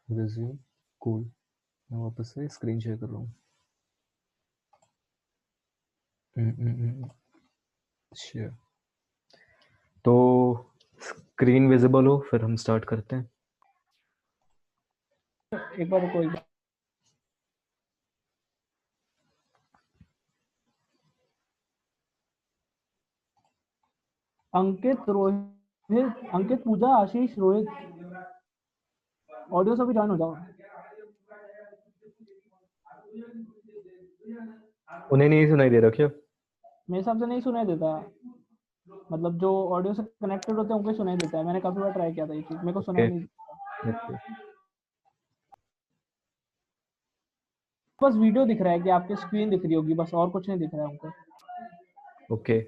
Resume cool. मैं वापस से स्क्रीन शेयर कर रहा हूँ। शेयर। तो स्क्रीन विजिबल हो फिर हम स्टार्ट करते हैं। एक बार रुको, एक बार। अंकित, रोहित, अंकित, पूजा, आशीष, रोहित, ऑडियो से भी ज्वाइन हो जाओ। उन्हें नहीं सुनाई दे रहा क्या? मेरे हिसाब से नहीं सुनाई देता, मतलब जो ऑडियो से कनेक्टेड होते हैं उनको ही सुनाई देता है। मैंने काफी बार ट्राई किया था ये चीज, मेरे को सुनाई ओके नहीं देता। ओके बस वीडियो दिख रहा है कि आपकी स्क्रीन दिख रही होगी, बस और कुछ नहीं दिख रहा है हमको। ओके।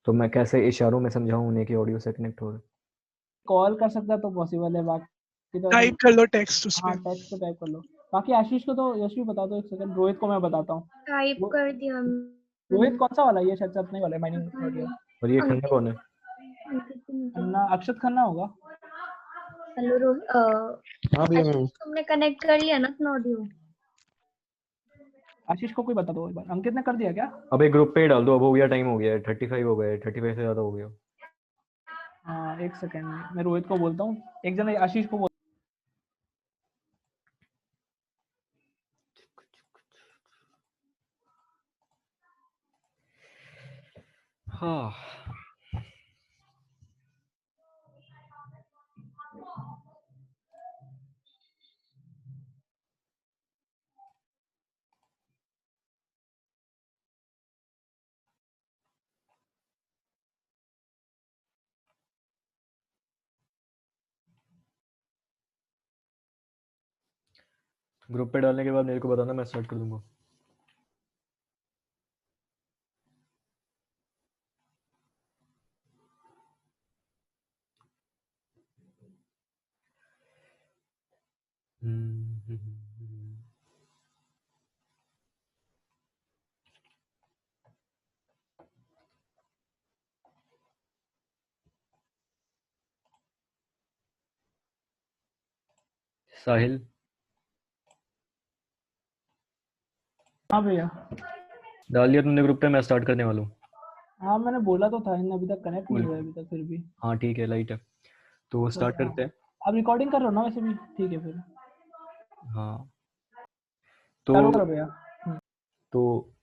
तो मैं कैसे इशारों में समझाऊं उन्हें कि ऑडियो से कनेक्ट हो रहा कॉल कर सकता है तो पॉसिबल है, बाकी तो ऐसे। टाइप कर लो टेक्स्ट उस पे। हाँ, टेक्स्ट पे टाइप कर लो। बाकी आशीष को तो यश भी बता दो, एक सेकंड। रोहित को मैं बताता हूँ। टाइप कर दिया रोहित कौन सा वाला? ये शायद से अपने वाला माइनिंग थर्ड ईयर। है। और ये खन्ना अंकित। कौन है? अंकित को नहीं खन्ना, चाहिए। अक्षत खन्ना होगा। हेलो हाँ भैया मैं आशीष, तुमने कनेक्ट कर लिया ना अपना ऑडियो? आशीष को कोई बता दो एक बार। अंकित ने कर दिया क्या? अब एक ग्रुप पे ही डाल दो। अब हो गया, टाइम हो गया है, 35 हो गए, 35 से ज़्यादा हो गया। हाँ, एक सेकंड, मैं रोहित को बोलता हूँ। एक जन आशीष को बोल। हाँ। ग्रुप पे डालने के बाद मेरे को बताना, मैं स्टार्ट कर दूंगा। साहिल हाँ भैया। डाल दिया तुमने ग्रुप पे? मैं स्टार्ट करने वाला हूँ। हाँ, मैंने बोला तो था, इन्हें अभी तक कनेक्ट नहीं कूल। हुआ है अभी तक फिर भी। हाँ ठीक है, लाइट है तो बस स्टार्ट हाँ, करते हैं। आप रिकॉर्डिंग कर रहे हो ना वैसे भी? ठीक है फिर हाँ चालू तो करो भैया। तो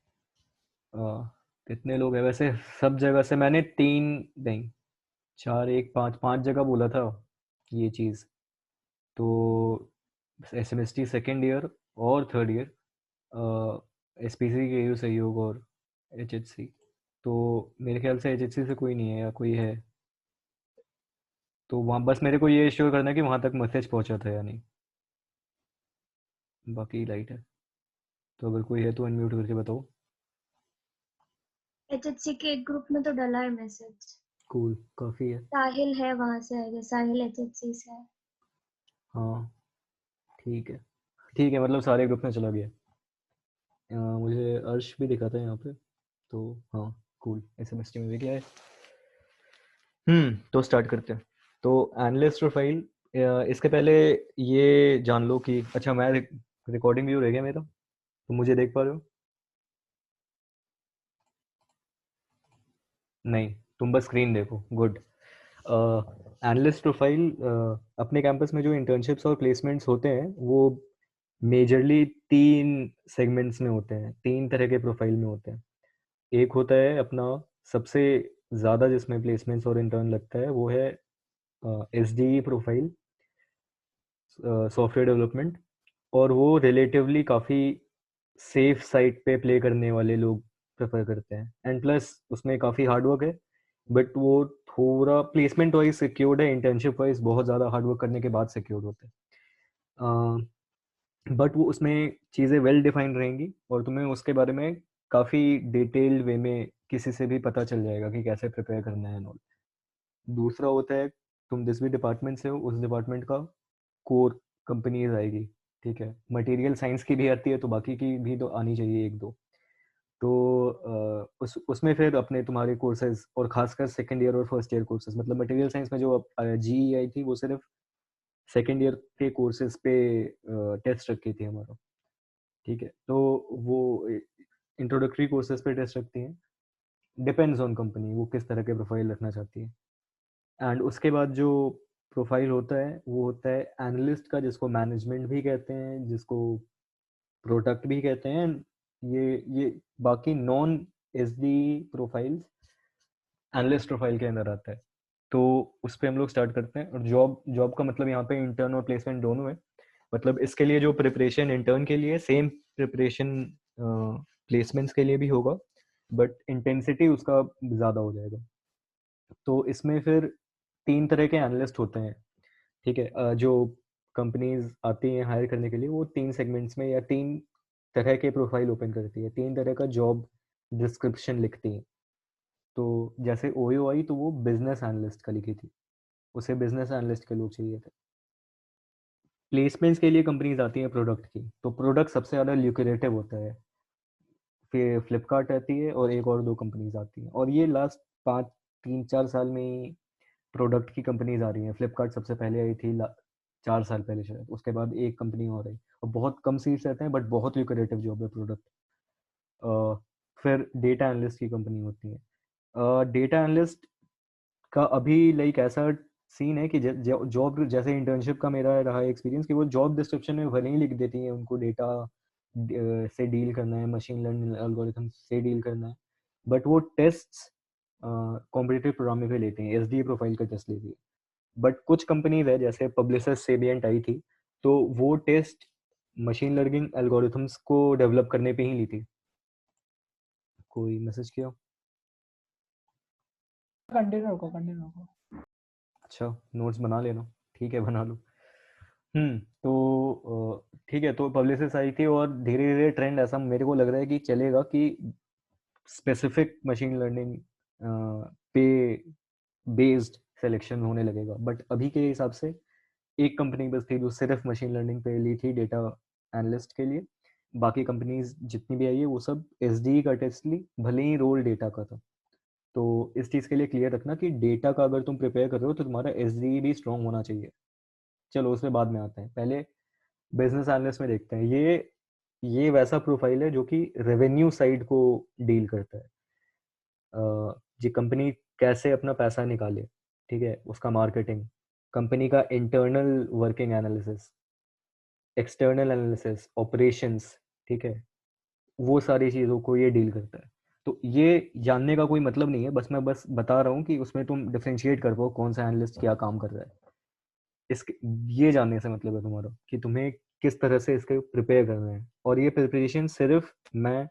आ, कितने लोग हैं वैसे? सब जगह से मैंने तीन नहीं, चार, एक, पाँच, पांच जगह बोला था ये चीज़। तो एसएमएसटी सेकेंड ईयर और थर्ड ईयर, एसपीसी के यू सहयोग और एचएचसी। तो मेरे ख्याल से एचएचसी से कोई नहीं है या कोई है? तो वहाँ बस मेरे को ये श्योर करना है कि वहाँ तक मैसेज पहुँचा था या नहीं। बाकी लाइट है, तो अगर कोई है तो अनम्यूट करके बताओ। एचएचसी के एक ग्रुप में तो डला है मैसेज। कूल, काफ़ी है। साहिल है, वहां से आएगा। साहिल एचएचसी से है। हाँ ठीक है। ठीक है, मतलब सारे ग्रुप में चला गया। मुझे अर्श भी दिखा था यहाँ पे। तो हाँ कूल, एसएमएसटी में भी क्या है। तो स्टार्ट करते हैं। तो एनालिस्ट प्रोफाइल, इसके पहले ये जान लो कि अच्छा, मैं रिकॉर्डिंग व्यू रह गया मेरा, तो मुझे देख पा रहे हो? नहीं, तुम बस स्क्रीन देखो। गुड। एनालिस्ट प्रोफाइल, अपने कैंपस में जो इंटर्नशिप्स और प्लेसमेंट्स होते हैं वो मेजरली तीन सेगमेंट्स में होते हैं, तीन तरह के प्रोफाइल में होते हैं। एक होता है अपना सबसे ज़्यादा जिसमें प्लेसमेंट्स और इंटर्न लगता है, वो है S D profile, software development. और वो रिलेटिवली काफ़ी सेफ साइड पे प्ले करने वाले लोग प्रेफर करते हैं, एंड प्लस उसमें काफ़ी हार्ड वर्क है। बट वो थोड़ा प्लेसमेंट वाइज सिक्योर्ड है, इंटर्नशिप वाइज बहुत ज़्यादा हार्ड वर्क करने के बाद सिक्योर्ड होते हैं। बट वो उसमें चीज़ें वेल डिफाइंड रहेंगी और तुम्हें उसके बारे में काफ़ी डिटेल्ड वे में किसी से भी पता चल जाएगा कि कैसे प्रिपेयर करना है नॉल। दूसरा होता है, तुम जिस भी डिपार्टमेंट से हो उस डिपार्टमेंट का कोर कंपनीज आएगी। ठीक है, मटेरियल साइंस की भी आती है तो बाकी की भी तो आनी चाहिए एक दो। तो उसमें फिर अपने तुम्हारे कोर्सेज और खासकर सेकंड ईयर और फर्स्ट ईयर कोर्सेज, मतलब मटेरियल साइंस में जो अब जी आई थी वो सिर्फ सेकेंड ईयर के कोर्सेज पे टेस्ट रखी थी हमारा, ठीक है। तो वो इंट्रोडक्टरी कोर्सेज पे टेस्ट रखती हैं, डिपेंड्स ऑन कंपनी वो किस तरह के प्रोफाइल रखना चाहती है। एंड उसके बाद जो प्रोफाइल होता है वो होता है एनालिस्ट का, जिसको मैनेजमेंट भी कहते हैं, जिसको प्रोडक्ट भी कहते हैं। ये बाकी non SD profiles analyst profile के अंदर आता है। तो उस पर हम लोग स्टार्ट करते हैं। और जॉब जॉब का मतलब यहाँ पे इंटर्न और प्लेसमेंट दोनों है। मतलब इसके लिए जो प्रिपरेशन इंटर्न के लिए, सेम प्रिपरेशन प्लेसमेंट्स के लिए भी होगा, बट इंटेंसिटी उसका ज़्यादा हो जाएगा। तो इसमें फिर 3 तरह के एनालिस्ट होते हैं, ठीक है। जो कंपनीज आती हैं हायर करने के लिए, वो 3 सेगमेंट्स में या 3 तरह के प्रोफाइल ओपन करती है, 3 तरह का जॉब डिस्क्रिप्शन लिखती हैं। तो जैसे ओयो आई तो वो बिजनेस एनालिस्ट का लिखी थी, उसे बिजनेस एनालिस्ट के लोग चाहिए थे। प्लेसमेंट्स के लिए कंपनीज आती हैं प्रोडक्ट की, तो प्रोडक्ट सबसे ज़्यादा ल्यूक्रेटिव होता है। फिर फ्लिपकार्ट आती है और एक और 2 कंपनीज आती हैं, और ये लास्ट 3-4 साल में ही प्रोडक्ट की कंपनीज आ रही हैं। फ्लिपकार्ट सबसे पहले आई थी 4 साल पहले शायद, उसके बाद एक कंपनी और आई, और बहुत कम सीट्स रहते हैं बट बहुत ल्यूक्रेटिव जॉब है प्रोडक्ट। फिर डेटा एनालिस्ट की कंपनी होती है। डेटा एनालिस्ट का अभी लाइक ऐसा सीन है कि जॉब जैसे इंटर्नशिप का मेरा रहा एक्सपीरियंस, कि वो जॉब डिस्क्रिप्शन में भले ही लिख देती है उनको डेटा से डील करना है, मशीन लर्निंग एल्गोरिथम से डील करना है, बट वो टेस्ट कॉम्पिटिटिव प्रोग्रामिंग पे लेते हैं, एसडीए प्रोफाइल का टेस्ट लेती है। बट कुछ कंपनीज है जैसे पब्लिसिस्ट सेबियंट आई थी, तो वो टेस्ट मशीन लर्निंग एल्गोरिथम्स को डेवलप करने पे ही ली थी। कोई मैसेज किया? कंटिन्यू रखो। अच्छा, नोट्स बना लेना, ठीक है बना लो। तो ठीक है, तो पब्लिसिस्ट आई थी और धीरे धीरे ट्रेंड ऐसा मेरे को लग रहा है कि चलेगा कि स्पेसिफिक मशीन लर्निंग पे बेस्ड सिलेक्शन होने लगेगा। बट अभी के हिसाब से एक कंपनी बस थी जो सिर्फ मशीन लर्निंग पे ली थी डेटा एनालिस्ट के लिए। बाकी कंपनीज जितनी भी आई है वो सब एसडी का टेस्ट ली, भले ही रोल डेटा का था। तो इस चीज़ के लिए क्लियर रखना कि डेटा का अगर तुम प्रिपेयर कर रहे हो तो तुम्हारा एसडी भी स्ट्रॉन्ग होना चाहिए। चलो उसमें बाद में आते हैं, पहले बिजनेस एनालिस्ट में देखते हैं। ये वैसा प्रोफाइल है जो कि रेवेन्यू साइड को डील करता है। जी कंपनी कैसे अपना पैसा निकाले, ठीक है, उसका मार्केटिंग, कंपनी का internal working analysis, external analysis, operations, ठीक है, वो सारी चीज़ों को ये डील करता है। तो ये जानने का कोई मतलब नहीं है, मैं बस बता रहा हूँ कि उसमें तुम डिफरेंशिएट कर पाओ कौन सा एनालिस्ट क्या काम कर रहा है। इसके ये जानने से मतलब है तुम्हारा कि तुम्हें किस तरह से इसके प्रिपेयर करना है। और ये प्रिपरेशन सिर्फ मैं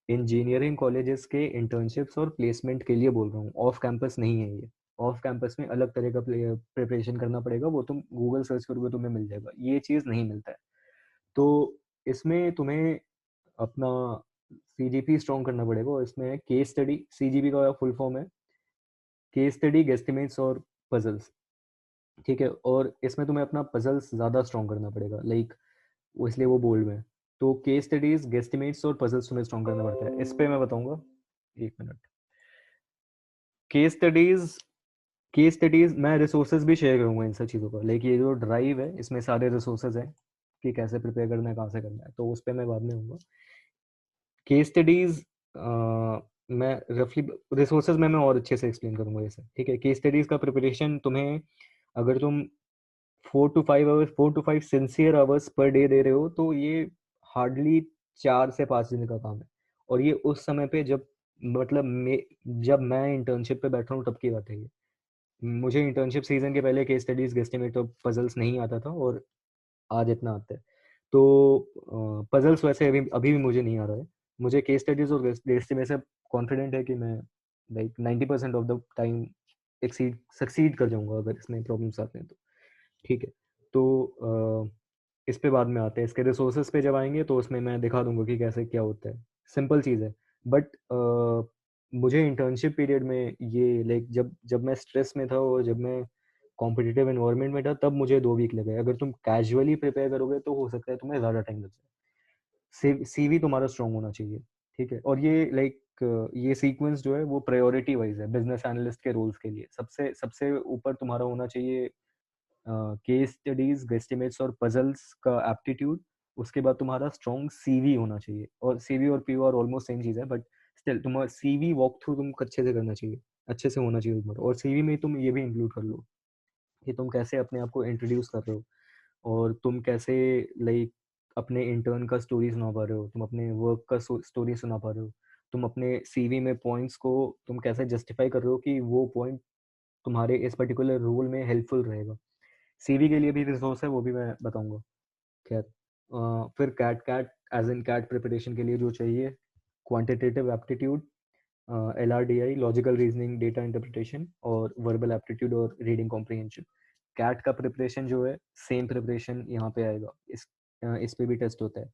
इंजीनियरिंग कॉलेजेस के इंटर्नशिप्स और प्लेसमेंट के लिए बोल रहा हूँ, ऑफ कैंपस नहीं है ये। ऑफ कैंपस में अलग तरह का प्रिपरेशन करना पड़ेगा, वो तुम गूगल सर्च करोगे तुम्हें मिल जाएगा, ये चीज़ नहीं मिलता है। तो इसमें तुम्हें अपना सीजीपी स्ट्रॉन्ग करना पड़ेगा, और इसमें केस स्टडी, सीजीपी का फुल फॉर्म है केस स्टडी, गेस्टिमेट्स और पजल्स, ठीक है। और इसमें तुम्हें अपना पजल्स ज़्यादा स्ट्रॉन्ग करना पड़ेगा, लाइक वो इसलिए वो बोल्ड में। तो केस स्टडीज, गेस्टिमेट्स और पजल्स तुम्हें स्ट्रॉन्ग करना पड़ता है। इस पे मैं बताऊंगा, एक मिनट। केस स्टडीज, मैं रिसोर्सेज भी शेयर करूंगा इन सब चीज़ों का, लाइक ये जो ड्राइव है इसमें सारे रिसोर्सेज हैं कि कैसे प्रिपेयर करना है, कहाँ से करना है, तो उस पर मैं बाद में आऊँगा। केस स्टडीज मैं रफली रिसोर्सेज में मैं और अच्छे से एक्सप्लेन करूंगा जैसे, ठीक है। केस स्टडीज का प्रिपरेशन तुम्हें, अगर तुम 4 to 5 sincere hours per day they रहे हो, तो ये हार्डली 4 से 5 दिन का काम है। और ये उस समय पे जब मतलब जब मैं इंटर्नशिप पे बैठ रहा हूँ तब की बात है ये। मुझे इंटर्नशिप सीजन के पहले केस स्टडीज, गेस्टिमेट और पजल्स नहीं आता था, और आज इतना आता है। तो पजल्स वैसे अभी अभी भी मुझे नहीं आ रहा है। मुझे केस स्टडीज और गेस्टिमेट से कॉन्फिडेंट है कि मैं like 90% of the time succeed कर जाऊंगा अगर इसमें प्रॉब्लम्स आते हैं तो, ठीक है। तो इस पे बाद में आते हैं, इसके रिसोर्सेज पे जब आएंगे तो उसमें मैं दिखा दूंगा कि कैसे क्या होता है। सिंपल चीज़ है। बट मुझे इंटर्नशिप पीरियड में ये लाइक जब जब मैं स्ट्रेस में था और जब मैं कॉम्पिटिटिव एनवायरनमेंट में था, तब मुझे 2 वीक लगे। अगर तुम कैजुअली प्रिपेयर करोगे तो हो सकता है तुम्हें ज़्यादा टाइम लग जाए। सीवी तुम्हारा स्ट्रॉन्ग होना चाहिए, ठीक है। और ये लाइक ये सीक्वेंस जो है वो प्रायोरिटी वाइज है बिजनेस एनालिस्ट के रोल्स के लिए। सबसे सबसे ऊपर तुम्हारा होना चाहिए केस स्टडीज, गेस्टिमेट्स और पजल्स का एप्टीट्यूड, उसके बाद तुम्हारा स्ट्रॉन्ग सीवी होना चाहिए। और सीवी और पीओ ऑलमोस्ट सेम चीज़ है, बट स्टिल तुम्हारा सीवी वॉक थ्रू तुम अच्छे से करना चाहिए, अच्छे से होना चाहिए तुम्हारा। और सीवी में तुम ये भी इंक्लूड कर लो कि तुम कैसे अपने आप को इंट्रोड्यूस कर रहे हो, और तुम कैसे लाइक अपने इंटर्न का स्टोरी सुना पा रहे हो, तुम अपने वर्क का स्टोरी सुना पा रहे हो, तुम अपने सीवी में पॉइंट्स को तुम कैसे जस्टिफाई कर रहे हो कि वो पॉइंट तुम्हारे इस पर्टिकुलर रोल में हेल्पफुल रहेगा। सीवी के लिए भी रिसोर्स है, वो भी मैं बताऊंगा। खैर, फिर CAT CAT as in CAT preparation के लिए जो चाहिए, quantitative aptitude, LRDI, logical reasoning, data interpretation, और वर्बल एप्टीट्यूड और रीडिंग कॉम्प्रिहेंशन। कैट का प्रिपरेशन जो है सेम प्रिपरेशन यहाँ पे आएगा, इस पे भी टेस्ट होता है।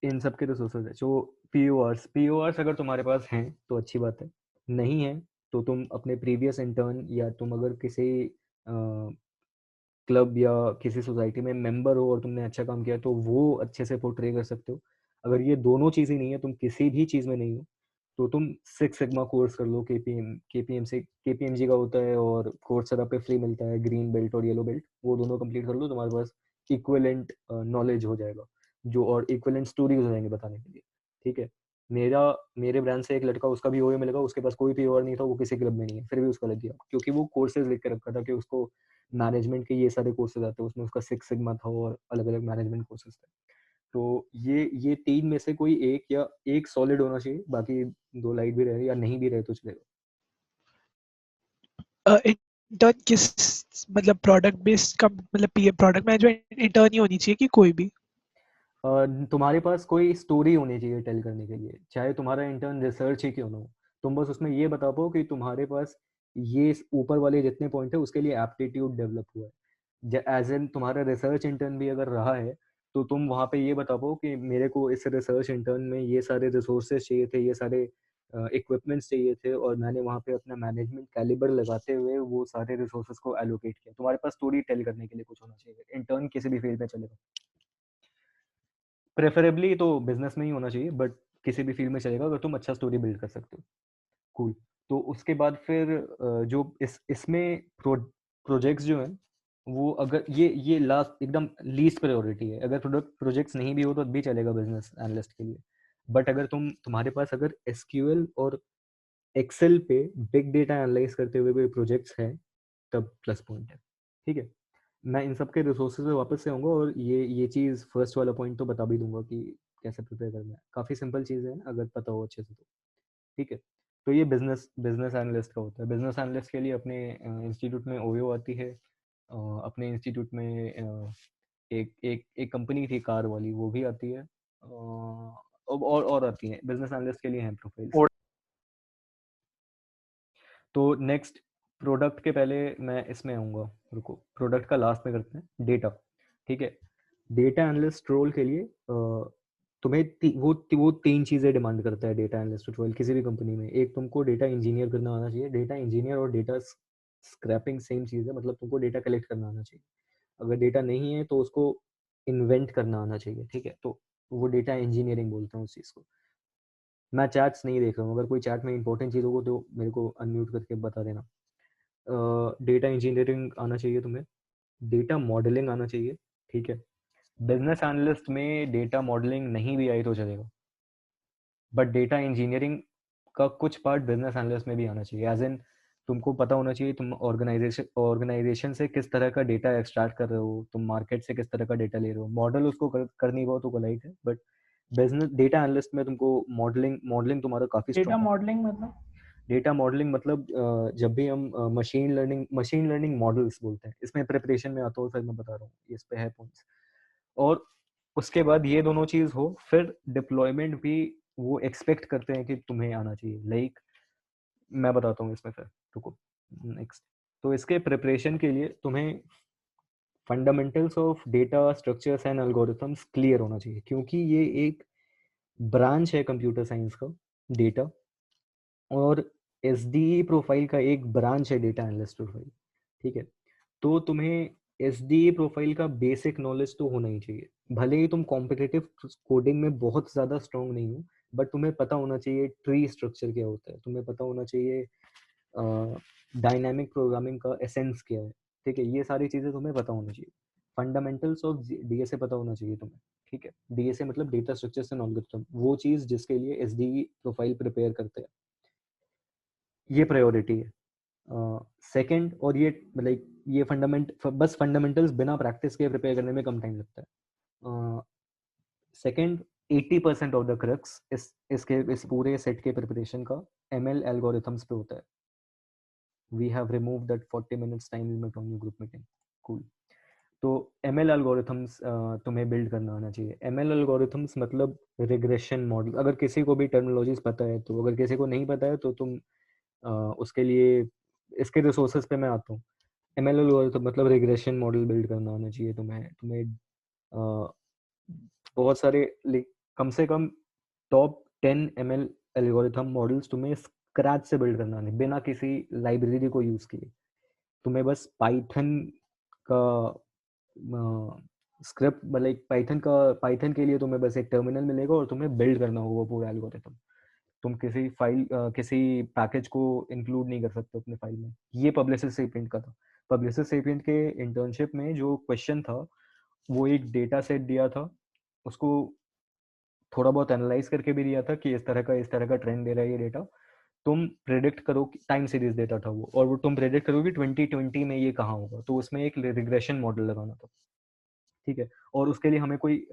इन सब के रिसोर्सेज है। जो पीओआर्स अगर तुम्हारे पास हैं तो अच्छी बात है, नहीं है तो तुम अपने प्रीवियस इंटर्न, या तुम अगर किसी क्लब या किसी सोसाइटी में मेंबर हो और तुमने अच्छा काम किया तो वो अच्छे से पोर्ट्रे कर सकते हो। अगर ये दोनों चीज़ें नहीं है, तुम किसी भी चीज़ में नहीं हो, तो तुम सिक्स सिग्मा कोर्स कर लो। केपीएमजी का होता है, और कोर्सेरा पे फ्री मिलता है, ग्रीन बेल्ट और येलो बेल्ट। वो दोनों कंप्लीट कर लो, तुम्हारे पास इक्विवेलेंट नॉलेज हो जाएगा, जो और इक्विवेलेंट स्टोरीज हो जाएंगे बताने के लिए। ठीक है, मेरे ब्रांच से एक लड़का, उसका भी ओए मिलेगा, उसके पास कोई पीओआर नहीं था, वो किसी क्लब में नहीं है, फिर भी उसका लग गया, क्योंकि वो कोर्सेज लिख के रखा था कि उसको मैनेजमेंट के ये सारे कोर्सेज आते हैं, उसमें उसका सिक्स सिग्मा था और अलग अलग मैनेजमेंट कोर्सेज थे। तो ये तीन में से कोई एक, या एक सॉलिड होना चाहिए, बाकी दो लाइट भी रहे या नहीं भी रहे तो चलेगा। इंटर्न किस मतलब प्रोडक्ट बेस्ड का मतलब प्रोडक्ट मैनेजमेंट इंटर्न ही होनी चाहिए कि कोई भी? तुम्हारे पास कोई स्टोरी होनी चाहिए टेल करने के लिए, चाहे तुम्हारा इंटर्न रिसर्च ही क्यों ना हो। तुम बस उसमें ये बता पाओ कि तुम्हारे पास ये ऊपर वाले जितने पॉइंट है उसके लिए एप्टीट्यूड डेवलप हुआ है। एज एन तुम्हारा रिसर्च इंटर्न भी अगर रहा है, तो तुम वहाँ पे ये बता पाओ कि मेरे को इस रिसर्च इंटर्न में ये सारे रिसोर्सेज चाहिए थे, ये सारे इक्विपमेंट्स चाहिए थे, और मैंने वहाँ पे अपना मैनेजमेंट कैलिबर लगाते हुए वो सारे रिसोर्सेज को एलोकेट किया। तुम्हारे पास स्टोरी टेल करने के लिए कुछ होना चाहिए। इंटर्न किसी भी फील्ड में चलेगा, प्रेफरेबली तो बिजनेस में ही होना चाहिए, बट किसी भी फील्ड में चलेगा अगर तुम अच्छा स्टोरी बिल्ड कर सकते हो। कूल। तो उसके बाद फिर जो इसमें प्रोजेक्ट्स जो हैं, वो अगर ये लास्ट एकदम लीस्ट प्रायोरिटी है। अगर प्रोजेक्ट्स नहीं भी हो तो भी चलेगा बिजनेस एनालिस्ट के लिए, बट अगर तुम्हारे पास अगर एसक्यूएल और एक्सेल पे बिग डेटा एनालाइज करते हुए कोई प्रोजेक्ट्स है, तब प्लस पॉइंट है। ठीक है, मैं इन सब के रिसोर्सेज पे वापस से आऊँगा, और ये चीज़ फर्स्ट वाला पॉइंट तो बता भी दूंगा कि कैसे प्रिपेयर करना है। काफ़ी सिंपल चीज़ है अगर पता हो अच्छे से तो। ठीक है, तो ये बिजनेस एनालिस्ट का होता है। बिजनेस एनालिस्ट के लिए अपने इंस्टीट्यूट में ओयो आती है। अपने इंस्टीट्यूट में एक एक एक कंपनी थी कार वाली, वो भी आती है। और आती है बिजनेस एनालिस्ट के लिए हैं प्रोफाइल्स। तो नेक्स्ट, प्रोडक्ट के पहले मैं इसमें आऊँगा, रुको, प्रोडक्ट का लास्ट में करते हैं। डेटा, ठीक है। डेटा एनालिस्ट रोल के लिए तुम्हें वो तीन चीज़ें डिमांड करता है डेटा एनालिस्ट रोल किसी भी कंपनी में। एक, तुमको डेटा इंजीनियर करना आना चाहिए। डेटा इंजीनियर और डेटा स्क्रैपिंग सेम चीज़ है, मतलब तुमको डेटा कलेक्ट करना आना चाहिए। अगर डेटा नहीं है तो उसको इन्वेंट करना आना चाहिए। ठीक है, तो वो डेटा इंजीनियरिंग बोलते हैं उस चीज़ को। मैं चैट्स नहीं देख रहा हूँ, अगर कोई चैट में इंपॉर्टेंट चीज़ होगा तो मेरे को अनम्यूट करके बता देना। डेटा इंजीनियरिंग आना चाहिए तुम्हें, डेटा मॉडलिंग आना चाहिए। ठीक है, बिजनेस एनालिस्ट में डेटा मॉडलिंग नहीं भी आई तो चलेगा, बट डेटा इंजीनियरिंग का कुछ पार्ट बिजनेस एनालिस्ट में भी आना चाहिए। एज इन तुमको पता होना चाहिए तुम ऑर्गेनाइजेशन से किस तरह का डेटा एक्सट्रैक्ट कर रहे हो, तुम मार्केट से किस तरह का डेटा ले रहे हो। मॉडल उसको कर नहीं पाओ तो पोलाइट है, बट बिजनेस डेटा एनालिस्ट में तुमको मॉडलिंग तुम्हारा काफ़ी डेटा स्ट्रॉन्ग। मॉडलिंग मतलब? डेटा मॉडलिंग मतलब जब भी हम मशीन लर्निंग मॉडल्स बोलते हैं, इसमें प्रिपरेशन में आता हो, फिर मैं बता रहा हूँ, इस पे है पॉइंट्स। और उसके बाद ये दोनों चीज़ हो, फिर डिप्लॉयमेंट भी वो एक्सपेक्ट करते हैं कि तुम्हें आना चाहिए। लाइक मैं बताता हूँ इसमें, फिर रुको नेक्स्ट। तो इसके प्रिपरेशन के लिए तुम्हें fundamentals of data structures and algorithms clear होना चाहिए, क्योंकि ये एक ब्रांच है कंप्यूटर साइंस का, डेटा। और एसडीई प्रोफाइल का एक ब्रांच है डेटा एनालिस्ट प्रोफाइल। ठीक है, तो तुम्हें एसडीई प्रोफाइल का बेसिक नॉलेज तो होना ही चाहिए। भले ही तुम कॉम्पिटिटिव कोडिंग में बहुत ज़्यादा स्ट्रांग नहीं हो, बट तुम्हें पता होना चाहिए ट्री स्ट्रक्चर क्या होता है, तुम्हें पता होना चाहिए डायनामिक प्रोग्रामिंग का एसेंस क्या है, ठीक है, ये सारी चीज़ें तुम्हें पता होनी चाहिए। फंडामेंटल्स ऑफ डीएसए पता होना चाहिए तुम्हें, ठीक है। डीएसए मतलब डेटा स्ट्रक्चर्स एंड एल्गोरिथम, वो चीज़ जिसके लिए एसडी प्रोफाइल प्रिपेयर करते हैं, ये प्रायोरिटी है। सेकंड, और ये लाइक ये बस फंडामेंटल्स बिना प्रैक्टिस के प्रिपेयर करने में कम टाइम लगता है। सेकंड, 80% ऑफ द क्रक्स इस पूरे सेट के प्रिपरेशन का एमएल एल्गोरिथम्स पे होता है। We have remove that 40 minutes time limit on your group meeting, cool. तो एमएल एल्गोरिथम्स तुम्हें बिल्ड करना आना चाहिए। एमएल एल्गोरिथम्स मतलब रिग्रेशन मॉडल, अगर किसी को भी टर्मिनोलॉजीज पता है तो, अगर किसी को नहीं पता है तो तुम उसके लिए इसके रिसोर्सेज पे मैं आता हूँ। एमएल एल्गोरिथम मतलब रिग्रेशन मॉडल बिल्ड करना आना चाहिए तुम्हें। तुम्हें बहुत सारे कम से कम टॉप 10 एमएल एल्गोरिथम मॉडल्स तुम्हें स्क्रैच से बिल्ड करना है, बिना किसी लाइब्रेरी को यूज किए। तुम्हें बस पाइथन का स्क्रिप्ट, लाइक पाइथन के लिए तुम्हें बस एक टर्मिनल मिलेगा और तुम्हें बिल्ड करना होगा वो पूरा एल्गोरिथम। तुम किसी पैकेज को इंक्लूड नहीं कर सकते अपने फाइल में। ये पब्लिसिस्ट सेपिएंट का था। पब्लिसिस्ट सेपिएंट के इंटर्नशिप में जो क्वेश्चन था, वो एक डेटा सेट दिया था, उसको थोड़ा बहुत एनालाइज करके भी दिया था कि इस तरह का ट्रेंड दे रहा है ये डेटा। तुम प्रेडिक्ट करो, टाइम सीरीज डेटा था वो, और वो तुम प्रेडिक्ट करो कि 2020 में ये कहाँ होगा। तो उसमें एक रिग्रेशन मॉडल लगाना था, ठीक है। और उसके लिए हमें कोई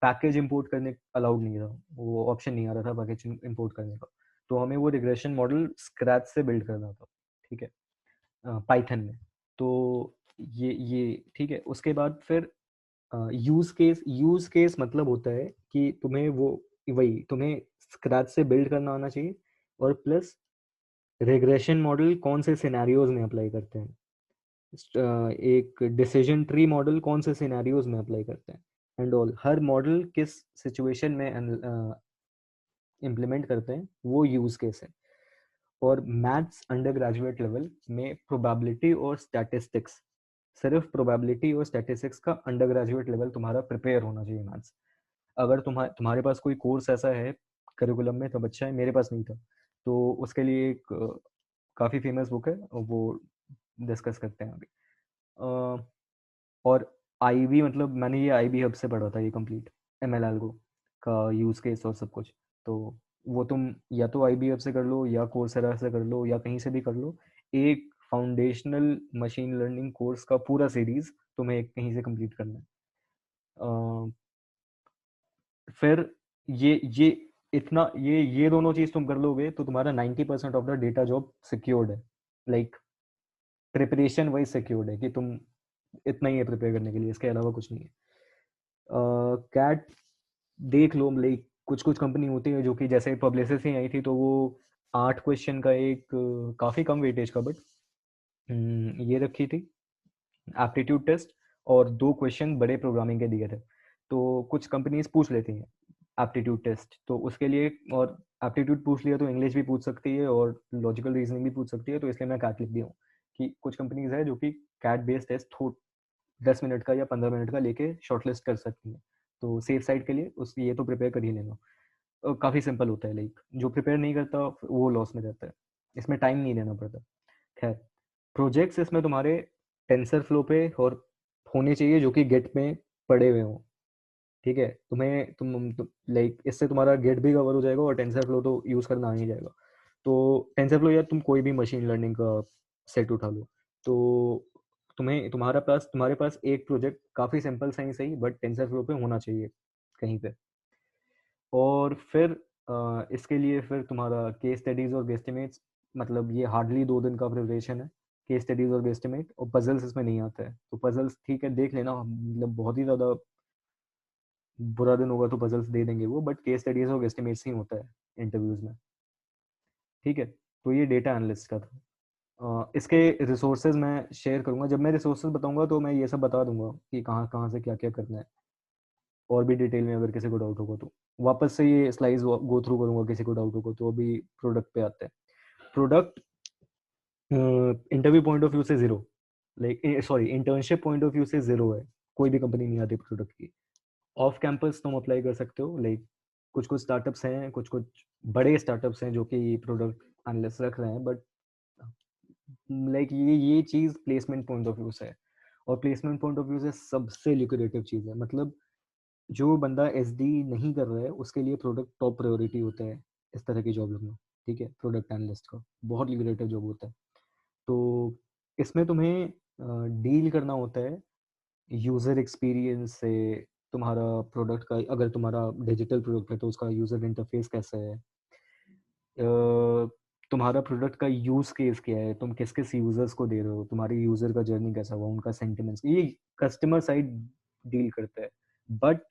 पैकेज इंपोर्ट करने अलाउड नहीं था, वो ऑप्शन नहीं आ रहा था पैकेज इंपोर्ट करने का। तो हमें वो रिग्रेशन मॉडल स्क्रैच से बिल्ड करना था, ठीक है, पाइथन में। तो ये ठीक है। उसके बाद फिर यूज केस मतलब होता है कि तुम्हें स्क्रैच से बिल्ड करना आना चाहिए, और प्लस रिग्रेशन मॉडल कौन से सिनेरियोज में अप्लाई करते हैं, एक डिसीजन ट्री मॉडल कौन से सिनेरियोज में अप्लाई करते हैं, एंड ऑल। हर मॉडल किस सिचुएशन में इम्प्लीमेंट करते हैं, वो यूज केस है। और मैथ्स अंडर ग्रेजुएट लेवल में प्रोबेबिलिटी और स्टैटिस्टिक्स, सिर्फ प्रोबेबिलिटी और स्टैटिस्टिक्स का अंडर ग्रेजुएट लेवल तुम्हारा प्रिपेयर होना चाहिए मैथ्स। अगर तुम्हारे पास कोई कोर्स ऐसा है करिकुलम में तो अच्छा है, मेरे पास नहीं था। तो उसके लिए एक काफ़ी फेमस बुक है, वो डिस्कस करते हैं अभी। और आईबी, मतलब मैंने ये आईबी हब से पढ़ा था ये कंप्लीट एमएल एल्गो का यूज केस और सब कुछ। तो वो तुम या तो आईबी हब से कर लो, या कोर्सेरा से कर लो, या कहीं से भी कर लो। एक फाउंडेशनल मशीन लर्निंग कोर्स का पूरा सीरीज तुम्हें कहीं से कंप्लीट करना है। फिर ये इतना ये दोनों चीज तुम कर लोगे तो तुम्हारा 90% of the data job secured है। लाइक प्रिपरेशन वाइज सिक्योर्ड है कि तुम इतना ही है प्रिपेयर करने के लिए, इसके अलावा कुछ नहीं है। कैट देख लो, लाइक कुछ कुछ कंपनी होती है जो कि जैसे पब्लिसिस्ट ही आई थी, तो वो 8 क्वेश्चन का एक काफ़ी कम वेटेज का, बट ये रखी थी एप्टीट्यूड टेस्ट, और 2 क्वेश्चन बड़े प्रोग्रामिंग के दिए थे। तो कुछ कंपनीज पूछ लेती हैं एप्टीट्यूड टेस्ट, तो उसके लिए, और एप्टीट्यूड पूछ लिया तो इंग्लिश भी पूछ सकती है और लॉजिकल रीजनिंग भी पूछ सकती है। तो इसलिए मैं कैट लिख दिया हूँ कि कुछ कंपनीज है जो कि कैट बेस्ड टेस्ट 10 मिनट का या 15 मिनट का लेके शॉर्टलिस्ट कर सकती हैं। तो सेफ साइड के लिए ये तो प्रिपेयर कर ही लेना। काफ़ी सिंपल होता है, लाइक जो प्रिपेयर नहीं करता वो लॉस में रहता है, इसमें टाइम नहीं देना पड़ता। खैर, प्रोजेक्ट्स इसमें तुम्हारे टेंसर फ्लो पे और होने चाहिए जो कि गेट में पड़े हुए हों, ठीक है। लाइक इससे तुम्हारा गेट भी कवर हो जाएगा और टेंसर फ्लो तो यूज़ करना आ ही जाएगा। तो टेंसर फ्लो या तुम कोई भी मशीन लर्निंग का सेट उठा लो, तो तुम्हारे पास एक प्रोजेक्ट काफ़ी सिंपल सा ही सही, बट टेंसर फ्लो पे होना चाहिए कहीं पे। और फिर इसके लिए फिर तुम्हारा केस स्टडीज और गेस्टिमेट्स, मतलब ये हार्डली 2 दिन का प्रिपरेशन है। केस स्टडीज और गेस्टिमेट, और पजल्स इसमें नहीं आता है। तो पजल्स ठीक है देख लेना, मतलब बहुत ही ज़्यादा बुरा दिन होगा तो पजल्स दे देंगे वो, बट केस स्टडीज और गेस्टिमेट्स ही होता है इंटरव्यूज में, ठीक है। तो ये डेटा एनालिस्ट का था। इसके रिसोर्सेज मैं शेयर करूंगा, जब मैं रिसोर्सेज बताऊंगा तो मैं ये सब बता दूंगा कि कहाँ कहाँ से क्या क्या करना है, और भी डिटेल में अगर किसी को डाउट होगा तो वापस से ये स्लाइड्स गो थ्रू करूंगा किसी को डाउट होगा तो। अभी प्रोडक्ट पे आते हैं। Product interview point of view से zero, like sorry internship point of view से जीरो है, कोई भी कंपनी नहीं आती प्रोडक्ट की। ऑफ कैंपस तुम अप्लाई कर सकते हो, लाइक कुछ कुछ स्टार्टअप्स हैं, कुछ कुछ बड़े स्टार्टअप्स हैं जो कि प्रोडक्ट एनालिस्ट रख रहे हैं, बट लाइक ये चीज प्लेसमेंट पॉइंट ऑफ व्यू से है, और प्लेसमेंट पॉइंट ऑफ व्यू से सबसे ल्यूक्रेटिव चीज है। मतलब जो बंदा एसडी नहीं कर रहा है उसके लिए प्रोडक्ट टॉप प्रायोरिटी होता है इस तरह की जॉब लगना। ठीक है, प्रोडक्ट एनालिस्ट का बहुत ल्यूक्रेटिव जॉब होता है। तो इसमें तुम्हें डील करना होता है यूज़र एक्सपीरियंस से। तुम्हारा प्रोडक्ट का, अगर तुम्हारा डिजिटल प्रोडक्ट है तो उसका यूज़र इंटरफेस कैसा है, तुम्हारा प्रोडक्ट का यूज़ केस क्या है, तुम किस किस यूज़र्स को दे रहे हो, तुम्हारी यूज़र का जर्नी कैसा हुआ, उनका सेंटिमेंट्स, ये कस्टमर साइड डील करता है। बट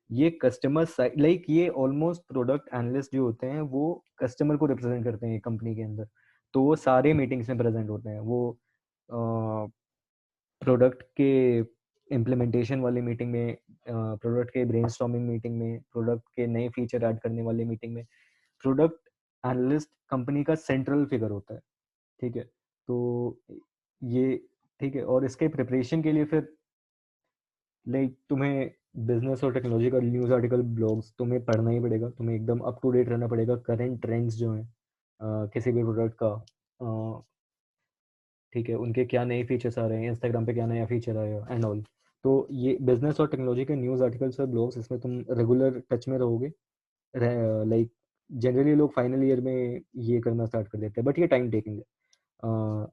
ये कस्टमर साइड लाइक ये ऑलमोस्ट प्रोडक्ट एनालिस्ट जो होते हैं वो कस्टमर को रिप्रेजेंट करते हैं कंपनी के अंदर। तो वो सारे मीटिंग्स में प्रेजेंट होते हैं। वो प्रोडक्ट के इम्प्लीमेंटेशन वाली मीटिंग में, प्रोडक्ट के ब्रेनस्टॉर्मिंग मीटिंग में, प्रोडक्ट के नए फीचर ऐड करने वाली मीटिंग में। प्रोडक्ट एनालिस्ट कंपनी का सेंट्रल फिगर होता है। ठीक है, तो ये ठीक है। और इसके प्रिपरेशन के लिए फिर लाइक तुम्हें बिजनेस और टेक्नोलॉजी का न्यूज़ आर्टिकल, ब्लॉग्स तुम्हें पढ़ना ही पड़ेगा। तुम्हें एकदम अप टू डेट रहना पड़ेगा, करंट ट्रेंड्स जो हैं किसी भी प्रोडक्ट का। ठीक है, उनके क्या नए फीचर्स आ रहे हैं, इंस्टाग्राम पे क्या नया फीचर आया एंड ऑल। तो ये बिजनेस और टेक्नोलॉजी के न्यूज़ आर्टिकल्स और ब्लॉग्स, इसमें तुम रेगुलर टच में रहोगे। लाइक जनरली लोग फाइनल ईयर में ये करना स्टार्ट कर देते हैं, बट ये टाइम टेकिंग है।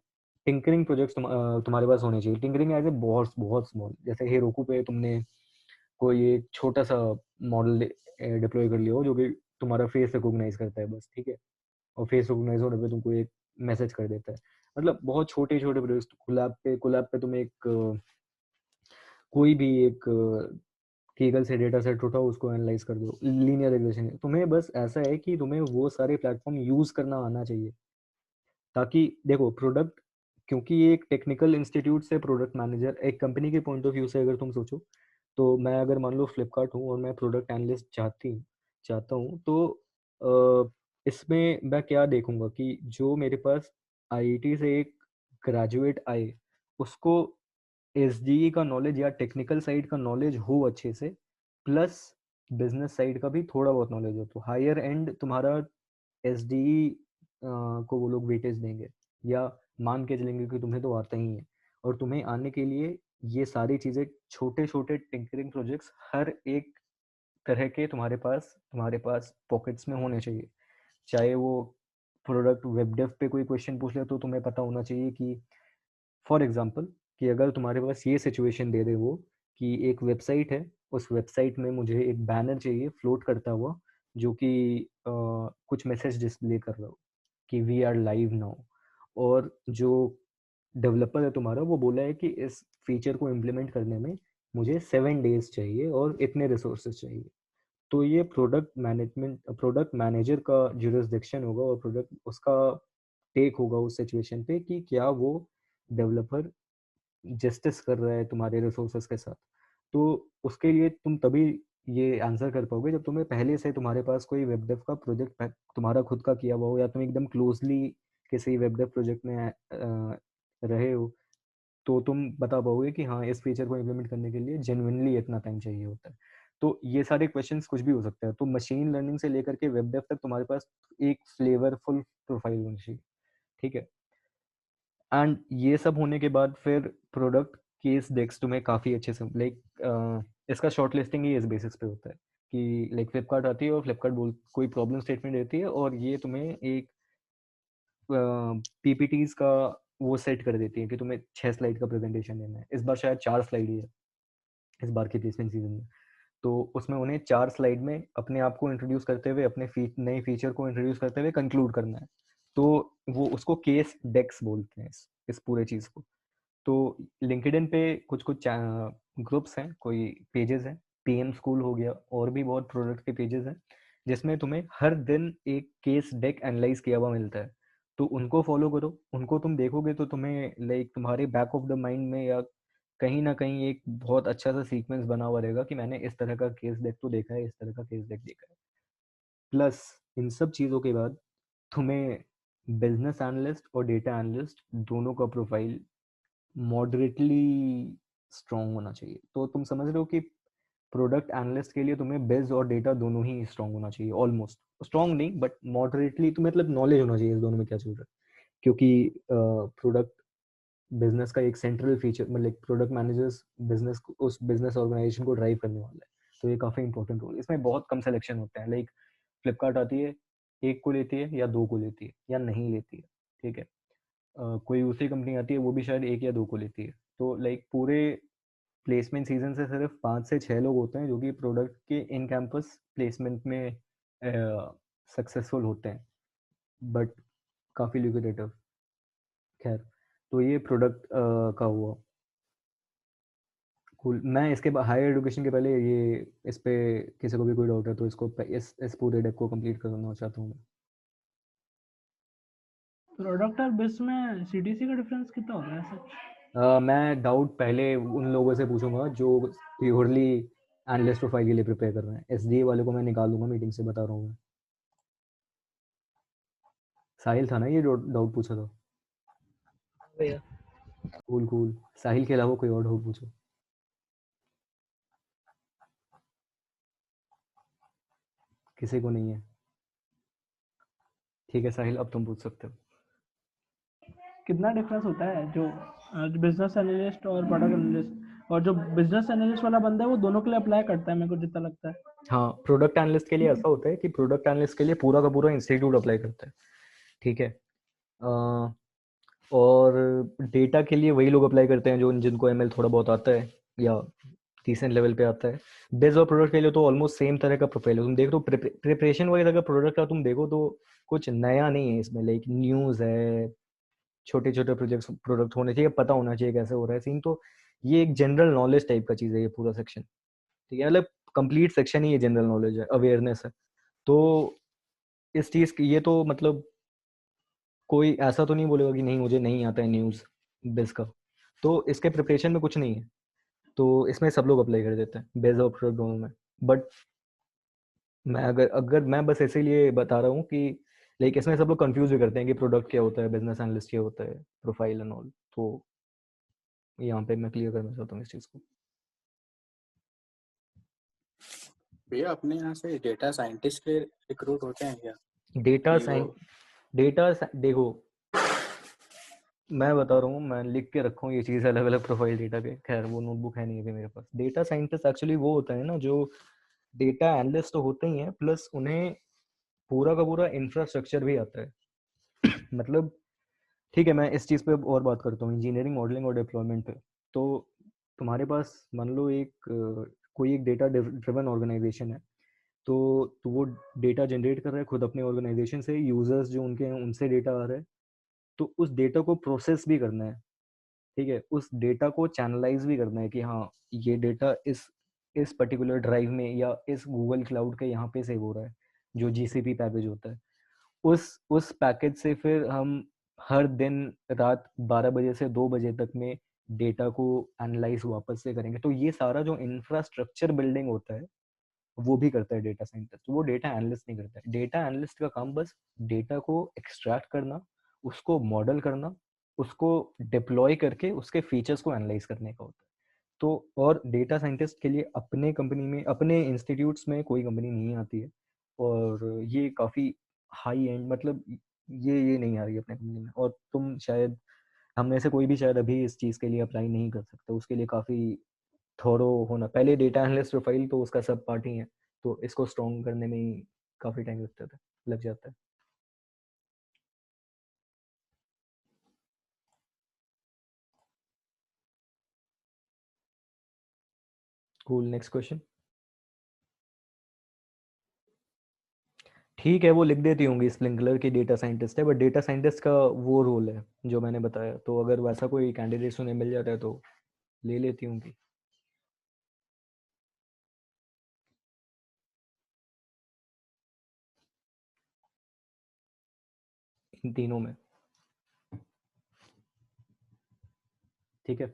टिंकरिंग प्रोजेक्ट्स तुम्हारे पास होने चाहिए। टिंकरिंग एज ए बहुत बहुत स्मॉल, जैसे हेरोकू पे तुमने कोई एक छोटा सा मॉडल डिप्लॉय कर लिया हो जो कि तुम्हारा फेस रिकॉग्नाइज करता है बस। ठीक है, और फेस रिकॉग्नाइज होने पे तुमको एक मैसेज कर देता है। मतलब बहुत छोटे छोटे प्रोजेक्ट। कोलैब पे तुम एक कोई भी एक गूगल से डेटा सेट उठाओ, उसको एनालाइज कर दो, लीनियर रिग्रेशन है। तुम्हें बस ऐसा है कि तुम्हें वो सारे प्लेटफॉर्म यूज करना आना चाहिए, ताकि देखो प्रोडक्ट, क्योंकि ये एक टेक्निकल इंस्टीट्यूट से प्रोडक्ट मैनेजर एक कंपनी के पॉइंट ऑफ व्यू से अगर तुम सोचो, तो मैं अगर मान लो फ्लिपकार्ट हूँ और मैं प्रोडक्ट एनालिस्ट चाहता हूँ, तो इसमें मैं क्या देखूंगा कि जो मेरे पास आईआईटी से एक ग्रेजुएट आए, उसको एसडीई का नॉलेज या टेक्निकल साइड का नॉलेज हो अच्छे से, प्लस बिजनेस साइड का भी थोड़ा बहुत नॉलेज हो, तो हायर एंड तुम्हारा एसडीई को वो लोग वेटेज देंगे, या मान के चलेंगे कि तुम्हें तो आता ही है। और तुम्हें आने के लिए ये सारी चीज़ें, छोटे छोटे टिंकरिंग प्रोजेक्ट्स हर एक तरह के तुम्हारे पास पॉकेट्स में होने चाहिए। चाहे वो प्रोडक्ट वेब डेव पे कोई क्वेश्चन पूछ ले तो तुम्हें पता होना चाहिए कि फॉर एग्जांपल, कि अगर तुम्हारे पास ये सिचुएशन दे दे वो, कि एक वेबसाइट है, उस वेबसाइट में मुझे एक बैनर चाहिए फ्लोट करता हुआ, जो कि कुछ मैसेज डिस्प्ले कर रहा हो कि वी आर लाइव नाउ। और जो डेवलपर है तुम्हारा, वो बोला है कि इस फीचर को इम्प्लीमेंट करने में मुझे 7 डेज चाहिए और इतने रिसोर्सेज चाहिए। तो ये प्रोडक्ट मैनेजर का जुरिसडिक्शन होगा, और प्रोडक्ट उसका टेक होगा उस सिचुएशन पे कि क्या वो डेवलपर जस्टिस कर रहा है तुम्हारे रिसोर्सेज के साथ। तो उसके लिए तुम तभी ये आंसर कर पाओगे जब तुम्हें पहले से तुम्हारे पास कोई वेब डेव का प्रोजेक्ट तुम्हारा खुद का किया हुआ हो, या तुम एकदम क्लोजली किसी वेब डेव प्रोजेक्ट में रहे हो, तो तुम बता पाओगे कि हाँ, इस फीचर को इम्प्लीमेंट करने के लिए जेन्युइनली इतना टाइम चाहिए होता है। तो ये सारे क्वेश्चंस कुछ भी हो सकता है। तो मशीन लर्निंग से लेकर के वेब डेव तक तुम्हारे पास एक फ्लेवरफुल प्रोफाइल होनी चाहिए। ठीक है, एंड ये सब होने के बाद फिर प्रोडक्ट केस डेक्स तुम्हें काफ़ी अच्छे से लाइक इसका शॉर्ट लिस्टिंग ही इस बेसिस पे होता है कि लाइक फ्लिपकार्ट आती है और फ्लिपकार्ट बोल कोई प्रॉब्लम स्टेटमेंट देती है, और ये तुम्हें एक पीपीटीज का वो सेट कर देती है कि तुम्हें 6 स्लाइड का प्रेजेंटेशन देना है। इस बार शायद 4 स्लाइड ही है इस बार के प्लेसमेंट सीजन में। तो उसमें उन्हें 4 स्लाइड में अपने आप को इंट्रोड्यूस करते हुए, अपने नए फीचर को इंट्रोड्यूस करते हुए कंक्लूड करना है। तो वो उसको केस डेक्स बोलते हैं इस पूरे चीज़ को। तो लिंक्डइन पे कुछ कुछ ग्रुप्स हैं, कोई पेजेस हैं, पीएम स्कूल हो गया, और भी बहुत प्रोडक्ट के पेजेस हैं, जिसमें तुम्हें हर दिन एक केस डेक एनालाइज किया हुआ मिलता है। तो उनको फॉलो करो। उनको तुम देखोगे तो तुम्हें लाइक तुम्हारे बैक ऑफ द माइंड में या कहीं ना कहीं एक बहुत अच्छा सा सीक्वेंस बना हुआ रहेगा कि मैंने इस तरह का केस डेक तो देखा है, इस तरह का केस डेक देखा है। प्लस इन सब चीज़ों के बाद तुम्हें बिजनेस एनालिस्ट और डेटा एनालिस्ट दोनों का प्रोफाइल मॉडरेटली स्ट्रॉन्ग होना चाहिए। तो तुम समझ रहे हो कि प्रोडक्ट एनालिस्ट के लिए तुम्हें बिज और डेटा दोनों ही स्ट्रॉन्ग होना चाहिए। ऑलमोस्ट स्ट्रॉन्ग नहीं, बट मॉडरेटली, तो मतलब नॉलेज होना चाहिए इस दोनों में क्या चल रहा है। क्योंकि प्रोडक्ट बिजनेस का एक सेंट्रल फीचर, मतलब प्रोडक्ट मैनेजर्स बिजनेस उस बिजनेस ऑर्गेनाइजेशन को ड्राइव करने वाला है, तो ये काफ़ी इंपॉर्टेंट रोल। इसमें बहुत कम सिलेक्शन होते हैं, लाइक फ्लिपकार्ट आती है, एक को लेती है या दो को लेती है या नहीं लेती है, ठीक है। कोई दूसरी कंपनी आती है, वो भी शायद एक या दो को लेती है। तो लाइक पूरे प्लेसमेंट सीजन से सिर्फ 5 से 6 लोग होते हैं जो कि प्रोडक्ट के इन कैंपस प्लेसमेंट में सक्सेसफुल होते हैं, बट काफ़ी ल्यूक्रेटिव। खैर, तो ये प्रोडक्ट का हुआ। कूल। मैं इसके हायर एजुकेशन के पहले ये इस पे किसी को भी कोई डाउट है तो इसको इस पूरे डेक को कंप्लीट करना चाहता हूँ मैं। प्रोडक्ट और बिज में सीडीसी का डिफरेंस कितना होता है सच? मैं डाउट पहले उन लोगों से पूछूंगा जो प्योरली एनालिस्ट प्रोफाइल के लिए प्रिपेयर कर रहे हैं। एसडीए वाले को मैं निकाल दूंगा मीटिंग से, बता रहा हूँ मैं। साहिल था ना ये डाउट पूछा था? भैया कूल कूल। साहिल के अलावा कोई और डाउट पूछो। किसी को नहीं है? ठीक है साहिल, अब तुम पूछ सकते हो। कितना डिफरेंस होता है जो बिजनेस एनालिस्ट और प्रोडक्ट एनालिस्ट, और जो बिजनेस एनालिस्ट वाला बंदा है वो दोनों के लिए अप्लाई करता है मेरे को जितना लगता है? हाँ, प्रोडक्ट एनालिस्ट के लिए ऐसा होता है कि प्रोडक्ट एनालिस्ट के लिए पूरा का पूरा इंस्टीट्यूट अप्लाई करता है, ठीक है। और डेटा के लिए वही लोग अप्लाई करते हैं जो जिनको एमएल थोड़ा बहुत आता है या डिसेंट लेवल पे आता है। बेस और प्रोडक्ट के लिए तो ऑलमोस्ट सेम तरह का प्रोफाइल है। तुम देख, तो प्रिपरेशन वगैरह का प्रोडक्ट का तुम देखो तो कुछ नया नहीं है इसमें, लाइक न्यूज़ है, छोटे छोटे प्रोडक्ट होने चाहिए, पता होना चाहिए कैसे हो रहा है सीन। तो ये एक जनरल नॉलेज टाइप का चीज़ है ये पूरा सेक्शन, ठीक है। मतलब कंप्लीट सेक्शन ही ये जनरल नॉलेज है, अवेयरनेस है। तो इस चीज़ की ये तो मतलब कोई ऐसा तो नहीं बोलेगा कि नहीं मुझे नहीं आता है न्यूज़ बेस का, तो इसके प्रिपरेशन में कुछ नहीं है। तो इसमें सब लोग अप्लाई कर देते हैं बेस और प्रोडक्ट दोनों में। बट मैं अगर अगर मैं बस इसीलिए बता रहा हूँ कि लाइक इसमें सब लोग कंफ्यूज भी करते हैं कि प्रोडक्ट क्या होता है, बिजनेस एनालिस्ट क्या होता है, प्रोफाइल एंड ऑल। तो यहाँ पे मैं क्लियर करना चाहता हूँ इस चीज़ को। भैया अपने यहाँ से डेटा साइंटिस्ट के रिक्रूट होते हैं क्या? डेटा कि साइंस, वो देखो मैं बता रहा हूँ, मैं लिख के रखा हूँ ये चीज़ अलग अलग प्रोफाइल डेटा के। खैर वो नोटबुक है नहीं अभी मेरे पास। डेटा साइंटिस्ट एक्चुअली वो होता है ना जो डेटा एनालिस्ट तो होते ही हैं, प्लस उन्हें पूरा का पूरा इंफ्रास्ट्रक्चर भी आता है। मतलब ठीक है, मैं इस चीज़ पे और बात करता हूँ, इंजीनियरिंग मॉडलिंग और डिप्लॉयमेंट पे। तो तुम्हारे पास मान लो एक कोई एक डेटा ड्रिवन ऑर्गेनाइजेशन है, तो वो डेटा जनरेट कर रहा है खुद अपने ऑर्गेनाइजेशन से, यूजर्स जो उनके हैं उनसे डेटा आ रहा है, तो उस डेटा को प्रोसेस भी करना है, ठीक है। उस डेटा को चैनलाइज भी करना है कि हाँ ये डेटा इस पर्टिकुलर ड्राइव में या इस गूगल क्लाउड के यहाँ पे सेव हो रहा है, जो जीसीपी पैकेज होता है। उस पैकेज से फिर हम हर दिन रात 12 बजे से 2 बजे तक में डेटा को एनालाइज वापस से करेंगे। तो ये सारा जो इंफ्रास्ट्रक्चर बिल्डिंग होता है वो भी करता है डेटा साइंटिस्ट, वो डेटा एनालिस्ट नहीं करता है। डेटा एनालिस्ट का काम बस डेटा को एक्सट्रैक्ट करना, उसको मॉडल करना, उसको डिप्लॉय करके उसके फीचर्स को एनालाइज करने का होता है। तो और डेटा साइंटिस्ट के लिए अपने कंपनी में, अपने इंस्टीट्यूट्स में कोई कंपनी नहीं आती है, और ये काफ़ी हाई एंड, मतलब ये नहीं आ रही है अपने कंपनी में। और तुम शायद, हम में से कोई भी शायद अभी इस चीज़ के लिए अप्लाई नहीं कर सकते। उसके लिए काफ़ी थोरो होना, पहले डेटा एनालिस्ट प्रोफाइल तो उसका सब पार्ट ही है, तो इसको स्ट्रॉन्ग करने में ही काफ़ी टाइम लग जाता है। Cool, next question. ठीक है, वो लिख देती होंगी स्प्रिंकलर की डेटा साइंटिस्ट है, बट डेटा साइंटिस्ट का वो रोल है जो मैंने बताया। तो अगर वैसा कोई कैंडिडेट उन्हें मिल जाता है तो ले लेती होंगी इन तीनों में, ठीक है।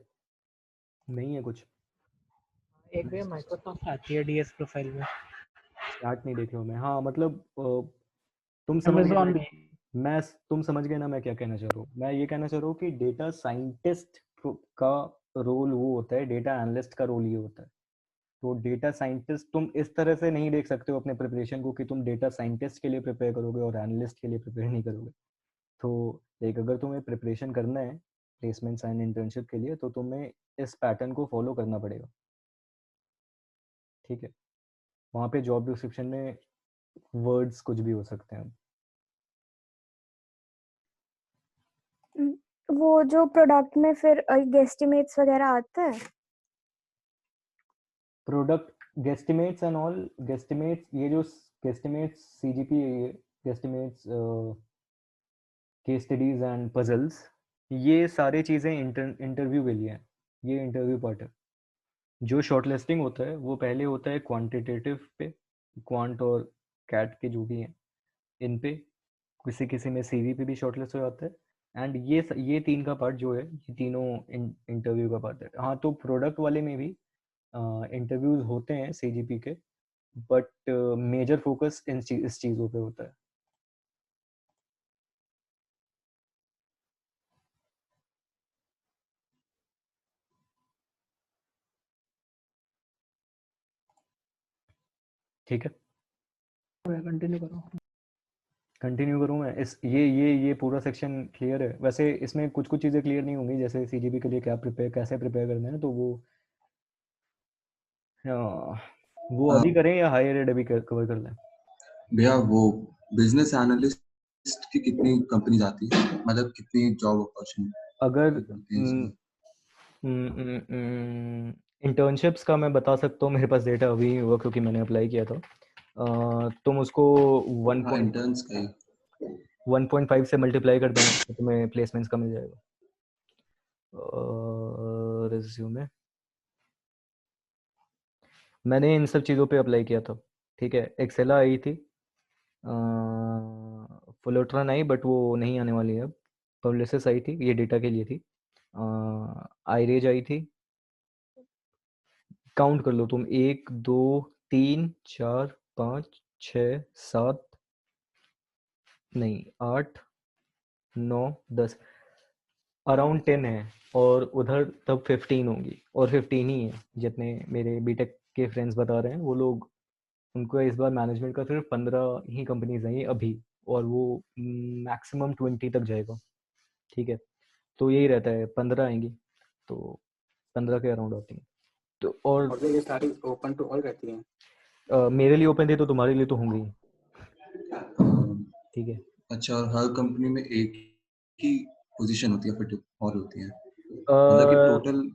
नहीं है कुछ? एक भैया माइक्रोसॉफ्ट आती है डीएस प्रोफाइल में। स्टार्ट नहीं देख रहे हो मैं, हाँ मतलब तुम समझ गए अमेजोन ना, भी। तुम समझ गए ना मैं क्या कहना चाह रहा हूँ। मैं ये कहना चाह रहा हूँ कि डेटा साइंटिस्ट का रोल वो होता है, डेटा एनालिस्ट का रोल ये होता है। तो डेटा साइंटिस्ट तुम इस तरह से नहीं देख सकते हो अपने प्रिपरेशन को कि तुम डेटा साइंटिस्ट के लिए प्रिपेयर करोगे और एनालिस्ट के लिए प्रिपेयर नहीं करोगे। तो लाइक अगर तुम्हें प्रिपरेशन करना है प्लेसमेंट्स एंड इंटर्नशिप के लिए तो तुम्हें इस पैटर्न को फॉलो करना पड़ेगा, ठीक है। वहाँ पे जॉब डिस्क्रिप्शन में वर्ड्स कुछ भी हो सकते हैं। वो जो प्रोडक्ट में फिर गेस्टिमेट्स वगैरह आता है। प्रोडक्ट गेस्टिमेट्स एंड ऑल, गेस्टिमेट्स, ये जो गेस्टिमेट्स सीजीपी है, ये गेस्टिमेट्स, केस स्टडीज एंड पजल्स, ये सारी चीज़ें इंटरव्यू के लिए हैं। ये इंटरव्यू पार्ट है। जो शॉर्ट लिस्टिंग होता है वो पहले होता है क्वांटिटेटिव पे, क्वांट और कैट के जो भी हैं इन पे, किसी किसी में सीवी पे भी शॉर्ट लिस्ट हो जाता है। एंड ये तीन का पार्ट जो है, ये तीनों इंटरव्यू का पार्ट है। हाँ, तो प्रोडक्ट वाले में भी इंटरव्यूज होते हैं सीजीपी के, बट मेजर फोकस इस चीज़ों पे होता है। ठीक है, कंटिन्यू करो। कंटिन्यू करूँ मैं? इस ये पूरा सेक्शन क्लियर है? वैसे इसमें कुछ कुछ चीज़ें क्लियर नहीं होंगी, जैसे सीजीपी के लिए कैसे प्रिपेयर करना है, तो वो अभी करें या हायर एड अभी कवर कर लें? भैया वो बिजनेस एनालिस्ट की कितनी कंपनीज आती है, मतलब कितनी जॉब अपॉर्चुनिटी अगर मिलती है? इंटर्नशिप्स का मैं बता सकता हूँ, मेरे पास डेटा अभी नहीं हुआ क्योंकि मैंने अप्लाई किया था। तुम उसको इंटर्न्स का ही 1.5 से मल्टीप्लाई कर देना तो तुम्हें प्लेसमेंट्स का मिल जाएगा। रिज्यूमे मैंने इन सब चीज़ों पे अप्लाई किया था, ठीक है। एक्सेला आई थी, फ्लोट्रन आई बट वो नहीं आने वाली है अब। पब्लिसिस आई थी, ये डेटा के लिए थी। आईरेज आई थी, काउंट कर लो तुम, 1 2 3 4 5 6 7 नहीं 8 9 10, अराउंड 10 है। और उधर तब 15 होंगी, और 15 ही है जितने मेरे बीटेक के फ्रेंड्स बता रहे हैं। वो लोग, उनको इस बार मैनेजमेंट का सिर्फ 15 ही कंपनीज आई अभी, और वो मैक्सिमम 20 तक जाएगा, ठीक है। तो यही रहता है, 15 आएंगी तो 15 के अराउंड आती हैं। तो और ये सारी ओपन टू ऑल रहती हैं? मेरे लिए ओपन थी तो तुम्हारे लिए तो होंगी, ठीक है। अच्छा, और हर कंपनी में एक ही पोजीशन होती है फिर और होती है, मतलब कि टोटल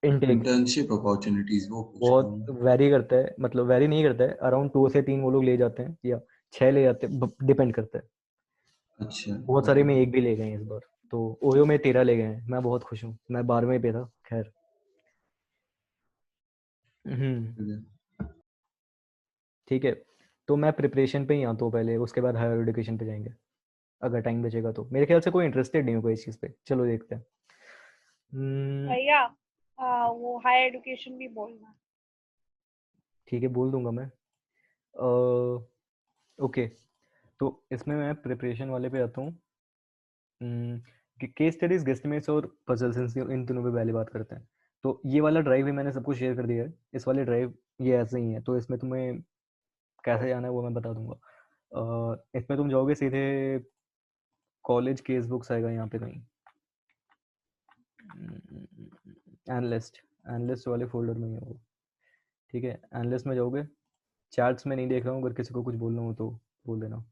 इनटेक इंटर्नशिप अपॉर्चुनिटीज वो पूछ रहा बहुत हूँ। वैरी करता है, मतलब वैरी नहीं करता है, अराउंड 2 से 3 वो लोग ले जाते हैं या 6 ले जाते हैं, डिपेंड करता है। अच्छा, बहुत सारे में एक भी ले गए हैं इस बार, तो ओयो में 13 ले गए हैं। मैं बहुत खुश हूँ, मैं 12वें पे था, खैर। ठीक है, तो मैं प्रिपरेशन पे ही आता हूँ पहले, उसके बाद हायर एजुकेशन पे जाएंगे अगर टाइम बचेगा तो। मेरे ख्याल से कोई इंटरेस्टेड नहीं होगा इस चीज़ पे, चलो देखते हैं। भैया वो हायर एजुकेशन भी बोलना। ठीक है, बोल दूंगा मैं। ओके, तो इसमें मैं प्रिपरेशन वाले पे आता हूँ। केस स्टडीज, गेस्टिमेट्स और पजल्स, इन तीनों पे पहले बात करते हैं। तो ये वाला ड्राइव भी मैंने सबको शेयर कर दिया है। इस वाले ड्राइव ये ऐसे ही है, तो इसमें तुम्हें कैसे जाना है वो मैं बता दूंगा। इसमें तुम जाओगे सीधे, कॉलेज केस बुक्स आएगा यहाँ पे कहीं, एनालिस्ट, एनालिस्ट वाले फोल्डर में ही होगा, ठीक है। एनालिस्ट में जाओगे, चैट्स में नहीं देख रहा हूँ, अगर किसी को कुछ बोलना हो तो बोल देना।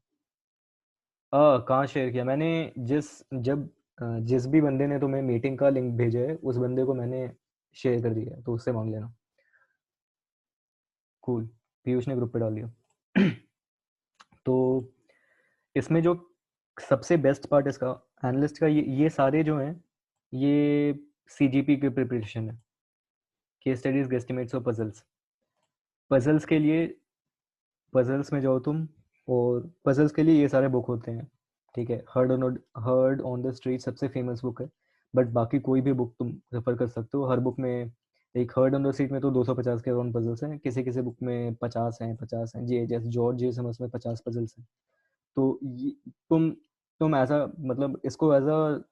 कहाँ शेयर किया मैंने? जिस भी बंदे ने तुम्हें मीटिंग का लिंक भेजा है उस बंदे को मैंने शेयर कर दिया है, तो उससे मांग लेना। कूल, पीयूष ने ग्रुप पे डाल दिया। तो इसमें जो सबसे बेस्ट पार्ट इसका, एनालिस्ट का, ये सारे जो हैं ये सीजीपी की प्रिपरेशन है। केस स्टडीज, गेस्टिमेट्स और पजल्स। पजल्स के लिए, पजल्स में जाओ तुम, और पजल्स के लिए ये सारे बुक होते हैं, ठीक है। हर्ड ऑन द स्ट्रीट सबसे फेमस बुक है, बट बाकी कोई भी बुक तुम रेफर कर सकते हो। हर बुक में, एक हर्ड ऑन द स्ट्रीट में तो 250 के अराउंड पजल्स हैं, किसी किसी बुक में 50 हैं जे जैसे जॉर्ज जे समझ में 50 पजल्स हैं। तो ये तुम तुम ऐसा, मतलब इसको एज अ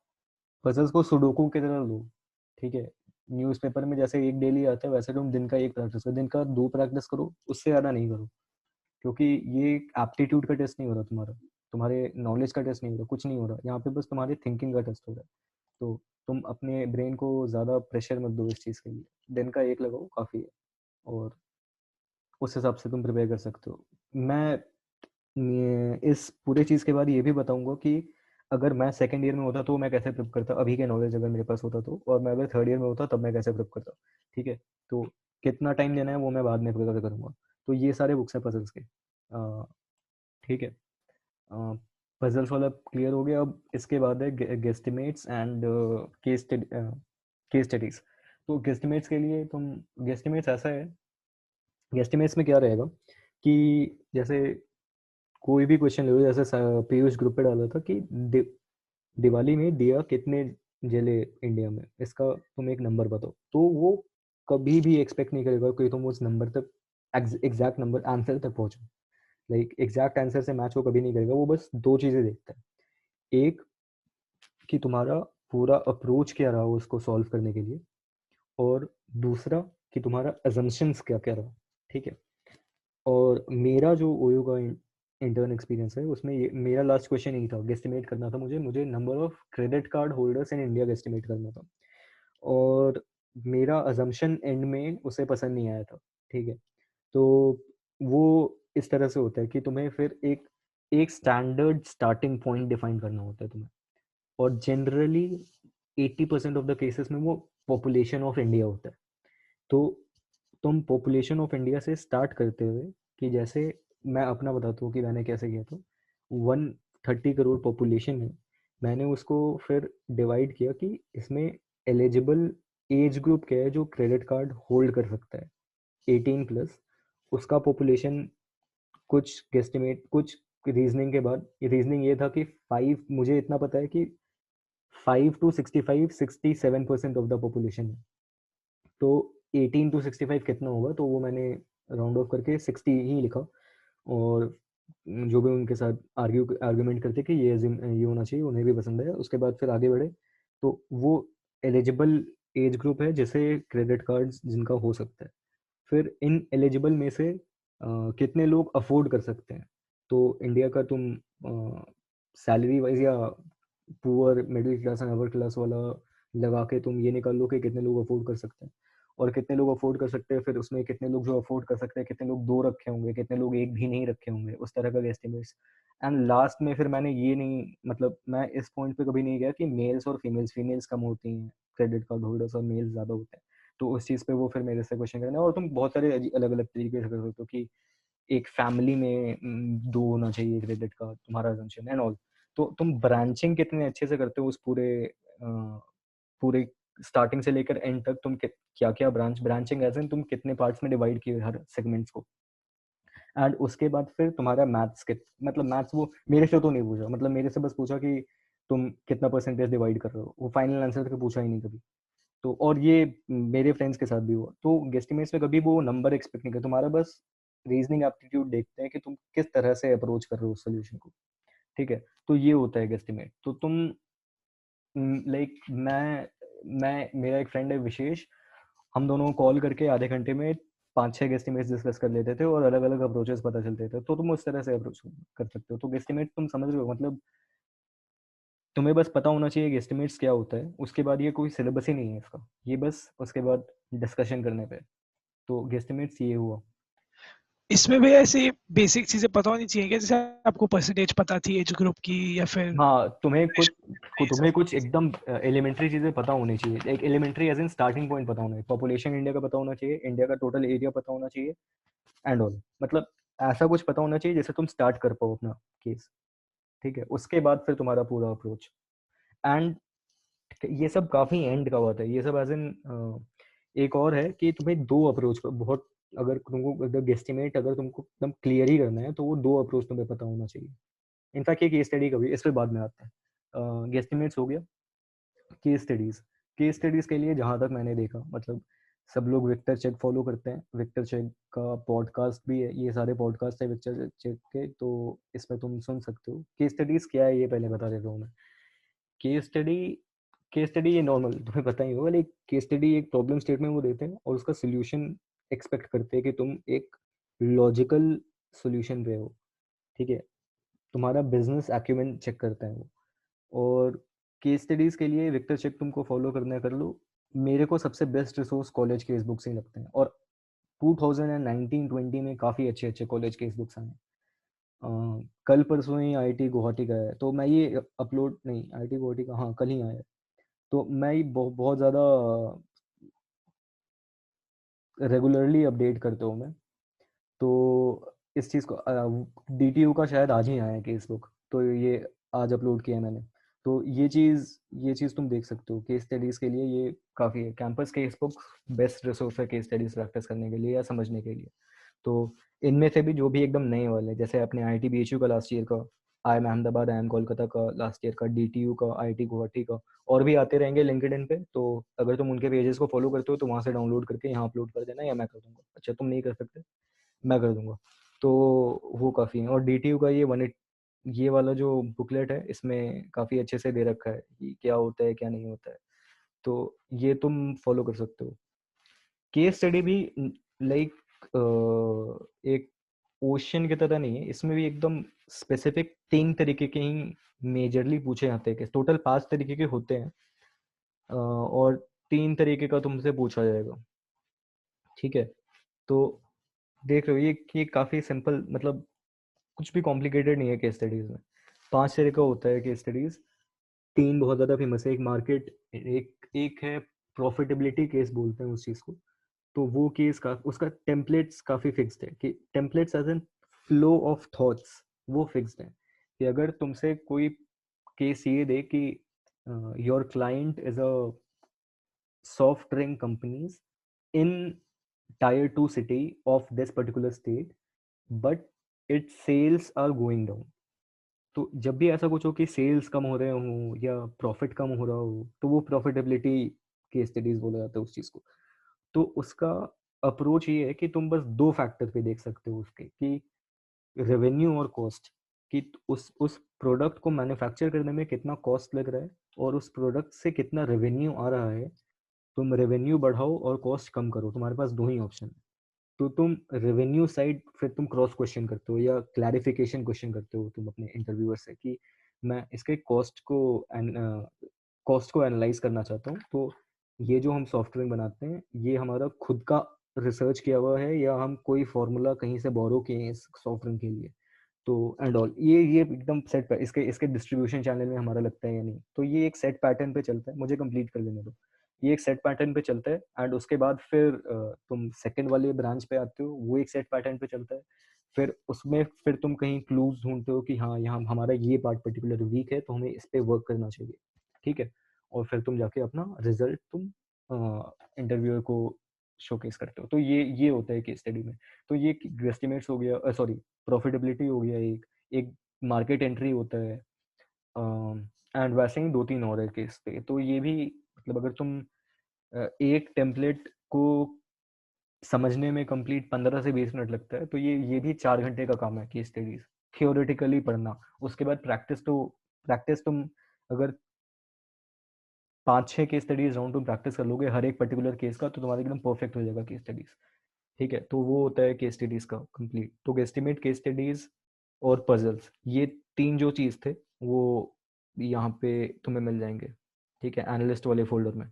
पजल्स को सुडोकू की तरह लो, ठीक है। न्यूज़पेपर में जैसे एक डेली आता है, वैसे तुम दिन का एक प्रैक्टिस करो, दिन का 2 प्रैक्टिस करो, उससे ज़्यादा नहीं करो, क्योंकि ये एप्टीट्यूड का टेस्ट नहीं हो रहा तुम्हारा। तुम्हारे नॉलेज का टेस्ट नहीं हो रहा, कुछ नहीं हो रहा, यहाँ पे बस तुम्हारे थिंकिंग का टेस्ट हो रहा है। तो तुम अपने ब्रेन को ज़्यादा प्रेशर मत दो इस चीज़ के लिए, दिन का एक लगाओ काफ़ी है, और उस हिसाब से तुम प्रिपेयर कर सकते हो। मैं इस पूरे चीज़ के बाद ये भी बताऊंगा कि अगर मैं सेकंड ईयर में होता तो मैं कैसे प्रिप करता, अभी के नॉलेज अगर मेरे पास होता तो, और मैं अगर थर्ड ईयर में होता तब मैं कैसे प्रिप करता। ठीक है, तो कितना टाइम देना है वो मैं बाद में प्रिपेयर करूँगा। तो ये सारे बुक्स हैं पजल्स के। ठीक है, पजल्स वाला क्लियर हो गया। अब इसके बाद है गेस्टिमेट्स एंड केस स्टडीज। तो गेस्टिमेट्स के लिए तुम, गेस्टिमेट्स ऐसा है, गेस्टिमेट्स में क्या रहेगा कि जैसे कोई भी क्वेश्चन ले लो, जैसे पीयूष ग्रुप पे डाला था कि दिवाली में दिया कितने जले इंडिया में, इसका तुम एक नंबर बताओ, तो वो कभी भी एक्सपेक्ट नहीं करेगा कि तुम उस नंबर तक, एग्जैक्ट नंबर आंसर तक पहुंचो। लाइक एग्जैक्ट आंसर से मैच वो कभी नहीं करेगा, वो बस दो चीजें देखता है। एक कि तुम्हारा पूरा अप्रोच क्या रहा उसको सॉल्व करने के लिए, और दूसरा कि तुम्हारा अजम्पशंस क्या क्या रहा। ठीक है, और मेरा जो ओयो का इंटर्न एक्सपीरियंस है उसमें ये मेरा लास्ट क्वेश्चन यही था, गेस्टिमेट करना था मुझे number of credit card holders in India guesstimate करना था, और मेरा अजम्पशन एंड में उसे पसंद नहीं आया था। ठीक है, तो वो इस तरह से होता है कि तुम्हें फिर एक एक स्टैंडर्ड स्टार्टिंग पॉइंट डिफाइन करना होता है तुम्हें, और जनरली 80% ऑफ द केसेस में वो पॉपुलेशन ऑफ इंडिया होता है। तो तुम पॉपुलेशन ऑफ इंडिया से स्टार्ट करते हुए, कि जैसे मैं अपना बताता हूँ कि मैंने कैसे किया था, 130 करोड़ पॉपुलेशन है, मैंने उसको फिर डिवाइड किया कि इसमें एलिजिबल एज ग्रुप क्या है जो क्रेडिट कार्ड होल्ड कर सकता है, 18+। उसका पॉपुलेशन कुछ गेस्टिमेट, कुछ रीजनिंग के बाद, रीजनिंग ये था कि 5, मुझे इतना पता है कि 5 to 65 67% ऑफ द पॉपुलेशन है। तो 18 to 65 कितना होगा, तो वो मैंने राउंड ऑफ करके 60 ही लिखा, और जो भी उनके साथ आर्ग्यूमेंट करते कि ये होना चाहिए, उन्हें भी पसंद है। उसके बाद फिर आगे बढ़े, तो वो एलिजिबल एज ग्रुप है जिसे क्रेडिट कार्ड्स जिनका हो सकता है। फिर इन एलिजिबल में से कितने लोग अफोर्ड कर सकते हैं, तो इंडिया का तुम सैलरी वाइज या poor middle class and upper class वाला लगा के तुम ये निकाल लो कि कितने लोग अफोर्ड कर सकते हैं, और कितने लोग अफोर्ड कर सकते हैं, फिर उसमें कितने लोग जो अफोर्ड कर सकते हैं, कितने लोग दो रखे होंगे, कितने लोग एक भी नहीं रखे होंगे, उस तरह का एस्टिमेट्स। एंड लास्ट में फिर मैंने ये नहीं, मतलब मैं इस पॉइंट पे कभी नहीं गया कि मेल्स और फीमेल्स कम होती हैं क्रेडिट कार्ड होल्डर्स, और मेल्स ज़्यादा होते हैं। तो उस चीज़ पे वो फिर मेरे से क्वेश्चन करना, और तुम बहुत सारे अलग अलग तरीके से कर सकते हो कि एक फैमिली में 2 होना चाहिए क्रेडिट कार्ड, तुम्हारा assumption एंड ऑल। तो तुम ब्रांचिंग कितने अच्छे से करते हो उस पूरे स्टार्टिंग से लेकर एंड तक, तुम क्या क्या ब्रांचिंग एज इन तुम कितने पार्ट्स में डिवाइड किए हर सेगमेंट्स को। एंड उसके बाद फिर तुम्हारा मैथ्स के, मतलब मैथ्स वो मेरे से तो नहीं पूछा, मतलब मेरे से बस पूछा कि तुम कितना परसेंटेज डिवाइड कर रहे हो, वो फाइनल आंसर तक पूछा ही नहीं कभी। तो और ये मेरे फ्रेंड्स के साथ भी हुआ। तो गेस्टिमेट्स में कभी वो नंबर एक्सपेक्ट नहीं करते, तुम्हारा बस रीजनिंग एप्टीट्यूड देखते हैं कि तुम किस तरह से अप्रोच कर रहे हो सोल्यूशन को। ठीक है, तो ये होता है गेस्टिमेट। तो तुम लाइक मेरा एक फ्रेंड है विशेष, हम दोनों कॉल करके आधे घंटे में 5-6 गेस्टिमेट्स डिस्कस कर लेते थे, और अलग अलग अप्रोचेस पता चलते थे। तो तुम उस तरह से अप्रोच कर सकते हो। तो गेस्टिमेट तुम समझ रहे हो, मतलब तुम्हें बस पता होना चाहिए एस्टिमेट्स क्या होता है, उसके बाद ये कोई सिलेबस ही नहीं है इसका, ये बस उसके बाद डिस्कशन करने पे। तो गेस्टिमेट्स ये हुआ। इसमें भी ऐसे बेसिक चीजें पता होनी चाहिए क्या, जैसे आपको परसेंटेज पता थी एज ग्रुप की, या फिर हाँ, तुम्हें कुछ एकदम एलिमेंट्री चीजें पता होनी चाहिए। एक elementary as in starting point पता होना चाहिए, पॉपुलेशन इंडिया का पता होना चाहिए, इंडिया का टोटल एरिया पता होना चाहिए एंड ऑल, मतलब ऐसा कुछ पता होना चाहिए जिससे तुम स्टार्ट कर पाओ अपना केस। ठीक है, उसके बाद फिर तुम्हारा पूरा अप्रोच। एंड ये सब काफी एंड का बात है, ये सब एज इन एक और है कि तुम्हें दो अप्रोच बहुत, अगर तुमको अगर गेस्टिमेट अगर तुमको एकदम क्लियर ही करना है तो वो दो अप्रोच तुम्हें पता होना चाहिए। इनफैक्ट ये केस स्टडी कभी इस पे बाद में आता है। गेस्टिमेट्स हो गया। केस स्टडीज के लिए जहाँ तक मैंने देखा, मतलब सब लोग विक्टर चेक फॉलो करते हैं, विक्टर चेक का पॉडकास्ट भी है, ये सारे पॉडकास्ट है विक्टर चेक के, तो इसमें तुम सुन सकते हो। केस स्टडीज क्या है ये पहले बता देता हूँ मैं। केस स्टडी केस स्टडी ये नॉर्मल तुम्हें पता ही होगा, लेकिन केस स्टडी एक प्रॉब्लम स्टेटमेंट वो देते हैं और उसका सोल्यूशन एक्सपेक्ट करते हैं कि तुम एक लॉजिकल सोल्यूशन पे हो। ठीक है, तुम्हारा बिजनेस एक्यूमेन चेक करते हैं वो। और केस स्टडीज के लिए विक्टर चेक तुमको फॉलो करना है कर लो। मेरे को सबसे best resource college case books ही लगते हैं, और 2019-20 में काफ़ी अच्छे अच्छे कॉलेज केस बुक्स आए हैं। कल परसों ही आईआईटी गुवाहाटी का है, तो मैं ये अपलोड नहीं, आईआईटी गुवाहाटी का हाँ कल ही आया है, तो मैं ये बहुत ज़्यादा रेगुलरली अपडेट करता हूँ मैं। तो इस चीज़ को डीटीयू का शायद आज ही आया है केस बुक, तो ये आज अपलोड किया है मैंने। तो ये चीज़ तुम देख सकते हो केस स्टडीज़ के लिए, ये काफ़ी है। Campus case book best resource है केस स्टडीज़ प्रैक्टिस करने के लिए या समझने के लिए। तो इनमें से भी जो भी एकदम नए वाले, जैसे अपने आई BHU का लास्ट ईयर का, IIM अहमदाबाद, IIM कोलकाता का लास्ट ईयर का, DTU का, IIT गुवाहाटी का, और भी आते रहेंगे लिंक्डइन पे। तो अगर तुम उनके पेजेस को फॉलो करते हो तो वहाँ से डाउनलोड करके यहाँ अपलोड कर देना, या मैं कर दूंगा। अच्छा तुम नहीं कर सकते, मैं कर दूंगा। तो वो काफ़ी है। और DTU का ये 1 ये वाला जो बुकलेट है, इसमें काफ़ी अच्छे से दे रखा है कि क्या होता है क्या नहीं होता है, तो ये तुम फॉलो कर सकते हो। केस स्टडी भी लाइक एक ओशन की तरह नहीं है, इसमें भी एकदम स्पेसिफिक 3 तरीके के ही मेजरली पूछे जाते हैं। टोटल 5 तरीके के होते हैं, और 3 तरीके का तुमसे पूछा जाएगा, ठीक है। तो देख रहे हो ये काफ़ी सिंपल, मतलब कुछ भी कॉम्प्लिकेटेड नहीं है केस स्टडीज़ में। 5 तरह का होता है केस स्टडीज़। 3 बहुत ज़्यादा फेमस है, एक मार्केट, एक है प्रॉफिटेबिलिटी केस बोलते हैं उस चीज़ को। तो वो केस का उसका टेम्पलेट्स काफ़ी फिक्स्ड है, कि templates as an flow of thoughts, वो फिक्स्ड है कि अगर तुमसे कोई केस ये दे कि your client is a soft drink companies in tier 2 city of this particular state, but its sales are going down. तो जब भी ऐसा कुछ हो कि सेल्स कम हो रहे हो या प्रॉफिट कम हो रहा हो, तो वो प्रॉफिटेबिलिटी केस स्टडीज बोला जाता है उस चीज़ को। तो उसका अप्रोच ये है कि तुम बस 2 फैक्टर पे देख सकते हो उसके, कि रेवेन्यू और कॉस्ट, कि उस प्रोडक्ट को मैन्युफैक्चर करने में कितना कॉस्ट लग रहा है और उस प्रोडक्ट से कितना रेवेन्यू आ रहा है। तुम रेवेन्यू बढ़ाओ और कॉस्ट कम करो, तुम्हारे पास 2 ही ऑप्शन है। तो तुम रेवेन्यू साइड फिर तुम क्रॉस क्वेश्चन करते हो या क्लैरिफिकेशन क्वेश्चन करते हो तुम अपने इंटरव्यूअर से, कि मैं इसके कॉस्ट को एनालाइज करना चाहता हूँ। तो ये जो हम सॉफ्टवेयर बनाते हैं, ये हमारा खुद का रिसर्च किया हुआ है या हम कोई फॉर्मूला कहीं से बोरो किए हैं इस सॉफ्टवेयर के लिए, तो एंड ऑल ये एकदम सेट, इसके इसके डिस्ट्रीब्यूशन चैनल में हमारा लगता है या नहीं। तो ये एक सेट पैटर्न पे चलता है, मुझे कंप्लीट कर लेने दो। ये एक सेट पैटर्न पे चलता है, एंड उसके बाद फिर तुम सेकंड वाले ब्रांच पे आते हो, वो एक सेट पैटर्न पे चलता है। फिर उसमें फिर तुम कहीं क्लूज ढूंढते हो कि हाँ यहाँ हमारा ये पार्ट पर्टिकुलर वीक है, तो हमें इस पे वर्क करना चाहिए, ठीक है। और फिर तुम जाके अपना रिजल्ट तुम इंटरव्यूअर को शोकेस करते हो। तो ये होता है केस स्टडी में। तो ये एस्टिमेट्स हो गया, सॉरी प्रॉफिटेबिलिटी हो गया, एक एक मार्केट एंट्री होता है, एंड वैसे ही 2-3 और है केस पे। तो ये भी मतलब अगर तुम एक टेम्पलेट को समझने में कंप्लीट 15 से 20 मिनट लगता है, तो ये भी 4 घंटे का काम है केस स्टडीज थियोरेटिकली पढ़ना। उसके बाद प्रैक्टिस तुम अगर 5-6 केस स्टडीज राउंड तुम प्रैक्टिस कर लोगे हर एक पर्टिकुलर केस का, तो तुम्हारा एकदम परफेक्ट हो जाएगा केस स्टडीज, ठीक है। तो वो होता है केस स्टडीज का कंप्लीट। तो एस्टिमेट, केस स्टडीज और पजल्स, ये 3 जो चीज़ थे वो यहाँ पे तुम्हें मिल जाएंगे, ठीक है, एनालिस्ट वाले फोल्डर में।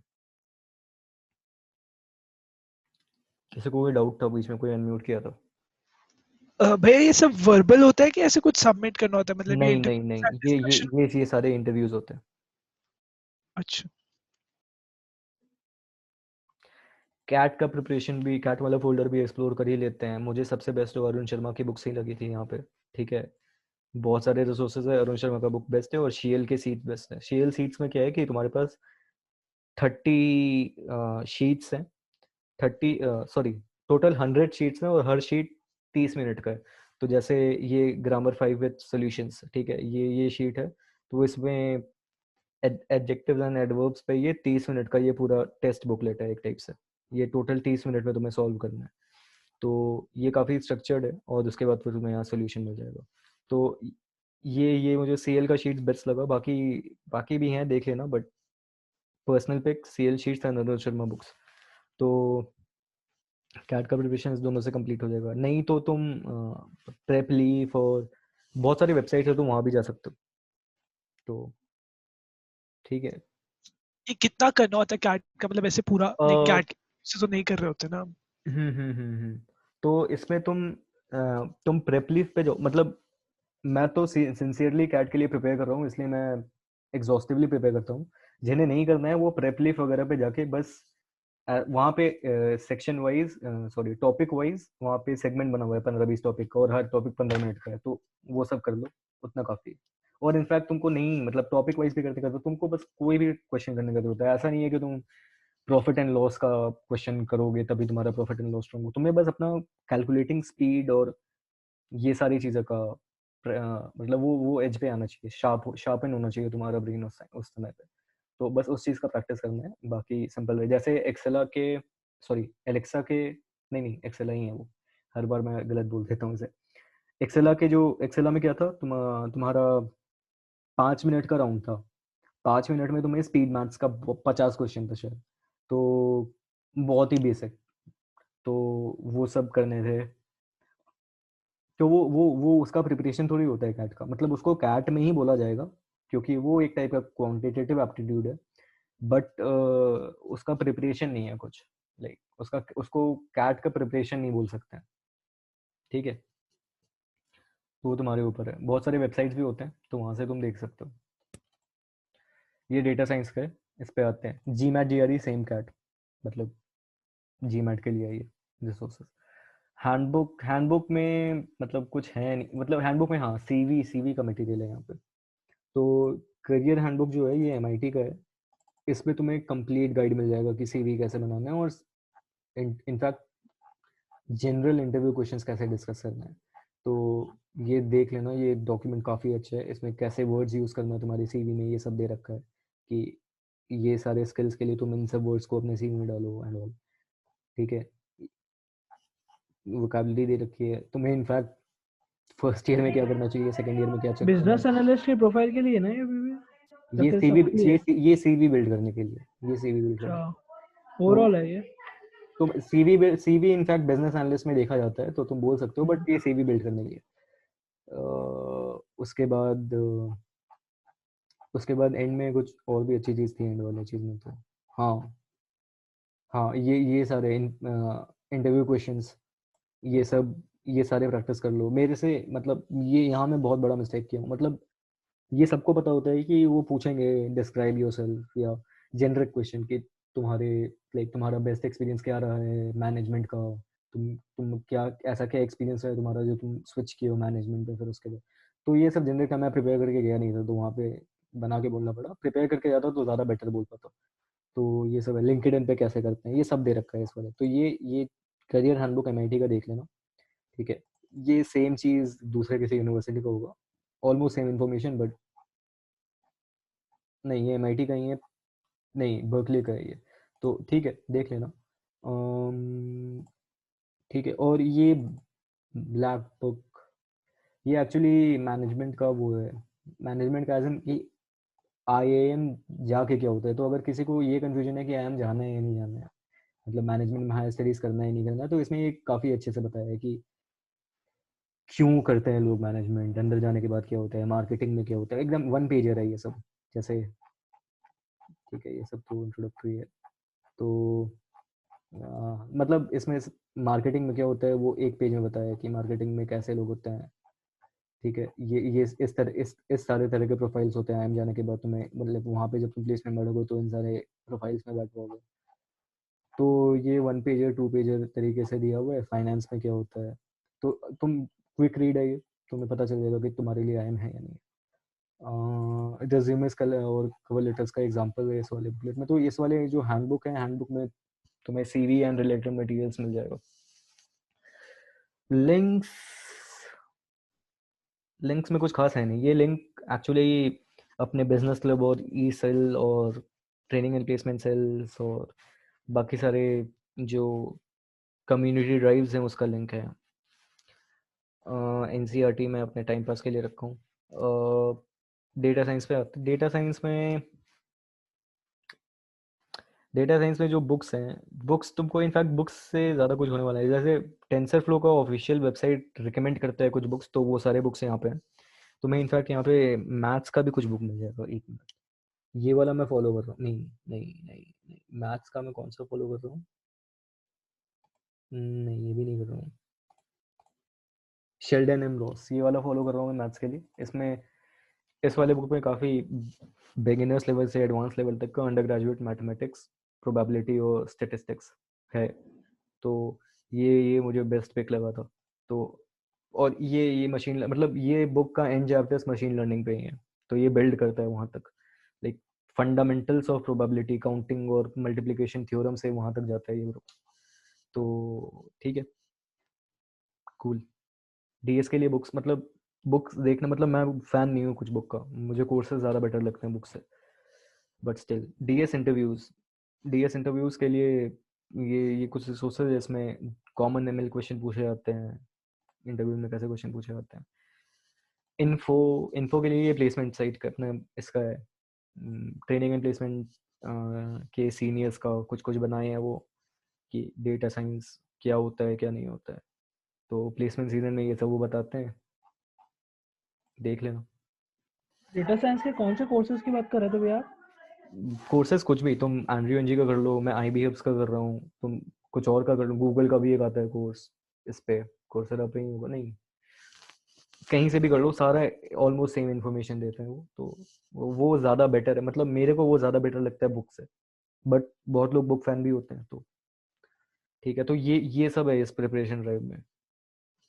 किसी को कोई डाउट था बीच में, कोई अनम्यूट किया था? भैया ये सब वर्बल होता है कि ऐसे कुछ सबमिट करना होता है, मतलब ये नहीं नहीं नहीं, डिस्कशन? ये सारे इंटरव्यूज होते हैं। अच्छा। कैट का प्रिपरेशन भी, कैट वाला फोल्डर भी एक्सप्लोर कर ही लेते हैं। मुझे सबसे बेस्ट अरुण शर्मा की बुक्स ही लगी थी यहाँ पे, ठीक है। बहुत सारे रिसोर्सेज है, अरुण शर्मा का बुक बेस्ट है, और शीएल के सीट बेस्ट है। शीएल सीट्स में क्या है कि तुम्हारे पास 30 शीट्स हैं, 30 सॉरी टोटल 100 शीट्स हैं, और हर शीट 30 मिनट का है। तो जैसे ये ग्रामर 5 विद सॉल्यूशंस, ठीक है, ये शीट है, तो इसमें एडजेक्टिव्स एंड एडवर्ब्स पे ये 30 मिनट का ये पूरा टेस्ट बुकलेट है एक टाइप से। ये टोटल 30 मिनट में तुम्हें सॉल्व करना है। तो ये काफ़ी स्ट्रक्चर्ड है, और उसके बाद फिर तुम्हें यहाँ सोल्यूशन मिल जाएगा। तो ये मुझे सीएल का शीट बेस्ट लगा। बाकी भी हैं, देख लेना, but personal pick CL sheets and Anuj Sharma books. तो कैट का प्रिपरेशन इस दोनों से कंप्लीट हो जाएगा। नहीं तो तुम प्रेप ली फॉर बहुत सारी वेबसाइट है, तुम वहाँ भी जा सकते हो। तो ठीक है। ये कितना करना होता है कैट का, मतलब ऐसे पूरा लाइक अ, कैट से तो नहीं कर रहे होते ना? तो इसमें तुम प्रेप लीव पे जाओ, मतलब मैं तो सिंसियरली कैट के लिए प्रिपेयर कर रहा हूँ, इसलिए मैं एग्जॉस्टिवली प्रिपेयर करता हूँ। जिन्हें नहीं करना है वो प्रेप लीव वगैरह पे जाके बस वहाँ पे section wise, sorry topic wise वहाँ पे सेगमेंट बना हुआ है 15-20 टॉपिक का, और हर टॉपिक 15 मिनट का है, तो वो सब कर लो, उतना काफ़ी है। और इनफैक्ट तुमको नहीं, मतलब टॉपिक वाइज भी करते करते तुमको बस कोई भी क्वेश्चन करने का जरूरत है। ऐसा नहीं है कि तुम प्रॉफिट एंड लॉस का क्वेश्चन करोगे तभी तुम्हारा प्रॉफिट एंड लॉस स्ट्रॉन्ग हो। तुम्हें बस अपना कैलकुलेटिंग स्पीड और ये सारी चीज़ों का मतलब वो एज पे आना चाहिए, शार्पन होना चाहिए तुम्हारा ब्रेन उस समय पे। तो बस उस चीज़ का प्रैक्टिस करना है, बाकी सिंपल है। जैसे एक्सेला के, सॉरी एलेक्सा के, नहीं नहीं एक्सेला ही है वो, हर बार मैं गलत बोल देता हूँ इसे। एक्सेला में क्या था, तुम्हारा 5 मिनट का राउंड था, 5 मिनट में तुम्हें स्पीड मैथ्स का 50 क्वेश्चन था शायद, तो बहुत ही बेसिक, तो वो सब करने थे। तो वो उसका प्रिपरेशन थोड़ी होता है कैट का, मतलब उसको कैट में ही बोला जाएगा क्योंकि वो एक टाइप का क्वांटिटेटिव एप्टीट्यूड है, बट उसका प्रिपरेशन नहीं है कुछ, लाइक उसको कैट का प्रिपरेशन नहीं बोल सकते हैं, ठीक है। तो वो तुम्हारे ऊपर है, बहुत सारे वेबसाइट्स भी होते हैं तो वहाँ से तुम देख सकते हो। ये डेटा साइंस का है, इस पे आते हैं। जी मैट जी आर ई सेम कैट, मतलब जी मैट के लिए है ये रिसोर्सेज। हैंडबुक में मतलब कुछ है नहीं, मतलब हैंडबुक में हाँ सीवी का मटेरियल है यहाँ पे। तो करियर हैंडबुक जो है ये एमआईटी का है, इसमें तुम्हें कंप्लीट गाइड मिल जाएगा कि सीवी कैसे बनाना है, और इनफैक्ट जनरल इंटरव्यू क्वेश्चंस कैसे डिस्कस करना है। तो ये देख लेना, ये डॉक्यूमेंट काफ़ी अच्छा है, इसमें कैसे वर्ड्स यूज़ करना है तुम्हारी सीवी में ये सब दे रखा है कि ये सारे स्किल्स के लिए तुम इन सब वर्ड्स को अपने सीवी में डालो एंड ऑल, ठीक है। वोकैबुलरी दे रखी है तुम्हें, इनफैक्ट फर्स्ट ईयर में क्या करना चाहिए, सेकंड ईयर में क्या चेक करना बिजनेस एनालिस्ट की प्रोफाइल के लिए ना ये भी, है, या ये फिर सीवी सबके लिए? ये सीवी बिल्ड करने के लिए, ये सीवी बिल्ड करने। अच्छा, ओवरऑल है ये? तो सीवी इनफैक्ट बिजनेस एनालिस्ट में देखा जाता है तो तुम बोल सकते हो, बट ये सीवी बिल्ड करने के लिए। उसके बाद एंड में कुछ और भी अच्छी चीज़ थी, एंड वाली चीज़ में तो हाँ हाँ, ये सारे इंटरव्यू क्वेश्चंस, ये सारे प्रैक्टिस कर लो मेरे से। मतलब ये यहाँ मैं बहुत बड़ा मिस्टेक किया हूँ, मतलब ये सबको पता होता है कि वो पूछेंगे डिस्क्राइब योरसेल्फ या जेनरिक क्वेश्चन कि तुम्हारे लाइक तुम्हारा बेस्ट एक्सपीरियंस क्या रहा है मैनेजमेंट का, तुम क्या ऐसा क्या एक्सपीरियंस है तुम्हारा जो तुम स्विच किए हो मैनेजमेंट पे फिर उसके लिए। तो ये सब जेनरिक का मैं प्रिपेयर करके गया नहीं था, तो वहाँ पे बना के बोलना पड़ा, प्रिपेयर करके जाता तो ज़्यादा बेटर बोल पाता। तो ये सब है, लिंक्डइन पे कैसे करते हैं ये सब दे रखा है इस वाले, तो ये करियर हैंडबुक एमआईटी का देख लेना, ठीक है। ये सेम चीज़ दूसरे किसी यूनिवर्सिटी का होगा, ऑलमोस्ट सेम इन्फॉर्मेशन, बट नहीं ये एमआईटी का ही है, नहीं बर्कली का है ये, तो ठीक है देख लेना। ठीक है, और ये ब्लैक बुक, ये एक्चुअली मैनेजमेंट का वो है, मैनेजमेंट का एज एन कि आईआईएम जाके क्या होता है। तो अगर किसी को ये कन्फ्यूजन है कि आईआईएम जाना है या नहीं जाना है, मतलब मैनेजमेंट में हायर स्टडीज़ करना है नहीं करना है, तो इसमें ये काफ़ी अच्छे से बताया है कि क्यों करते हैं लोग मैनेजमेंट, अंदर जाने के बाद क्या होता है, मार्केटिंग में क्या होता है, एकदम वन पेजर है ये सब। जैसे ठीक है, ये सब तो इंट्रोडक्टरी है। तो मतलब इसमें मार्केटिंग में क्या होता है वो एक पेज में बताया है कि मार्केटिंग में कैसे लोग होते हैं, ठीक है। ये इस सारे तरह के प्रोफाइल्स होते हैं आईएम जाने के बाद तुम्हें, मतलब वहाँ पे जब तुम प्लेसमेंट बैठोगे तो इन सारे प्रोफाइल्स में बैठ पाओगे। तो ये वन पेजर 2 पेजर तरीके से दिया हुआ है फाइनेंस में क्या होता है। तो तुम क्विक रीड है ये, तुम्हें पता चल जाएगा कि तुम्हारे लिए आईएम है या नहीं। रेज्यूमेस का और कवर लेटर्स का एग्जांपल है इस वाले बुकलेट में। तो इस वाले जो हैंडबुक है, हैंडबुक में तुम्हें सीवी एंड रिलेटेड मटेरियल्स मिल जाएगा। लिंक्स लिंक्स में कुछ खास है नहीं, ये लिंक एक्चुअली अपने बिजनेस क्लब और ई सेल और ट्रेनिंग एंड प्लेसमेंट सेल्स और बाकी सारे जो कम्युनिटी ड्राइव्स हैं उसका लिंक है। एनसीईआरटी में अपने टाइम पास के लिए रखा हूँ। डेटा साइंस पे आते, डेटा साइंस में जो बुक्स हैं, बुक्स तुमको इनफैक्ट बुक्स से ज़्यादा कुछ होने वाला है। जैसे टेंसर फ्लो का ऑफिशियल वेबसाइट रिकमेंड करता है कुछ बुक्स, तो वो सारे बुक्स यहाँ पे हैं। तुम्हें इनफैक्ट यहाँ पे मैथ्स का भी कुछ बुक मिल जाएगा। एक मिनट, ये वाला मैं फॉलो कर रहा हूँ। नहीं नहीं नहीं नहीं, मैथ्स का मैं कौन सा फॉलो कर रहा हूँ? नहीं, ये भी नहीं कर रहा हूँ। शेल्डन एम रॉस, ये वाला फॉलो कर रहा हूँ मैं मैथ्स के लिए। इसमें इस वाले बुक में काफ़ी बिगिनर्स लेवल से एडवांस लेवल तक का अंडर ग्रेजुएट मैथमेटिक्स, प्रोबेबिलिटी और स्टेटिस्टिक्स है। तो ये मुझे बेस्ट पिक लगा था। तो और ये मशीन मतलब ये बुक का एंड चैप्टर्स मशीन लर्निंग पे ही है, तो ये बिल्ड करता है वहाँ तक, like fundamentals of probability, counting और मल्टीप्लिकेशन थ्योरम से वहाँ तक जाता है ये बुक। तो ठीक है, कूल। डीएस के लिए बुक्स मतलब बुक्स देखना, मतलब मैं फ़ैन नहीं हूँ कुछ बुक का, मुझे कोर्सेज ज़्यादा बेटर लगते हैं बुक से। बट स्टिल डीएस इंटरव्यूज़ के लिए ये कुछ रिसोर्सेज है, इसमें कॉमन एमएल क्वेश्चन पूछे जाते हैं इंटरव्यू में, कैसे क्वेश्चन पूछे जाते हैं। इन्फो के लिए ये प्लेसमेंट साइट का अपना इसका है, ट्रेनिंग एंड प्लेसमेंट के सीनियर्स का कुछ कुछ बनाए हैं वो, कि डेटा साइंस क्या होता है क्या नहीं होता है। तो प्लेसमेंट सीजन में ये सब वो बताते हैं, देख लेना। डेटा साइंस के कौन से कोर्सेज की बात कर रहे थे भैया? कोर्सेज कुछ भी, तुम एंड्रयू एनजी का कर लो, मैं आईबीएफ्स का कर रहा हूँ, तुम कुछ और का कर लो, गूगल का भी एक आता है कोर्स, इस पे कोर्सेरा पे ही होगा, नहीं कहीं से भी कर लो, सारा ऑलमोस्ट सेम इन्फॉर्मेशन देते हैं वो। तो वो ज़्यादा बेटर है, मतलब मेरे को वो ज़्यादा बेटर लगता है बुक से, बट बहुत लोग बुक फैन भी होते हैं। तो ठीक है, तो ये सब है इस प्रिपरेशन ड्राइव में।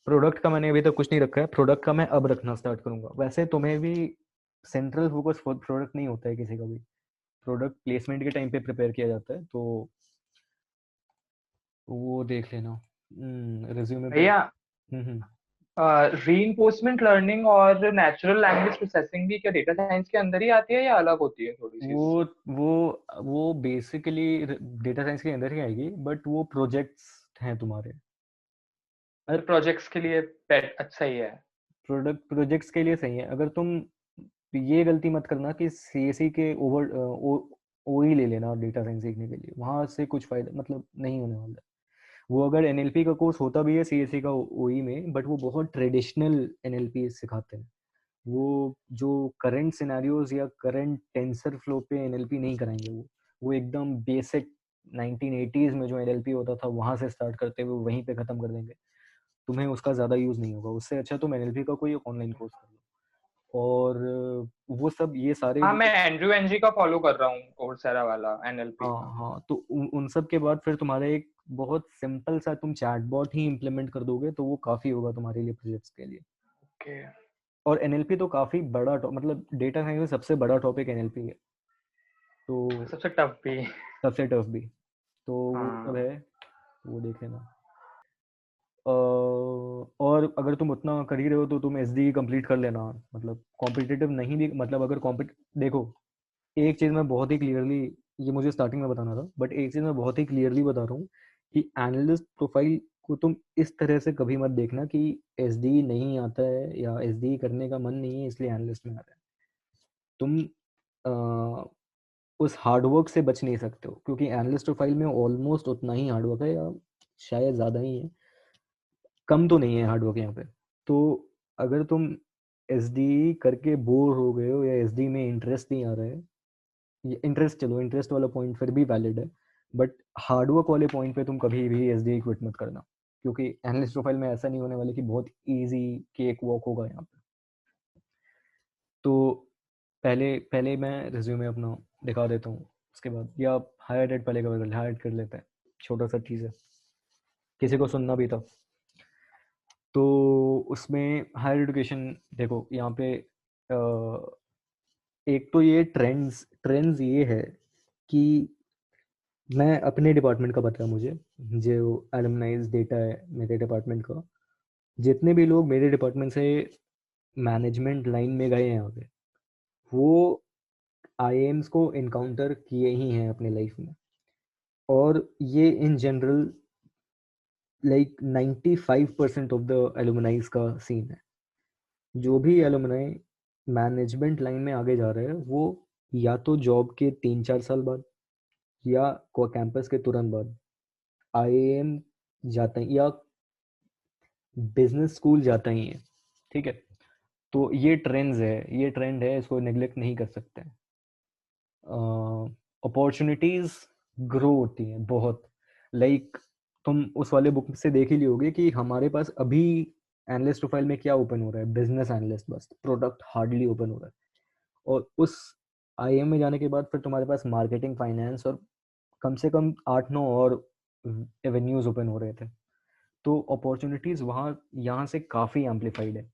प्रोडक्ट का मैंने अभी तक कुछ नहीं रखा है, प्रोडक्ट का मैं अब रखना स्टार्ट करूंगा। वैसे तुम्हें भी सेंट्रल फोकस प्रोडक्ट नहीं होता है किसी का भी, प्रोडक्ट प्लेसमेंट के टाइम पे प्रिपेयर किया जाता है, तो वो देख लेना रिज्यूमे पे। भैया, हम्म। रीइंफोर्समेंट लर्निंग और नेचुरल लैंग्वेज प्रोसेसिंग भी क्या डेटा साइंस के अंदर ही आती है या अलग होती है थोड़ी सी? वो बेसिकली डेटा साइंस के अंदर ही आएगी, बट वो प्रोजेक्ट्स हैं तुम्हारे। प्रोजेक्ट्स के लिए अच्छा ही है। प्रोजेक्ट्स के लिए सही है। अगर तुम ये गलती मत करना कि सीएसई के ओई ले लेना डेटा साइंस सीखने के लिए, वहां से कुछ फायदा मतलब नहीं होने वाला है। वो अगर एनएलपी का कोर्स होता भी है सीएसई का ओई में, बट वो बहुत ट्रेडिशनल एनएलपी सिखाते हैं। वो जो करंट सिनेरियोज या करंट टेंसर फ्लो पे एनएलपी नहीं कराएंगे, वो एकदम बेसिक 1980s में जो एनएलपी होता था वहां से स्टार्ट करते हुए वहीं पे खत्म कर देंगे। तुम्हें उसका ज़्यादा यूज़ नहीं होगा, उससे अच्छा तुम एनएलपी का कोई ऑनलाइन कोर्स कर लो। और वो सब ये सारे हाँ, जो, मैं एंड्रयू एनजी का फॉलो कर रहा हूँ, कोर्सेरा वाला एनएलपी। हाँ हाँ, तो उन सब के बाद फिर तुम्हारा एक बहुत सिंपल सा तुम चैटबॉट ही इम्प्लीमेंट कर दोगे, तो वो काफ़ी होगा तुम्हारे लिए प्रोजेक्ट्स के लिए। ओके। और एनएलपी तो काफ़ी बड़ा मतलब डेटा साइंस में सबसे बड़ा टॉपिक एनएलपी है, तो सबसे टफ भी। सबसे टफ भी। तो वो सब हाँ। है, वो देख लेना। और अगर तुम उतना कर ही रहे हो तो तुम एसडी कंप्लीट कर लेना, मतलब कॉम्पिटिटिव नहीं भी, मतलब अगर देखो, एक चीज़ मैं बहुत ही क्लियरली, ये मुझे स्टार्टिंग में बताना था, बट एक चीज़ मैं बहुत ही क्लियरली बता रहा हूँ कि एनालिस्ट प्रोफाइल को तुम इस तरह से कभी मत देखना कि एसडी नहीं आता है या एसडी करने का मन नहीं है इसलिए एनालिस्ट में आ रहा है। तुम उस हार्डवर्क से बच नहीं सकते हो, क्योंकि एनालिस्ट प्रोफाइल में ऑलमोस्ट उतना ही हार्डवर्क है, या शायद ज़्यादा ही है, कम तो नहीं है हार्डवर्क यहाँ पे। तो अगर तुम एसडी करके बोर हो गए हो या एसडी में इंटरेस्ट नहीं आ रहा है, इंटरेस्ट, चलो इंटरेस्ट वाला पॉइंट फिर भी वैलिड है, बट हार्डवर्क वाले पॉइंट पे तुम कभी भी एसडी क्विट मत करना, क्योंकि एनालिस्ट प्रोफाइल में ऐसा नहीं होने वाला कि बहुत इजी केक वॉक होगा यहाँ पे। तो पहले पहले मैं रिज्यूमे अपना दिखा देता हूँ, उसके बाद, या हायर एड पहले कवर कर, हायर कर लेते हैं, छोटा सा चीज़ है, किसी को सुनना भी था। तो उसमें हायर एजुकेशन देखो यहाँ पे एक तो ये ट्रेंड्स ये है कि मैं अपने डिपार्टमेंट का पता है मुझे, जो एलुमनाइज डेटा है मेरे डिपार्टमेंट का, जितने भी लोग मेरे डिपार्टमेंट से मैनेजमेंट लाइन में गए हैं आगे, वो आईएम्स को इनकाउंटर किए ही हैं अपने लाइफ में। और ये in general like 95% of the एलुमनाइज का सीन है। जो भी एलुमनाई मैनेजमेंट लाइन में आगे जा रहे हैं, वो या तो जॉब के 3-4 साल बाद या कैंपस के तुरंत बाद आईएएम जाते हैं या बिजनेस स्कूल जाता ही है, ठीक है। तो ये ट्रेंड है, इसको नेग्लेक्ट नहीं कर सकते। अपॉर्चुनिटीज ग्रो होती हैं बहुत। लाइक तुम उस वाले बुक से देख ही लियोगे कि हमारे पास अभी एनालिस्ट प्रोफाइल में क्या ओपन हो रहा है, बिजनेस एनालिस्ट, बस प्रोडक्ट हार्डली ओपन हो रहा है। और उस आईएम में जाने के बाद फिर तुम्हारे पास मार्केटिंग, फाइनेंस और कम से कम 8-9 और एवेन्यूज ओपन हो रहे थे। तो अपॉर्चुनिटीज वहाँ यहाँ से काफ़ी एम्पलीफाइड है।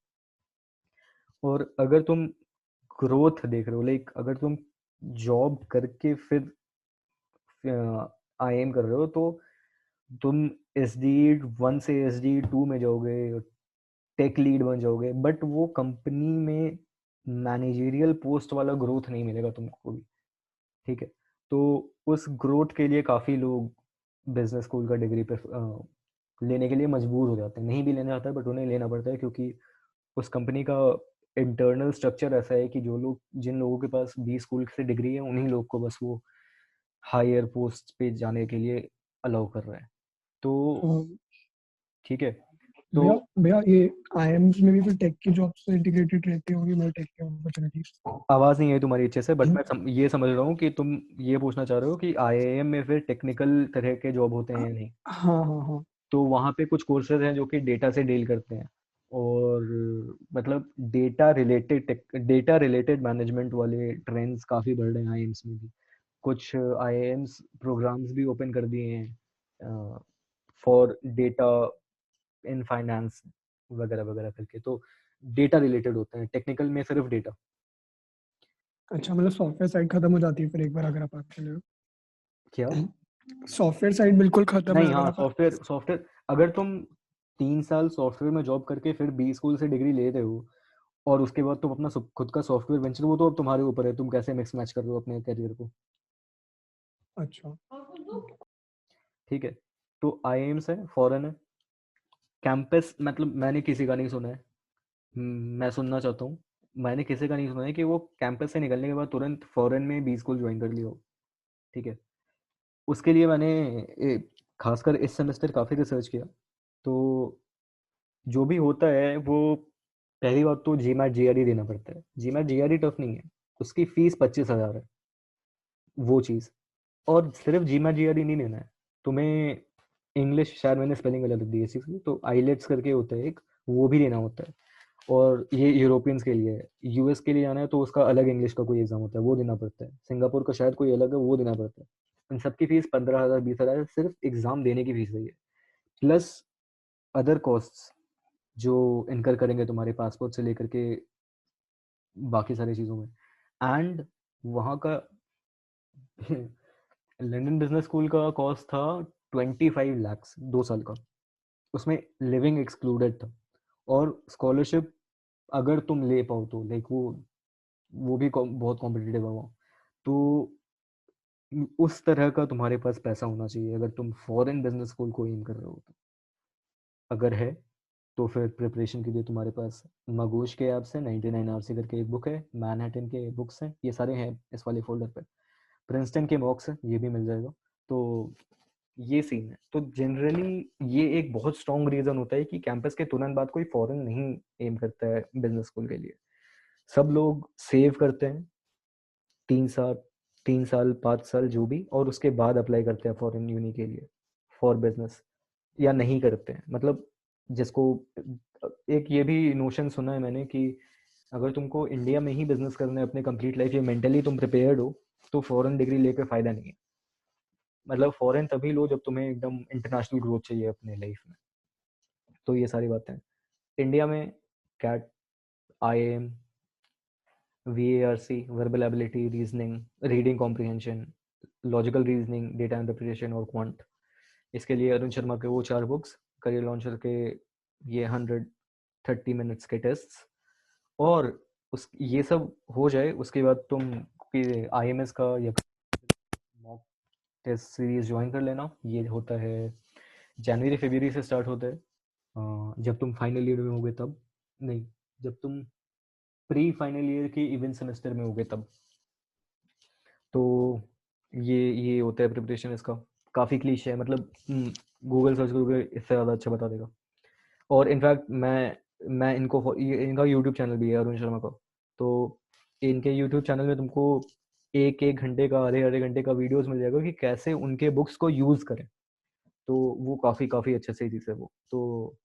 और अगर तुम ग्रोथ देख रहे हो, लाइक अगर तुम जॉब करके फिर आईएम कर रहे हो, तो तुम SD1 से SD2 में जाओगे, टेक लीड बन जाओगे, बट वो कंपनी में मैनेजरियल पोस्ट वाला ग्रोथ नहीं मिलेगा तुमको भी। ठीक है, तो उस ग्रोथ के लिए काफ़ी लोग बिजनेस स्कूल का डिग्री पे लेने के लिए मजबूर हो जाते हैं। नहीं भी लेना चाहता है बट उन्हें लेना पड़ता है, क्योंकि उस कंपनी का इंटरनल स्ट्रक्चर ऐसा है कि जिन लोगों के पास बी स्कूल से डिग्री है, उन्हीं लोग को बस वो हायर पोस्ट पे जाने के लिए अलाउ कर रहा है। तो ठीक है, तो भैया भैया ये आईएम्स में भी फिर टेक की जॉब से इंटीग्रेटेड रहती होंगी, मैं टेक की अपॉर्चुनिटीज। आवाज़ नहीं आई तुम्हारी अच्छे से, बट मैं ये समझ रहा हूँ कि तुम ये पूछना चाह रहे हो कि आईआईएम में फिर टेक्निकल तरह के जॉब होते हैं या नहीं। हाँ हाँ हाँ। तो वहाँ पे कुछ कोर्सेज हैं जो कि डेटा से डील करते हैं, और मतलब डेटा रिलेटेड मैनेजमेंट वाले ट्रेंड्स काफ़ी बढ़ रहे हैं आईएम्स में भी। कुछ आईआईएम्स प्रोग्राम्स भी ओपन कर दिए हैं फॉर डेटा इन फाइनेंस वगैरह वगैरह करके। तो डेटा रिलेटेड होते हैं, टेक्निकल में सिर्फ डेटा। अच्छा, मतलब सॉफ्टवेयर साइड खत्म हो जाती है फिर एक बार अगर आप आगे चले हो? क्या? सॉफ्टवेयर साइड बिल्कुल खत्म है नहीं, अगर हाँ, आप सॉफ्टवेयर अगर तुम 3 साल सॉफ्टवेयर में जॉब करके फिर बी स्कूल से डिग्री ले रहे हो, और उसके बाद तुम अपना खुद का सॉफ्टवेयर वेंचर, वो तो अब तुम्हारे ऊपर है, तुम कैसे मिक्स मैच कर रहे हो अपने करियर को। अच्छा। ठीक है, तो आईएम्स है, फॉरेन है, कैंपस मतलब मैंने किसी का नहीं सुना है। मैं सुनना चाहता हूँ। मैंने किसी का नहीं सुना है कि वो कैंपस से निकलने के बाद तुरंत फॉरेन में बी स्कूल ज्वाइन कर लिया हो। ठीक है, उसके लिए मैंने खासकर इस सेमेस्टर काफ़ी रिसर्च किया। तो जो भी होता है वो, पहली बात तो GMAT GRE देना पड़ता है। GMAT GRE टफ नहीं है, उसकी फीस 25,000 है वो चीज़। और सिर्फ GMAT GRE नहीं देना है तुम्हें, इंग्लिश, शायद मैंने स्पेलिंग गलत दी है इस चीज़ की, तो आईलेट्स करके होता है एक, वो भी देना होता है। और ये यूरोपियंस के लिए है। यूएस के लिए जाना है तो उसका अलग इंग्लिश का कोई एग्जाम होता है, वो देना पड़ता है। सिंगापुर का शायद कोई अलग है, वो देना पड़ता है। इन सबकी फीस 15,000 20,000 सिर्फ एग्जाम देने की फीस है ये, प्लस अदर कॉस्ट्स जो इनकर करेंगे तुम्हारे पासपोर्ट से लेकर के बाकी सारी चीज़ों में। एंड वहाँ का लंदन बिजनेस स्कूल का कॉस्ट था 25 लाख 2 साल का, उसमें लिविंग एक्सक्लूडेड था। और स्कॉलरशिप अगर तुम ले पाओ तो लाइक वो भी बहुत कॉम्पिटिटिव है वहाँ। तो उस तरह का तुम्हारे पास पैसा होना चाहिए अगर तुम फॉरेन बिजनेस स्कूल को एम कर रहे हो तो। अगर है तो फिर प्रिपरेशन के लिए तुम्हारे पास मगोश के ऐप से 99 आरसी करके एक बुक है, मैनहट्टन के बुक्स हैं, ये सारे हैं इस वाले फोल्डर पे। प्रिंसटन के मॉक्स है, ये भी मिल जाएगा। तो ये सीन है। तो जनरली ये एक बहुत स्ट्रॉन्ग रीजन होता है कि कैंपस के तुरंत बाद कोई फॉरेन नहीं एम करता है बिजनेस स्कूल के लिए। सब लोग सेव करते हैं 3 साल 3 साल 5 साल जो भी, और उसके बाद अप्लाई करते हैं फॉरेन यूनी के लिए फॉर बिजनेस, या नहीं करते हैं। मतलब जिसको एक ये भी नोशन सुना है मैंने कि अगर तुमको इंडिया में ही बिजनेस करना है अपने कंप्लीट लाइफ, या मेंटली तुम प्रिपेयर्ड हो, तो फॉरेन डिग्री लेकर फायदा नहीं है। मतलब फॉरेन तभी लो जब तुम्हें एकदम इंटरनेशनल ग्रोथ चाहिए अपने लाइफ में। तो ये सारी बातें इंडिया में CAT, IIM, VARC, verbal ability, reasoning, reading comprehension, logical reasoning, data interpretation और क्वांट। इसके लिए अरुण शर्मा के वो 4 बुक्स, करियर लॉन्चर के ये 130 मिनट्स के टेस्ट, और उस ये सब हो जाए उसके बाद तुम IMS का या मॉक टेस्ट सीरीज ज्वाइन कर लेना। ये होता है जनवरी फरवरी से स्टार्ट होता है, जब तुम फाइनल ईयर में होगे तब नहीं, जब तुम प्री फाइनल ईयर के इवेंट सेमेस्टर में होगे तब। तो ये होता है प्रिपरेशन इसका। काफ़ी क्लीशे है, मतलब गूगल सर्च करोगे इससे ज़्यादा अच्छा बता देगा। और इनफैक्ट मैं मैं इनको इनका यूट्यूब चैनल भी है अरुण शर्मा का, तो इनके यूट्यूब चैनल में तुमको एक घंटे का आधे घंटे का वीडियोस मिल जाएगा कि कैसे उनके बुक्स को यूज़ करें। तो वो काफ़ी अच्छे से चीज़ है वो। तो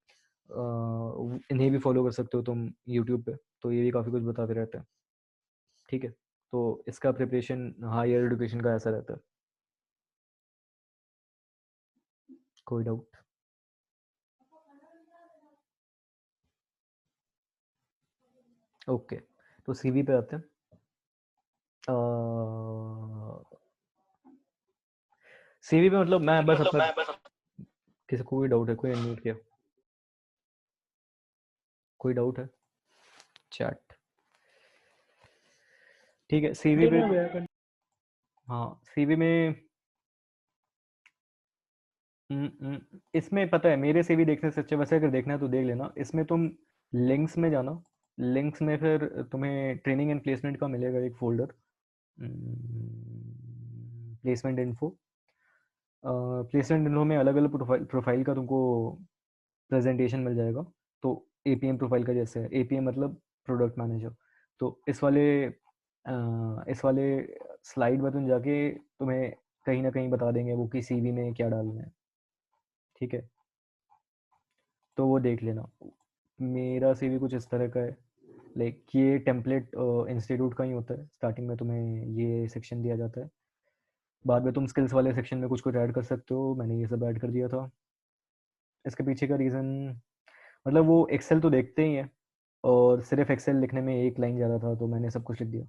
इन्हें भी फॉलो कर सकते हो तुम यूट्यूब पे, तो ये भी काफ़ी कुछ बताते रहते हैं। ठीक है, तो इसका प्रिपरेशन हायर एजुकेशन का ऐसा रहता है। कोई डाउट? ओके, तो सीवी पे आते हैं। सीवी पे मतलब मैं बस अपना, किसी को कोई डाउट है? कोई अनम्यूट किया? कोई डाउट है? चैट ठीक है। सीवी पे Continue भैया, हाँ, सीवी में इसमें पता है, मेरे सीवी देखने से अच्छा, वैसे अगर देखना है तो देख लेना। इसमें तुम लिंक्स में जाना, लिंक्स में फिर तुम्हें ट्रेनिंग एंड प्लेसमेंट का मिलेगा एक folder, placement info. Placement info में अलग अलग प्रोफाइल का तुमको प्रेजेंटेशन मिल जाएगा। तो एपीएम प्रोफाइल का जैसे है, एपीएम मतलब प्रोडक्ट मैनेजर, तो इस वाले स्लाइड में तुम जाके तुम्हें कहीं ना कहीं बता देंगे वो कि सीवी में क्या डालना है। ठीक है, तो वो देख लेना। मेरा सीवी कुछ इस तरह का है, लाइक ये टेम्पलेट इंस्टीट्यूट का ही होता है। स्टार्टिंग में तुम्हें ये सेक्शन दिया जाता है, बाद में तुम स्किल्स वाले सेक्शन में कुछ कुछ ऐड कर सकते हो। मैंने ये सब ऐड कर दिया था। इसके पीछे का रीज़न, मतलब वो एक्सेल तो देखते ही हैं, और सिर्फ एक्सेल लिखने में एक लाइन ज़्यादा था, तो मैंने सब कुछ लिख दिया।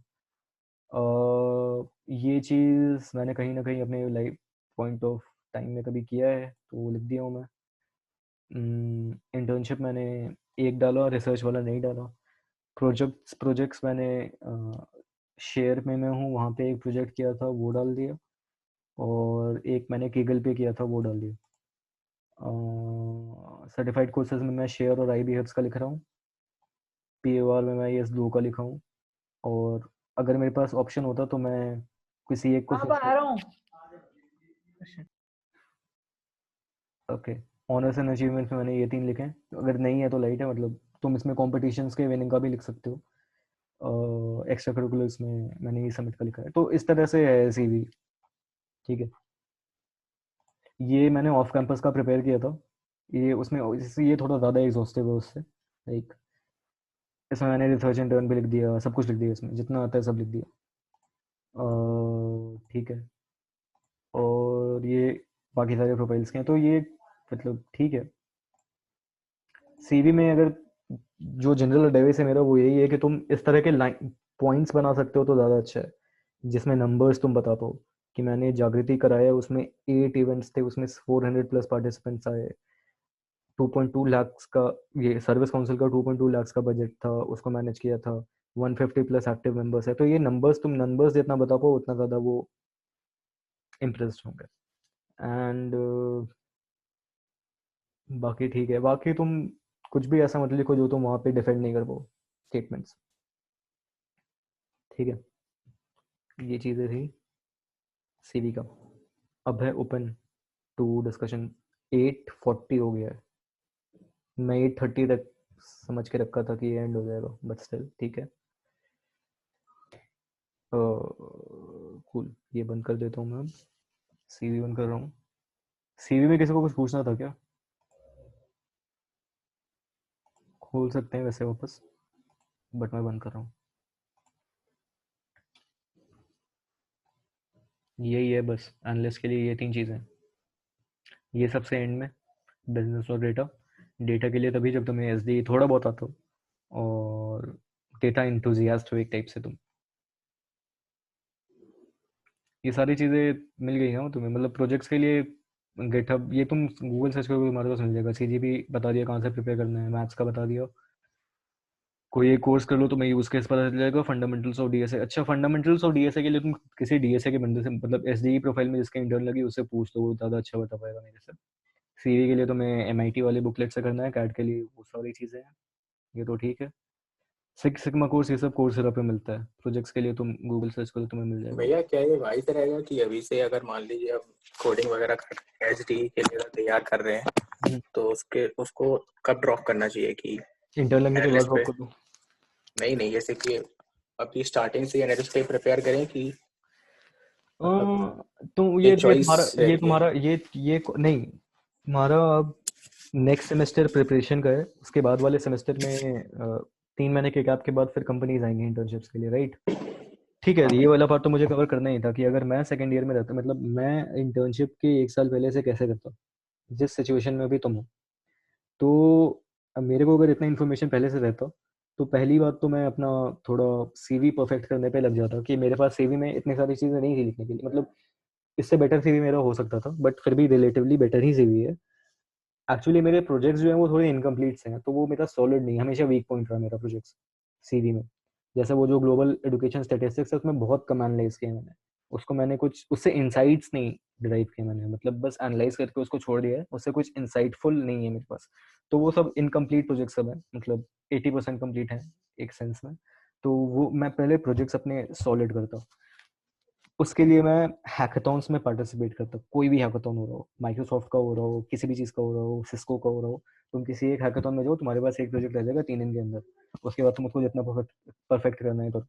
ये चीज़ मैंने कहीं ना कहीं अपने लाइफ पॉइंट ऑफ टाइम में कभी किया है, तो वो लिख दिया हूँ मैं। इंटर्नशिप मैंने एक डाला, रिसर्च वाला नहीं डाला। प्रोजेक्ट्स मैंने शेयर में मैं हूँ, वहाँ पे एक प्रोजेक्ट किया था वो डाल दिया, और एक मैंने केगल पे किया था वो डाल दिया। सर्टिफाइड कोर्सेज में मैं शेयर और आई बी हेल्थ का लिख रहा हूँ। POR में मैं ES2 का लिखा हूँ, और अगर मेरे पास ऑप्शन होता तो मैं किसी एक को अब आ रहा हूँ। ओके, ऑनर्स एंड अचीवमेंट में मैंने ये 3 लिखे हैं। अगर नहीं है तो लाइट है, मतलब तुम इसमें कॉम्पिटिशन्स के विनिंग का भी लिख सकते हो। एक्स्ट्रा करिकुलर्स में मैंने ये सबमिट का लिखा है, तो इस तरह से है सीवी। ठीक है, ये मैंने ऑफ कैंपस का प्रिपेयर किया था। ये उसमें ये थोड़ा ज़्यादा एग्जॉस्टिव है उससे, लाइक इसमें मैंने रिसर्च इंटर्न भी लिख दिया, सब कुछ लिख दिया, इसमें जितना आता है सब लिख दिया। ठीक है, और ये बाकी सारे प्रोफाइल्स के हैं, तो ये मतलब ठीक है। सीवी में अगर जो जनरल एडवाइस है मेरा वो यही है कि तुम इस तरह के लाइन पॉइंट्स बना सकते हो तो ज़्यादा अच्छा है, जिसमें नंबर्स तुम बता पाओ कि मैंने जागृति कराया, उसमें 8 इवेंट्स थे, उसमें 400 प्लस पार्टिसिपेंट्स आए, 2.2 लाख का, ये सर्विस काउंसिल का 2.2 लाख का बजट था, उसको मैनेज किया था। 150 प्लस एक्टिव मेंबर्स है, तो ये नंबर्स, तुम नंबर्स जितना बता पाओ उतना ज़्यादा वो इम्प्रेस्ड होंगे। एंड बाकी ठीक है, बाकी तुम कुछ भी ऐसा मत लिखो जो तुम वहाँ पे डिफेंड नहीं कर पाओ स्टेटमेंट्स। ठीक है, ये चीज़ें थी सीवी का। अब है ओपन टू डिस्कशन। 8:40 हो गया है, मैं 8:30 तक समझ के रखा था कि ये एंड हो जाएगा, बट स्टिल ठीक है। कूल, ये बंद कर देता हूँ मैं। अब सीवी बंद कर रहा हूँ। सीवी में किसी को कुछ पूछना था क्या? खोल सकते हैं वैसे वापस, बट मैं बंद कर रहा हूँ। यही है बस एनालिस्ट के लिए, ये 3 चीज़ें। ये सबसे एंड में बिजनेस और डेटा। डेटा के लिए तभी जब तुम्हें SD थोड़ा बहुत आता हो, और डेटा इंथुजियास्ट हो एक टाइप से तुम। ये सारी चीज़ें मिल गई ना तुम्हें, मतलब प्रोजेक्ट्स के लिए गिटहब, ये तुम गूगल सर्च करोगे तुम्हारे पास मिल जाएगा। CGP बता दिया कहाँ से प्रिपेयर करना है, मैथ्स का बता दिया। कोई एक कोर्स कर लो तुम्हें यूज केस पता चल जाएगा, फंडामेंटल्स ऑफ DSA। अच्छा, फंडामेंटल्स ऑफ DSA के लिए तुम किसी DSA के बंदे से, मतलब SDE प्रोफाइल में जिसके इंटर्न लगी, उससे पूछ लो, वो ज़्यादा अच्छा बता पाएगा मेरे से। CV के लिए तुम्हें MIT वाले बुकलेट से करना है, CAT के लिए वो सारी चीज़ें हैं, ये तो ठीक है। सिक्स सिग्मा कोर्स ये सब कोर्सेरा पे मिलता है। प्रोजेक्ट्स के लिए तुम गूगल सर्च करो तुम्हें मिल जाएगा। भैया क्या ये वाइस रहेगा कि अभी से अगर मान लीजिए हम कोडिंग वगैरह कर SDE के लिए तैयार कर रहे हैं, तो उसको कब ड्रॉप करना चाहिए कि इंटर्न लगने के बाद एनालिस्ट ड्रॉप पे? कर दूं? नहीं नहीं, जैसे कि अपनी स्टार्टिंग से एनालिस्ट पे प्रिपेयर करें कि मतलब तो ये ये चॉइस है ये? तुम्हारा नहीं, तुम्हारा अब नेक्स्ट सेमेस्टर प्रिपरेशन का है, उसके बाद वाले सेमेस्टर में 3 महीने के गैप के बाद फिर कंपनीज आएंगी इंटर्नशिप्स के लिए, राइट? ठीक है, ये वाला पार्ट तो मुझे कवर करना ही था कि अगर मैं सेकंड ईयर में रहता, मतलब मैं इंटर्नशिप के 1 साल पहले से कैसे करता, जिस सिचुएशन में अभी तुम हो, तो अब मेरे को अगर इतना इन्फॉर्मेशन पहले से रहता, तो पहली बात तो मैं अपना थोड़ा सीवी परफेक्ट करने पे लग जाता कि मेरे पास सीवी में इतनी सारी चीज़ें नहीं थी लिखने के लिए, मतलब इससे बेटर सीवी मेरा हो सकता था, बट फिर भी रिलेटिवली बेटर ही सीवी है। एक्चुअली मेरे प्रोजेक्ट्स जो हैं वो थोड़े इनकम्प्लीट हैं, तो वो मेरा सॉलिड नहीं, हमेशा वीक पॉइंट रहा मेरा प्रोजेक्ट्स सीवी में। जैसे वो जो ग्लोबल एजुकेशन स्टैटिस्टिक्स है उसमें बहुत कम एनालाइज किया मैंने, उसको मैंने कुछ उससे इंसाइट्स नहीं डिराइव किए मैंने, मतलब बस एनालाइज करके उसको छोड़ दिया है, उससे कुछ इंसाइटफुल नहीं है मेरे पास। तो वो सब इनकम्प्लीट प्रोजेक्ट सब है, मतलब 80% कंप्लीट है एक सेंस में। तो वो मैं पहले प्रोजेक्ट्स अपने सॉलिड करता हूँ, उसके लिए मैं हैकाथॉन्स में पार्टिसिपेट करता हूँ। कोई भी हैकाथॉन हो रहा हो, माइक्रोसॉफ्ट का हो रहा हो, किसी भी चीज़ का हो रहा हो, सिस्को का हो रहा हो, तुम किसी एक हैकाथॉन में जाओ, तुम्हारे पास एक प्रोजेक्ट रह जाएगा 3 दिन के अंदर, उसके बाद तुम उसको जितना परफेक्ट परफेक्ट करना है करो,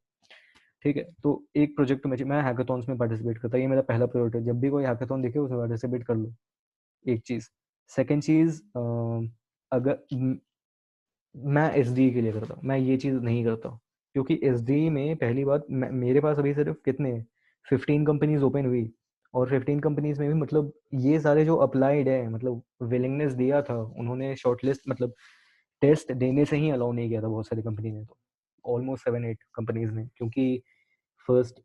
ठीक है? तो एक प्रोजेक्ट में मैं हैकाथॉन्स में पार्टिसिपेट करता, ये मेरा पहला प्रायोरिटी है। जब भी कोई हैकाथॉन दिखे उसमें पार्टिसिपेट कर लो, एक चीज़। सेकेंड चीज़, अगर मैं एसडी के लिए करता हूँ, मैं ये चीज़ नहीं करता हूँ, क्योंकि एसडी में पहली बात मेरे पास अभी सिर्फ कितने 15 कंपनीज ओपन हुई, और 15 कंपनीज में भी मतलब ये सारे जो अप्लाइड है, मतलब विलिंगनेस दिया था उन्होंने, शॉर्टलिस्ट मतलब टेस्ट देने से ही अलाउ नहीं किया था बहुत सारी कंपनी ने, तो ऑलमोस्ट 7-8 कंपनीज ने, क्योंकि फर्स्ट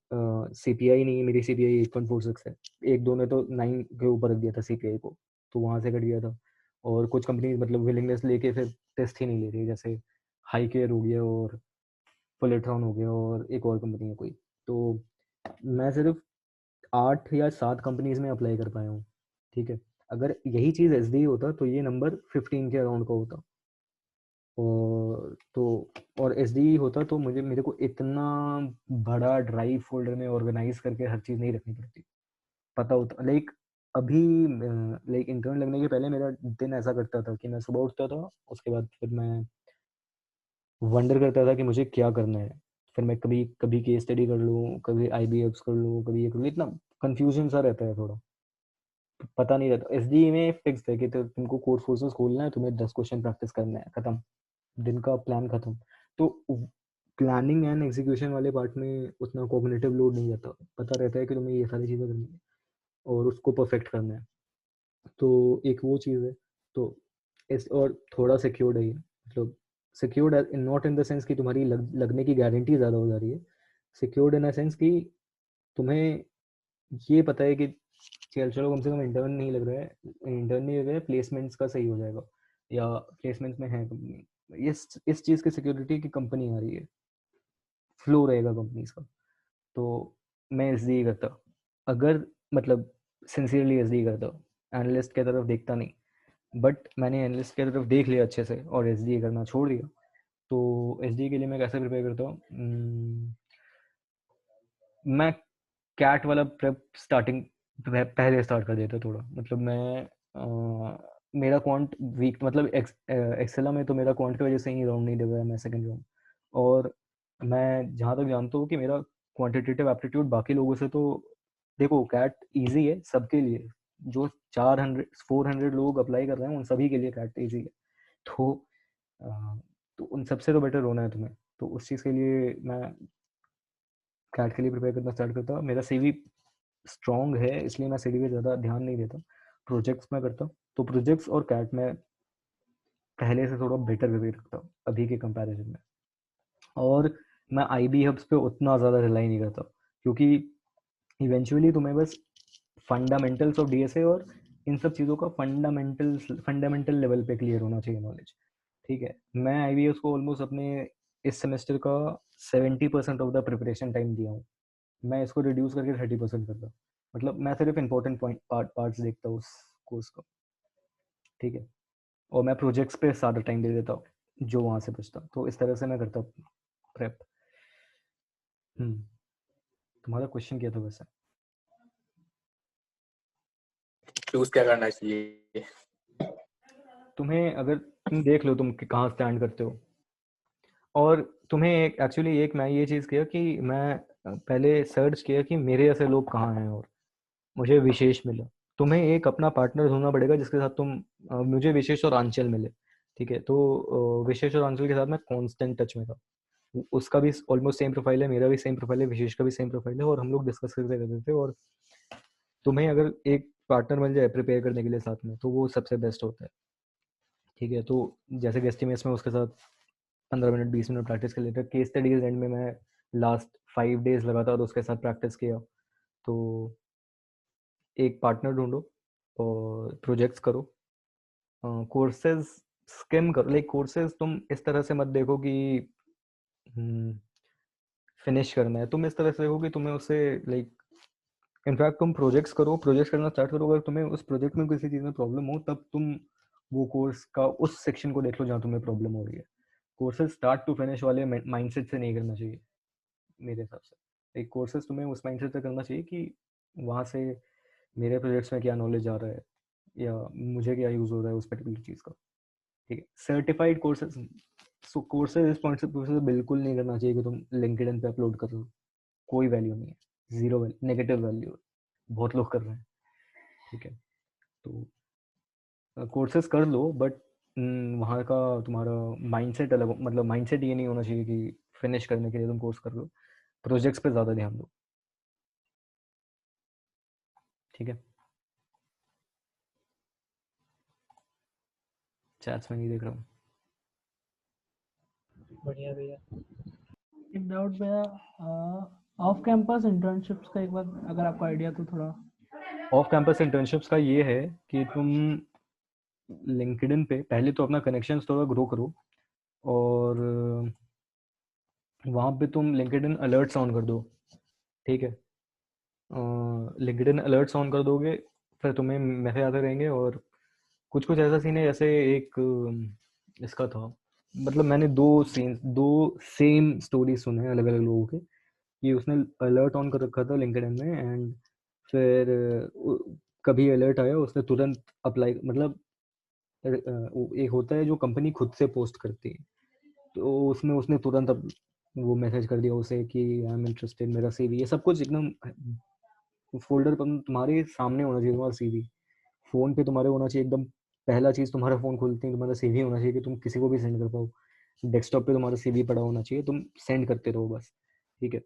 सीपीआई नहीं है, मेरी सीपीआई 8.46 है, एक दो ने तो 9 के ऊपर रख दिया था सीपीआई को, तो वहाँ से कट गया था। और कुछ कंपनी मतलब विलिंगनेस लेके फिर टेस्ट ही नहीं ले रही, जैसे हाई केयर हो गया और फुलेट्रॉन हो गया और एक और कंपनी है कोई। तो मैं सिर्फ 8 या 7 कंपनीज में अप्लाई कर पाया हूँ, ठीक है? अगर यही चीज़ एस डी होता तो ये नंबर 15 के अराउंड का होता, और तो और एस डी होता तो मेरे को इतना बड़ा ड्राइव फोल्डर में ऑर्गेनाइज करके हर चीज़ नहीं रखनी पड़ती, पता होता। लाइक अभी लाइक इंटर्न लगने के पहले मेरा दिन ऐसा करता था कि मैं सुबह उठता था, उसके बाद फिर मैं वंडर करता था कि मुझे क्या करना है, फिर मैं कभी कभी केस स्टडी कर लूँ, कभी IBFs कर लूँ, कभी ये कर लूँ, इतना कंफ्यूजन सा रहता है थोड़ा, पता नहीं रहता। एसडी में फिक्स है कि तो तुमको कोड फोर्सेस खोलना है, तुम्हें 10 क्वेश्चन प्रैक्टिस करना है, खत्म, दिन का प्लान खत्म। तो प्लानिंग एंड एग्जीक्यूशन वाले पार्ट में उतना कॉग्निटिव लोड नहीं रहता, पता रहता है कि तुम्हें ये सारी चीज़ें करनी है और उसको परफेक्ट करना है, तो एक वो चीज़ है। तो इस और थोड़ा सिक्योर्ड है ये, मतलब secured not in the sense कि तुम्हारी लगने की गारंटी ज़्यादा हो जा रही है, सिक्योर्ड इन द सेंस कि तुम्हें ये पता है कि चलो कम से कम इंटर्न नहीं लग रहा है, इंटर्न नहीं लग रहा है, प्लेसमेंट्स का सही हो जाएगा, या प्लेसमेंट्स में है कंपनी, इस चीज़ की सिक्योरिटी की कंपनी आ रही है, फ्लो रहेगा कंपनीज का। तो मैं एस डी करता, अगर मतलब सिंसियरली एस डी करता, एनालिस्ट की तरफ देखता नहीं, बट मैंने एनालिस्ट की तरफ देख लिया अच्छे से और एस डी करना छोड़ दिया। तो एस डी के लिए मैं कैसे प्रिपेयर करता हूँ, मैं कैट वाला प्रेप स्टार्टिंग पहले स्टार्ट कर देता थोड़ा, मतलब मैं मेरा क्वांट वीक, मतलब एक्सेला में तो मेरा क्वांट की वजह से ही राउंड नहीं दे पाया मैं सेकंड राउंड, और मैं जहाँ तक जानता हूँ कि मेरा क्वांटिटेटिव एप्टीट्यूड बाकी लोगों से तो, देखो कैट इजी है सबके लिए, जो 400 लोग अप्लाई कर रहे हैं उन सभी के लिए कैट इजी है, तो तो उन सबसे तो बेटर होना है तुम्हें, तो उस चीज़ के लिए मैं कैट के लिए प्रिपेयर करना स्टार्ट करता हूँ। मेरा सीवी स्ट्रॉन्ग है इसलिए मैं सीडी पे ज़्यादा ध्यान नहीं देता, प्रोजेक्ट्स में करता हूँ, तो प्रोजेक्ट्स और कैट में पहले से थोड़ा बेटर प्रिपेयर करता हूँ अभी के कंपैरिजन में। और मैं IB हब्स पे उतना ज़्यादा रिलाई नहीं करता, क्योंकि इवेंचुअली तुम्हें बस फंडामेंटल्स ऑफ DSA और इन सब चीज़ों का फंडामेंटल लेवल पे क्लियर होना चाहिए नॉलेज, ठीक है? मैं IBS को ऑलमोस्ट अपने इस सेमेस्टर का 70% ऑफ द प्रिपरेशन टाइम दिया हूँ, मैं इसको रिड्यूस करके 30% कर दूँ, मतलब मैं सिर्फ इंपॉर्टेंट पार्ट्स देखता हूँ उस कोर्स का, ठीक है? और मैं प्रोजेक्ट्स पे ज़्यादा टाइम दे देता हूँ जो वहाँ से बचता, तो इस तरह से मैं करता हूँ प्रेप। तुम्हारा क्वेश्चन क्या था वैसे? चूज क्या करना चाहिए? तुम्हें अगर तुम देख लो तुम कहाँ स्टैंड करते हो, और तुम्हें एक एक्चुअली एक मैं ये चीज़ किया कि मैं पहले सर्च किया कि मेरे ऐसे लोग कहाँ हैं, और मुझे विशेष मिला। तुम्हें एक अपना पार्टनर ढूंढना पड़ेगा जिसके साथ तुम मुझे विशेष और आंचल मिले, ठीक है। तो विशेष और आंचल के साथ मैं कांस्टेंट टच में था। उसका भी ऑलमोस्ट सेम प्रोफाइल है, मेरा भी सेम प्रोफाइल है, विशेष का भी सेम प्रोफाइल है, और हम लोग डिस्कस करते रहते थे। और तुम्हें अगर एक पार्टनर मिल जाए प्रिपेयर करने के लिए साथ में, तो वो सबसे बेस्ट होता है, ठीक है। तो जैसे गेस्टिमेट्स में उसके साथ 15 मिनट 20 मिनट प्रैक्टिस कर लेते हैं। केस स्टडीज एंड में मैं लास्ट 5 डेज लगातार उसके साथ प्रैक्टिस किया। तो एक पार्टनर ढूंढो और प्रोजेक्ट्स करो, कोर्सेज स्किम करो। लाइक कोर्सेज तुम इस तरह से मत देखो कि फिनिश करना है, तुम इस तरह से देखो कि तुम्हें उससे लाइक इनफैक्ट तुम प्रोजेक्ट्स करो, प्रोजेक्ट्स करना स्टार्ट करो। अगर तुम्हें उस प्रोजेक्ट में किसी चीज़ में प्रॉब्लम हो, तब तुम वो कोर्स का उस सेक्शन को देख लो जहाँ तुम्हें प्रॉब्लम हो रही है। कोर्सेज स्टार्ट टू फिनिश वाले माइंडसेट से नहीं करना चाहिए मेरे हिसाब से। एक कोर्सेज तुम्हें उस माइंडसेट से करना चाहिए कि वहाँ से मेरे प्रोजेक्ट्स में क्या नॉलेज आ रहा है या मुझे क्या यूज़ हो रहा है उस पर्टिकुलर चीज़ का, ठीक है। सर्टिफाइड कोर्सेज, सो कोर्सेज इस पॉइंट से बिल्कुल नहीं करना चाहिए कि तुम लिंक्डइन पे अपलोड कर दो। कोई वैल्यू नहीं है, जीरो वैल्यू, नेगेटिव वैल्यू। बहुत लोग कर रहे हैं, ठीक है। तो कोर्सेज कर लो, बट वहाँ का तुम्हारा माइंडसेट अलग मतलब माइंडसेट ये नहीं होना चाहिए कि फिनिश करने के लिए तुम कोर्स कर लो। प्रोजेक्ट्स पे ज़्यादा ध्यान दो, ठीक है। चैट्स में नहीं देख रहा हूँ। बढ़िया भैया। एक डाउट भैया, ऑफ कैंपस इंटर्नशिप्स का एक बार अगर आपको आइडिया तो थोड़ा। ऑफ कैंपस इंटर्नशिप्स का ये है कि तुम लिंक्डइन पे पहले तो अपना कनेक्शंस थोड़ा ग्रो करो, और वहाँ पे तुम लिंक्डइन अलर्ट्स ऑन कर दो, ठीक है। लिंक्डइन अलर्ट्स ऑन कर दोगे, फिर तुम्हें मैसेज आते रहेंगे। और कुछ कुछ ऐसा सीन है, जैसे एक इसका था, मतलब मैंने दो सेम स्टोरी सुने हैं अलग अलग लोगों के, कि उसने अलर्ट ऑन कर रखा था लिंक्डइन में, एंड फिर कभी अलर्ट आया, उसने तुरंत अप्लाई, मतलब एक होता है जो कंपनी खुद से पोस्ट करती है, तो उसमें उसने तुरंत वो मैसेज कर दिया उसे कि आई एम इंटरेस्टेड, मेरा सीवी, ये सब कुछ एकदम फोल्डर पर तुम्हारे सामने होना चाहिए, तुम्हारा सीवी फोन पे तुम्हारे होना चाहिए एकदम। पहला चीज़ तुम्हारा फोन खोलते ही तुम्हारा सीवी होना चाहिए कि तुम किसी को भी सेंड कर पाओ। डेस्कटॉप पे तुम्हारा सीवी पड़ा होना चाहिए, तुम सेंड करते रहो बस, ठीक है।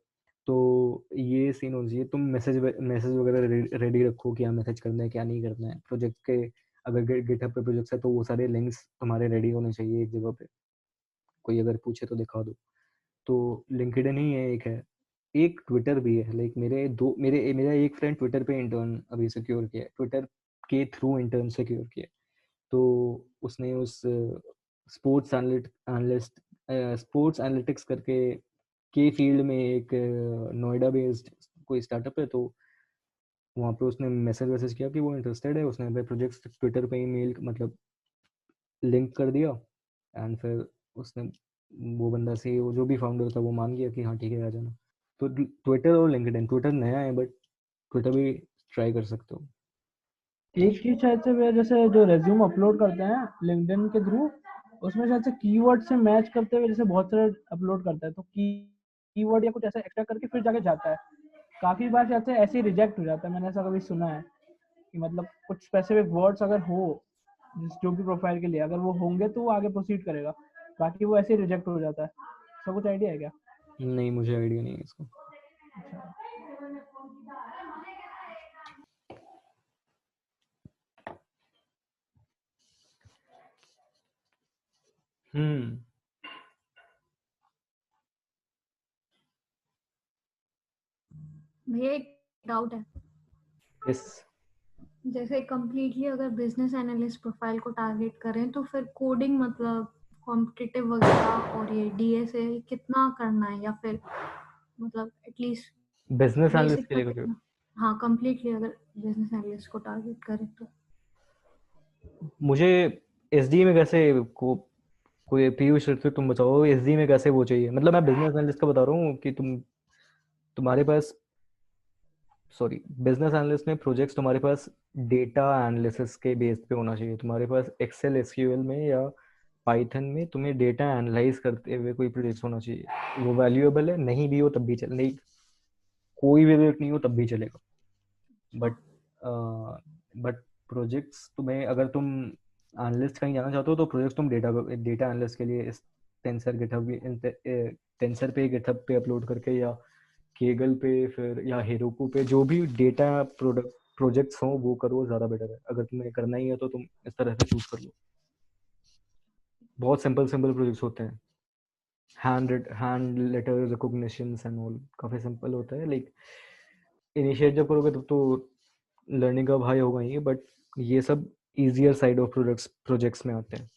तो ये सीन होना चाहिए। तुम मैसेज मैसेज वगैरह रेडी रखो, क्या मैसेज करना है क्या नहीं करना है। प्रोजेक्ट के अगर गिटहब पे प्रोजेक्ट्स है तो वो सारे लिंक्स तुम्हारे रेडी होने चाहिए एक जगह पे, कोई अगर पूछे तो दिखा दो। तो लिंक्डइन ही है, एक है, एक ट्विटर भी है। लाइक मेरा एक फ्रेंड ट्विटर पे इंटर्न अभी सिक्योर किया है, ट्विटर के थ्रू इंटर्न सिक्योर किया है। तो उसने उस स्पोर्ट्स एनालिस्ट स्पोर्ट्स एनालिटिक्स करके के फील्ड में एक नोएडा बेस्ड कोई स्टार्टअप है, तो वहाँ पे उसने मैसेज वैसेज किया कि वो इंटरेस्टेड है। उसने अपने प्रोजेक्ट्स ट्विटर पे ही मेल मतलब लिंक कर दिया, एंड फिर उसने वो बंदा से वो जो भी फाउंडर था वो मान गया कि हाँ ठीक है आ जाना। तो ट्विटर और लिंक्डइन, ट्विटर नया है बट ट्विटर भी ट्राई कर सकते हो। एक चीज शायद से भैया, जैसे जो रेज्यूम अपलोड करते हैं लिंक्डइन के थ्रू, उसमें शायद से कीवर्ड से मैच करते हुए जैसे बहुत सारे अपलोड करता है, तो कीवर्ड या कुछ ऐसा एक्स्ट्रा करके फिर जाके जाता है। काफी बार शायद से ऐसे ही रिजेक्ट हो जाता है, मैंने ऐसा कभी सुना है कि मतलब कुछ स्पेसिफिक वर्ड्स अगर हो जो भी प्रोफाइल के लिए अगर वो होंगे तो वो आगे प्रोसीड करेगा, बाकी वो ऐसे ही रिजेक्ट हो जाता है। सब कुछ आइडिया है क्या? नहीं, मुझे आइडिया नहीं है इसको। भैया एक डाउट है। यस। जैसे कम्प्लीटली अगर बिजनेस एनालिस्ट प्रोफाइल को टारगेट करें तो फिर कोडिंग मतलब कॉम्पिटिटिव वगैरह और ये डीएसए कितना करना है, या फिर मतलब एटलीस्ट बिजनेस एनालिस्ट बेसिक के तो लिए कितना? हाँ, कम्प्लीटली अगर बिजनेस एनालिस्ट को टारगेट करें तो। मुझे एसडी में कैसे कोई पीयूष ऋत्विक तुम बताओ, एसडी में कैसे वो चाहिए। मतलब मैं बिजनेस एनालिस्ट का बता रहा हूँ कि तुम्हारे पास, सॉरी, बिजनेस एनालिस्ट में प्रोजेक्ट्स तुम्हारे पास डेटा एनालिसिस के बेस पे होना चाहिए। तुम्हारे पास एक्सेल एसक्यूएल में या पाइथन में तुम्हें डेटा एनालाइज करते हुए कोई प्रोजेक्ट होना चाहिए। वो वैल्यूएबल है, नहीं भी हो तब भी चल, नहीं कोई भी प्रोजेक्ट नहीं हो तब भी चलेगा। बट बट प्रोजेक्ट्स तुम्हें, अगर तुम एनालिस्ट कहीं जाना चाहते हो तो प्रोजेक्ट तुम डेटा डेटा एनालिस्ट के लिए इस टेंसर गिटहब टेंसर पे गिटहब पे अपलोड करके, या केगल पे, फिर या हेरोकू पे, जो भी डेटा प्रोडक्ट प्रोजेक्ट्स हो वो करो, ज़्यादा बेटर है। अगर तुम्हें करना ही है तो तुम इस तरह से चूज कर लो। बहुत सिंपल सिंपल प्रोजेक्ट्स होते हैं, hand letter recognitions and all, काफ़ी सिंपल होता है। लाइक इनिशिएट जब करोगे तब तो लर्निंग का हाई होगा ही, बट ये सब इजियर साइड ऑफ प्रोजेक्ट्स में आते हैं।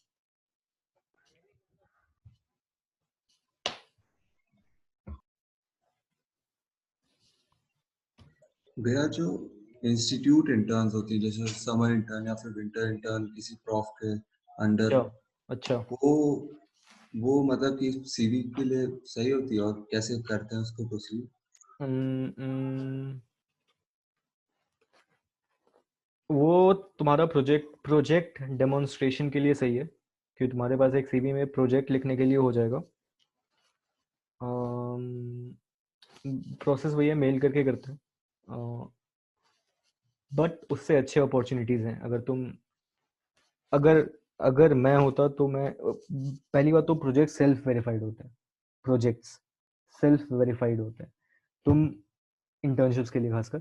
भैया जो इंस्टीट्यूट इंटर्न्स होती है, जैसे समर इंटर्न या फिर विंटर इंटर्न किसी प्रॉफ के अंडर, अच्छा वो मतलब कि सीवी के लिए सही होती है, और कैसे करते हैं उसको प्रोसीड? वो तुम्हारा प्रोजेक्ट डेमोन्स्ट्रेशन के लिए सही है, कि तुम्हारे पास एक सीवी में प्रोजेक्ट लिखने के लिए हो जाएगा। प्रोसेस वही है, मेल करके करते हैं, बट उससे अच्छे अपॉर्चुनिटीज़ हैं। अगर अगर मैं होता तो मैं, पहली बात तो प्रोजेक्ट सेल्फ वेरीफाइड होते हैं, प्रोजेक्ट्स सेल्फ वेरीफाइड होते हैं। तुम इंटर्नशिप्स के लिए खासकर,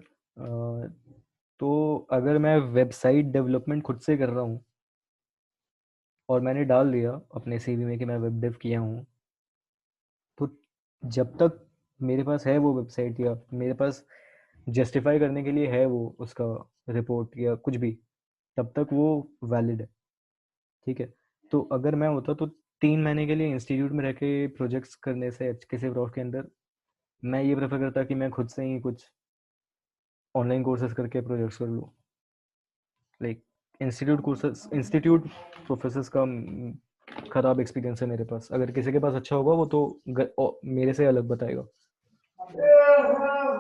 तो अगर मैं वेबसाइट डेवलपमेंट खुद से कर रहा हूँ और मैंने डाल दिया अपने सीवी में कि मैं वेब डेव किया हूँ, तो जब तक मेरे पास है वो वेबसाइट, या मेरे पास जस्टिफाई करने के लिए है वो उसका रिपोर्ट या कुछ भी, तब तक वो वैलिड है। ठीक है, तो अगर मैं होता तो 3 महीने के लिए इंस्टीट्यूट में रह के प्रोजेक्ट्स करने से किसी प्रोफ के अंदर, मैं ये प्रेफर करता कि मैं खुद से ही कुछ ऑनलाइन कोर्सेज करके प्रोजेक्ट्स कर लूँ। लाइक इंस्टीट्यूट प्रोफेसर्स का खराब एक्सपीरियंस है मेरे पास। अगर किसी के पास अच्छा होगा वो तो मेरे से अलग बताएगा।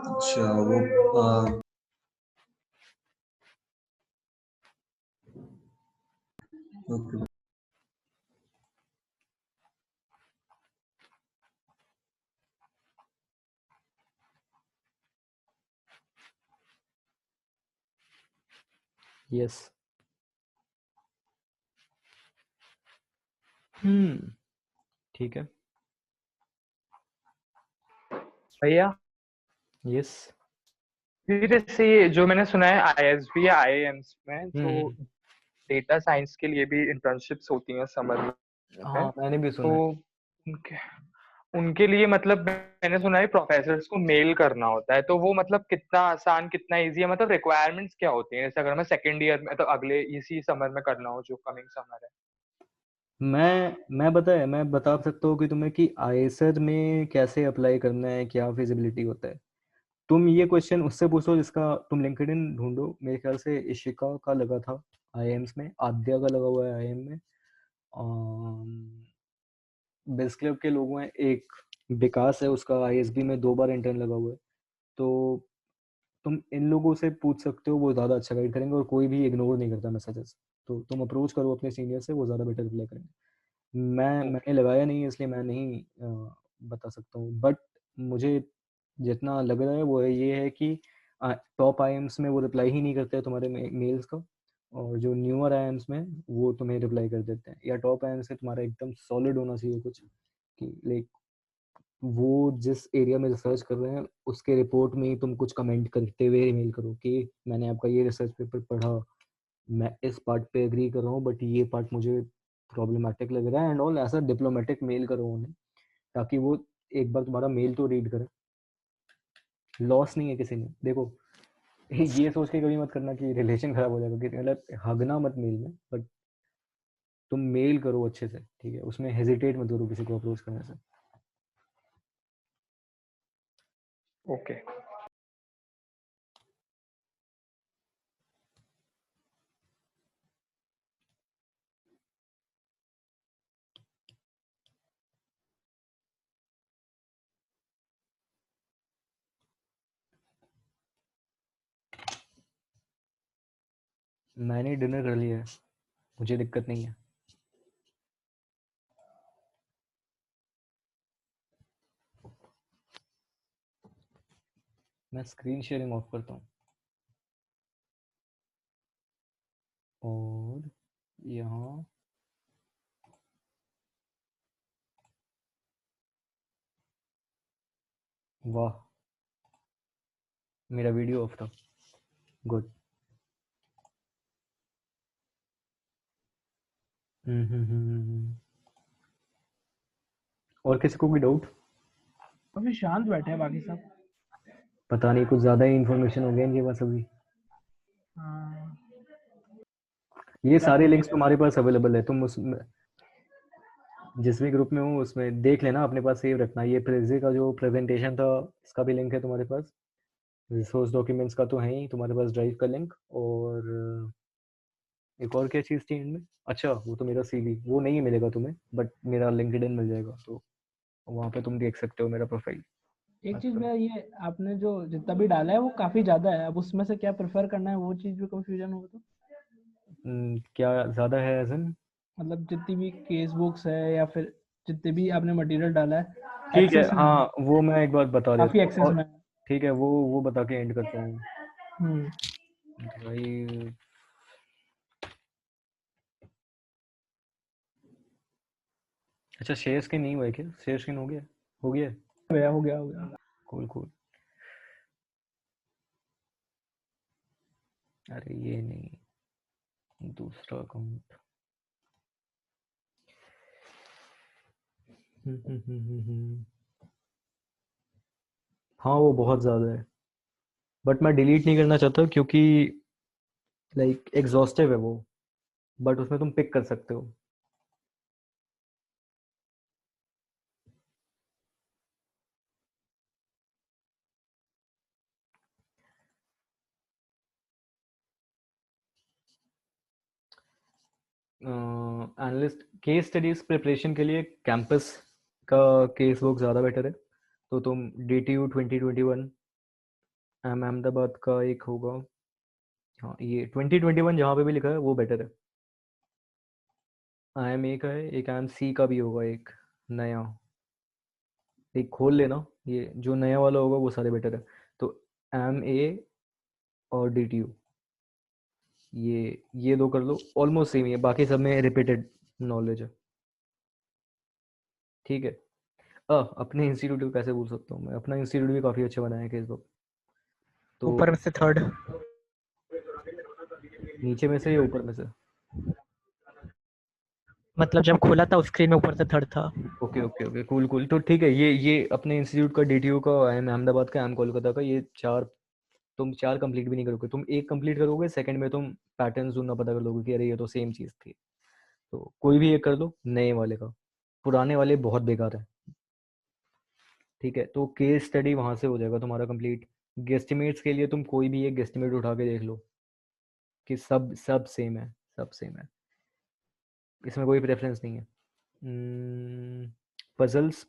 अच्छा, वो ओके। यस। ठीक है। भैया यस। फिर जैसे ये जो मैंने सुना है आईएसबी या आईआईएम्स में जो डेटा साइंस के लिए भी इंटर्नशिप्स होती हैं समर में, हाँ मैंने भी सुना तो है। उनके उनके लिए मतलब मैंने सुना है प्रोफेसर्स को मेल करना होता है, तो वो मतलब कितना आसान कितना इजी है, मतलब रिक्वायरमेंट्स क्या होती हैं, जैसे अगर मैं सेकेंड ईयर में तो अगले इसी समर में करना हो जो कमिंग समर है। मैं बता सकता हूँ कि तुम्हें कि आईएसआर में कैसे अप्लाई करना है, क्या फिजिबिलिटी होता है। तुम ये क्वेश्चन उससे पूछो जिसका, तुम लिंक्डइन ढूंढो, मेरे ख्याल से इशिका का लगा था आईएम्स में, आद्या का लगा हुआ है आईएम में, बेस क्लब के लोगों हैं, एक विकास है उसका आईएसबी में 2 बार इंटर्न लगा हुआ है। तो तुम इन लोगों से पूछ सकते हो, वो ज़्यादा अच्छा गाइड करेंगे, और कोई भी इग्नोर नहीं करता मैसेजेस। तो तुम अप्रोच करो अपने सीनियर से, वो ज़्यादा बेटर रिप्लाई करेंगे। मैंने लगाया नहीं है इसलिए मैं नहीं बता सकता हूँ, बट मुझे जितना लग रहा है वो ये है कि टॉप आईएम्स में वो रिप्लाई ही नहीं करते हैं तुम्हारे मेल्स का, और जो न्यूअर आईएम्स में वो तुम्हें रिप्लाई कर देते हैं। या टॉप आईएम्स से तुम्हारा एकदम सॉलिड होना चाहिए कुछ, कि लाइक वो जिस एरिया में रिसर्च कर रहे हैं उसके रिपोर्ट में ही तुम कुछ कमेंट करते हुए ईमेल करो कि मैंने आपका ये रिसर्च पेपर पढ़ा, मैं इस पार्ट पे एग्री कर रहा हूँ बट ये पार्ट मुझे प्रॉब्लमेटिक लग रहा है एंड ऑल। ऐसा डिप्लोमेटिक मेल करो उन्हें, ताकि वो एक बार तुम्हारा मेल तो रीड करें। लॉस नहीं है किसी ने, देखो ये सोच के कभी मत करना कि रिलेशन खराब हो जाएगा, कि मतलब हगना मत मेल में, बट तुम मेल करो अच्छे से, ठीक है, उसमें हेजिटेट मत करो किसी को अप्रोच करने से। ओके। मैंने डिनर कर लिया है, मुझे दिक्कत नहीं है। मैं स्क्रीन शेयरिंग ऑफ करता हूँ और यहाँ वाह मेरा वीडियो ऑफ था। गुड। और किसी को भी डाउट? काफी शांत बैठे हैं बाकी सब। पता नहीं कुछ ज्यादा ही इंफॉर्मेशन हो गया इनके पास अभी। हाँ, ये सारे लिंक्स तुम्हारे पास अवेलेबल है, तुम उस जिस भी ग्रुप में हो उसमें देख लेना, अपने पास सेव रखना। ये प्रेजे का जो प्रेजेंटेशन था इसका भी लिंक है तुम्हारे पास, रिसोर्स डॉक्यूमेंट्स का तो है ही तुम्हारे पास, ड्राइव का लिंक, और एक और क्या चीज़ थी इनमें, अच्छा वो तो मेरा सीवी, वो नहीं मिलेगा तुम्हें बट मेरा लिंक्डइन मिल जाएगा, तो वहाँ पे तुम देख सकते हो मेरा प्रोफाइल। एक चीज में ये आपने जो जितना भी डाला है वो काफी ज्यादा है, अब उसमें से क्या प्रेफर करना है वो चीज भी कंफ्यूजन हो तो। क्या ज़्यादा है एज इन? मतलब जितनी भी केस बुक्स है या फिर जितने भी आपने मटेरियल डाला है ठीक है, एक्सेस में हाँ वो मैं एक बार बता काफी देता हूँ, एक्सेस और में। ठीक है वो बता के एंड करता हूँ हम्म भाई। अच्छा शेयर स्क्रीन नहीं हुआ है क्या? शेयर स्क्रीन हो गया? हो गया हो गया। Cool cool. अरे ये नहीं, दूसरा अकाउंट। हाँ वो बहुत ज़्यादा है बट मैं डिलीट नहीं करना चाहता क्योंकि लाइक एग्जॉस्टिव है वो, बट उसमें तुम पिक कर सकते हो। एनालिस्ट केस स्टडीज प्रिपरेशन के लिए कैंपस का केस बुक ज़्यादा बेटर है, तो तुम DTU 2021 अहमदाबाद का एक होगा, हाँ ये 2021 जहाँ पे भी लिखा है वो बेटर है। IMA का है एक, IMC का भी होगा एक नया, एक खोल लेना, ये जो नया वाला होगा वो सारे बेटर है। तो IMA और DTU ये दो कर लो, ऑलमोस्ट सेम ही है, बाकी सब में रिपीटेड नॉलेज है। ठीक है। अपने इंस्टीट्यूट को कैसे भूल सकता हूँ मैं, अपना इंस्टीट्यूट भी काफ़ी अच्छा बनाया है केस बुक। तो ऊपर में से थर्ड, नीचे में से या ऊपर में से? मतलब जब खोला था उस स्क्रीन में ऊपर से थर्ड था। Okay okay okay cool cool. तो ठीक है, ये अपने इंस्टीट्यूट का DTU का, IIM अहमदाबाद का, IIM कोलकाता का, ये चार तुम चार कंप्लीट भी नहीं करोगे, तुम एक कंप्लीट करोगे, सेकंड में तुम पैटर्न्स ढूंढना पता कर लोगे कि अरे ये तो सेम चीज़ थी। तो कोई भी एक कर लो नए वाले का, पुराने वाले बहुत बेकार है। ठीक है, तो केस स्टडी वहाँ से हो जाएगा तुम्हारा कंप्लीट। गेस्टिमेट्स के लिए तुम कोई भी एक गेस्टिमेट उठा के देख लो कि सब सब सेम है, सब सेम है, इसमें कोई प्रेफरेंस नहीं है। पजल्स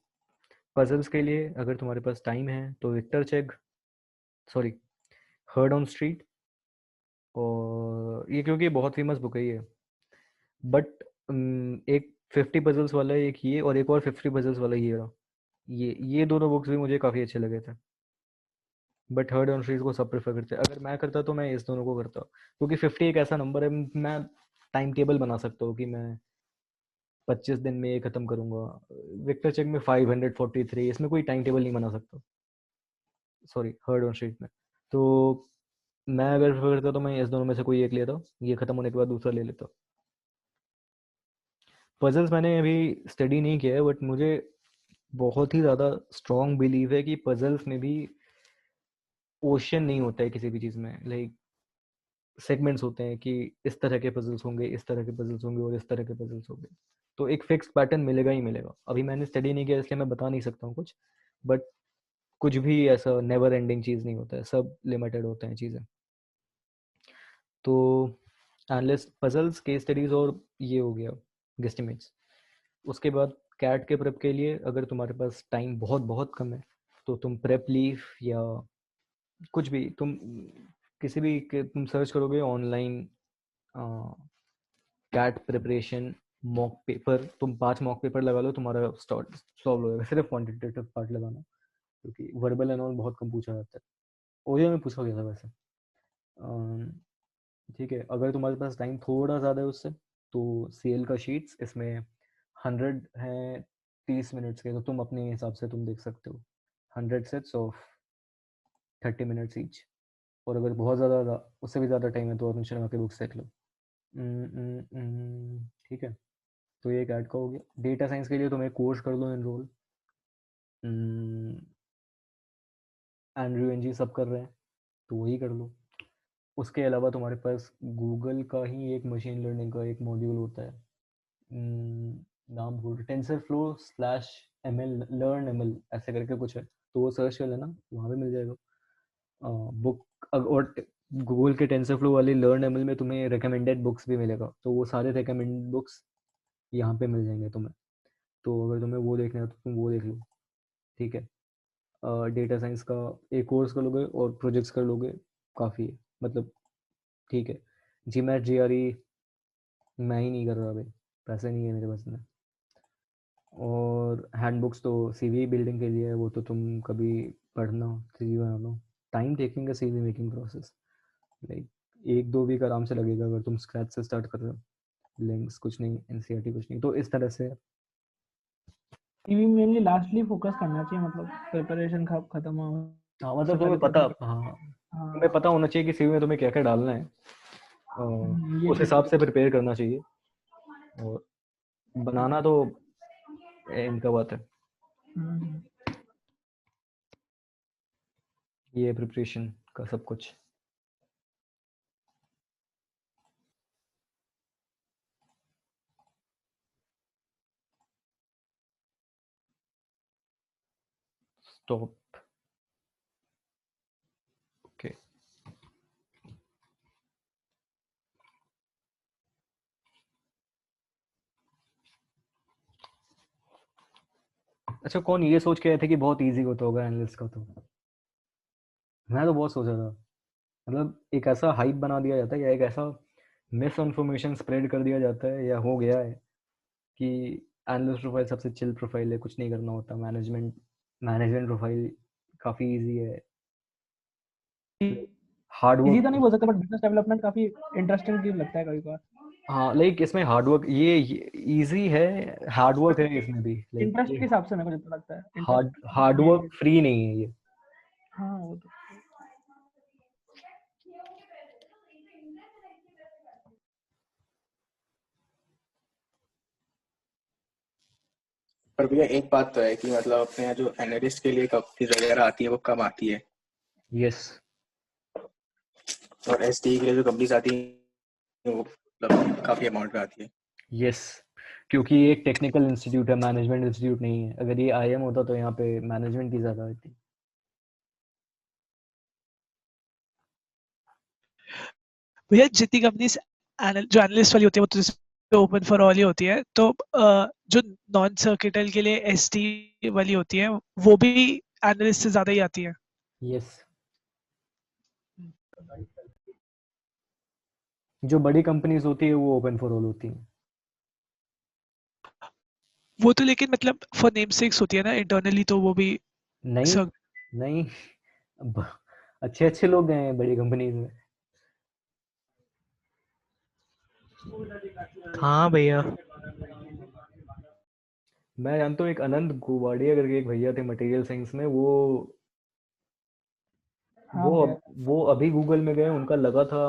पजल्स के लिए अगर तुम्हारे पास टाइम है तो Victor Cheng, sorry heard on street, और ये क्योंकि बहुत फेमस बुक है ये, बट एक 50 पजल्स वाला है एक ये, और एक और 50 पजल्स वाला ये रहा, ये दोनों बुक्स भी मुझे काफ़ी अच्छे लगे थे। बट हर्ड ऑन स्ट्रीट को सब प्रेफर करते हैं, अगर मैं करता तो मैं इस दोनों को करता, क्योंकि 50 एक ऐसा नंबर है, मैं टाइम टेबल बना सकता हूँ कि मैं 25 दिन में ये ख़त्म करूँगा। विक्टर चेक में 543, इसमें कोई टाइम टेबल नहीं बना सकता, सॉरी हर्ड ऑन स्ट्रीट में। तो मैं अगर प्रेफर करता तो मैं इस दोनों में से कोई एक लेता, ये ख़त्म होने के बाद दूसरा ले लेता। पजल्स मैंने अभी स्टडी नहीं किया है बट मुझे बहुत ही ज़्यादा स्ट्रॉन्ग बिलीव है कि पजल्स में भी ओशन नहीं होता है किसी भी चीज़ में, लाइक सेगमेंट्स होते हैं कि इस तरह के पजल्स होंगे, इस तरह के पजल्स होंगे, और इस तरह के पजल्स होंगे, तो एक फिक्स पैटर्न मिलेगा ही मिलेगा। अभी मैंने स्टडी नहीं किया इसलिए मैं बता नहीं सकता हूँ कुछ, बट कुछ भी ऐसा नेवर एंडिंग चीज़ नहीं होता है, सब लिमिटेड होते हैं चीज़ें। तो एनालिस्ट पजल्स, केस स्टडीज़, और ये हो गया गेस्टिमेट्स। उसके बाद कैट के प्रेप के लिए अगर तुम्हारे पास टाइम बहुत बहुत कम है तो तुम प्रेप लीव या कुछ भी तुम किसी भी तुम सर्च करोगे online CAT preparation mock paper, तुम 5 मॉक पेपर लगा लो, तुम्हारा सॉल्व हो जाएगा। सिर्फ क्वांटिटेटिव पार्ट लगाना, क्योंकि वर्बल एंड ऑल बहुत कम पूछा जाता है। ओयो में पूछा गया था वैसे। ठीक है, अगर तुम्हारे पास टाइम थोड़ा ज़्यादा है उससे, तो सेल का शीट्स इसमें 100 है 30 मिनट्स के, तो तुम अपने हिसाब से तुम देख सकते हो 100 सेट्स ऑफ 30 मिनट्स ईच। और अगर बहुत ज़्यादा उससे भी ज़्यादा टाइम है तो अरुण शर्मा के बुक्स देख लो। ठीक है, तो ये एक ऐड का हो गया। डेटा साइंस के लिए तुम एक कोर्स कर लो एनरोल, एंड्रयू एनजी सब कर रहे हैं तो वही कर लो। उसके अलावा तुम्हारे पास गूगल का ही एक मशीन लर्निंग का एक मॉड्यूल होता है, नाम भूल, tensor flow slash M L learn M L ऐसे करके कुछ है, तो वो सर्च कर लेना, वहाँ पे मिल जाएगा बुक। और गूगल के टेंसर फ्लो वाली लर्न एम एल में तुम्हें रिकमेंडेड बुक्स भी मिलेगा, तो वो सारे रिकमेंडेड बुक्स यहाँ पे मिल जाएंगे तुम्हें। तो अगर तुम्हें वो देखना है तो तुम वो देख लो। ठीक है, डेटा साइंस का एक कोर्स कर लोगे और प्रोजेक्ट्स कर लोगे, काफ़ी है मतलब। ठीक है, जी मैथ जी आर ई मैं ही नहीं कर रहा भाई, पैसे नहीं है मेरे पास में। और हैंडबुक्स तो सीवी बिल्डिंग के लिए है, वो तो तुम कभी पढ़ना सीवी बनाना, टाइम टेकिंग का CV making process, like 1-2 week आराम से लगेगा अगर तुम स्क्रैच से स्टार्ट कर रहे हो। लिंक्स कुछ नहीं, एनसीईआरटी कुछ नहीं, तो इस तरह से। सीवी मेनली लास्टली फोकस करना चाहिए, मतलब प्रिपरेशन खत्म हो। हाँ मतलब तुम्हें पता, हाँ तुम्हें पता होना चाहिए कि सीवी में तुम्हें क्या क्या डालना है, उस हिसाब से प्रिपेयर करना चाहिए। और बनाना तो इनका बात है, ये प्रिपरेशन का सब कुछ। स्टॉप। ओके, अच्छा कौन ये सोच के आए थे कि बहुत इजी होता होगा एनालिस्ट का? तो मैं तो बहुत सोचा था, मतलब एक ऐसा हाइप बना दिया जाता है या एक ऐसा मिस इन्फॉर्मेशन स्प्रेड कर दिया जाता है या हो गया है कि एनालिस्ट प्रोफाइल सबसे चिल प्रोफाइल है, कुछ नहीं करना होता, मैनेजमेंट प्रोफाइल काफ़ी इजी है, हार्ड इजी वर्क। तो नहीं बोल सकते, बट बिजनेस डेवलपमेंट काफी इंटरेस्टिंग भी लगता है कभी कभार। हाँ लाइक इसमें हार्ड वर्क, ये इजी है, हार्ड वर्क है इसमें भी, लाइक इंटरेस्ट के हिसाब से मेरे को जितना लगता है हार्ड वर्क फ्री नहीं है ये। हाँ वो तो। पर भैया एक बात तो है कि मतलब अपने यहाँ जो एनालिस्ट के लिए कंपनीज वगैरह आती है वो कम आती है। यस। और एसटी के लिए जो कंपनीज आती है वो मतलब काफी अमाउंट में आती है। यस, क्योंकि ये एक टेक्निकल इंस्टीट्यूट है, मैनेजमेंट इंस्टीट्यूट नहीं है। अगर ये आईएम होता तो यहाँ पे मैनेजमेंट की ज़्यादा होती। भैया जितनी कंपनीज जो एनालिस्ट वाली होती है वो तो जैसे ओपन फॉर ऑल ही होती है, तो जो नॉन सर्किटल के लिए एसटी वाली होती है वो भी एनालिस्ट से ज्यादा ही आती है। यस, जो बड़ी कंपनीज होती है वो ओपन फॉर ऑल होती हैं। वो तो लेकिन मतलब फॉर नेम सेक्स होती है ना, इंटरनली तो वो भी नहीं नहीं, अच्छे अच्छे लोग गए हैं बड़ी कंपनीज में। हाँ भैया, मैं जानता हूँ एक अनंत गोवाड़िया करके एक भैया थे मटेरियल साइंस में, वो अभी गूगल में गए, उनका लगा था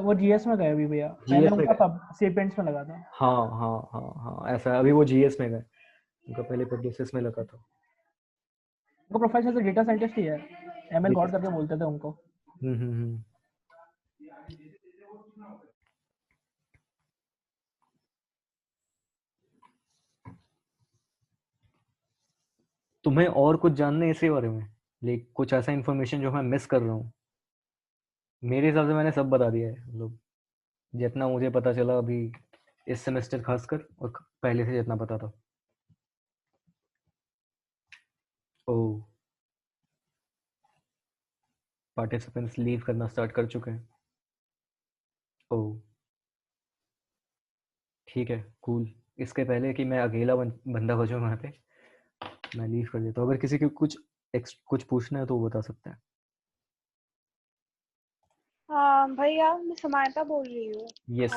वो जीएस में गए अभी भैया, पहले उनका सेपियंट्स में लगा था। हाँ हाँ हाँ हाँ ऐसा, अभी वो जीएस में गए, उनका पहले पब्लिसिस में लगा था। उनका प्रोफाइल तो डेटा साइंटिस्ट ही है, एमएल गॉड करके बोलते थे उनको। तुम्हें और कुछ जानना है इसी बारे में, लाइक कुछ ऐसा इन्फॉर्मेशन जो मैं मिस कर रहा हूँ? मेरे हिसाब से मैंने सब बता दिया है, मतलब जितना मुझे पता चला अभी इस सेमेस्टर खासकर, और पहले से जितना पता था। ओह, पार्टिसिपेंट्स लीव करना स्टार्ट कर चुके हैं। ओह ठीक है, कूल। इसके पहले कि मैं अकेला बंदा बचूँ वहाँ पे, मैं लीव कर देता हूँ। अगर किसी को कुछ पूछना है तो वो बता सकते हैं। भैया मैं समानता बोल रही हूँ। यस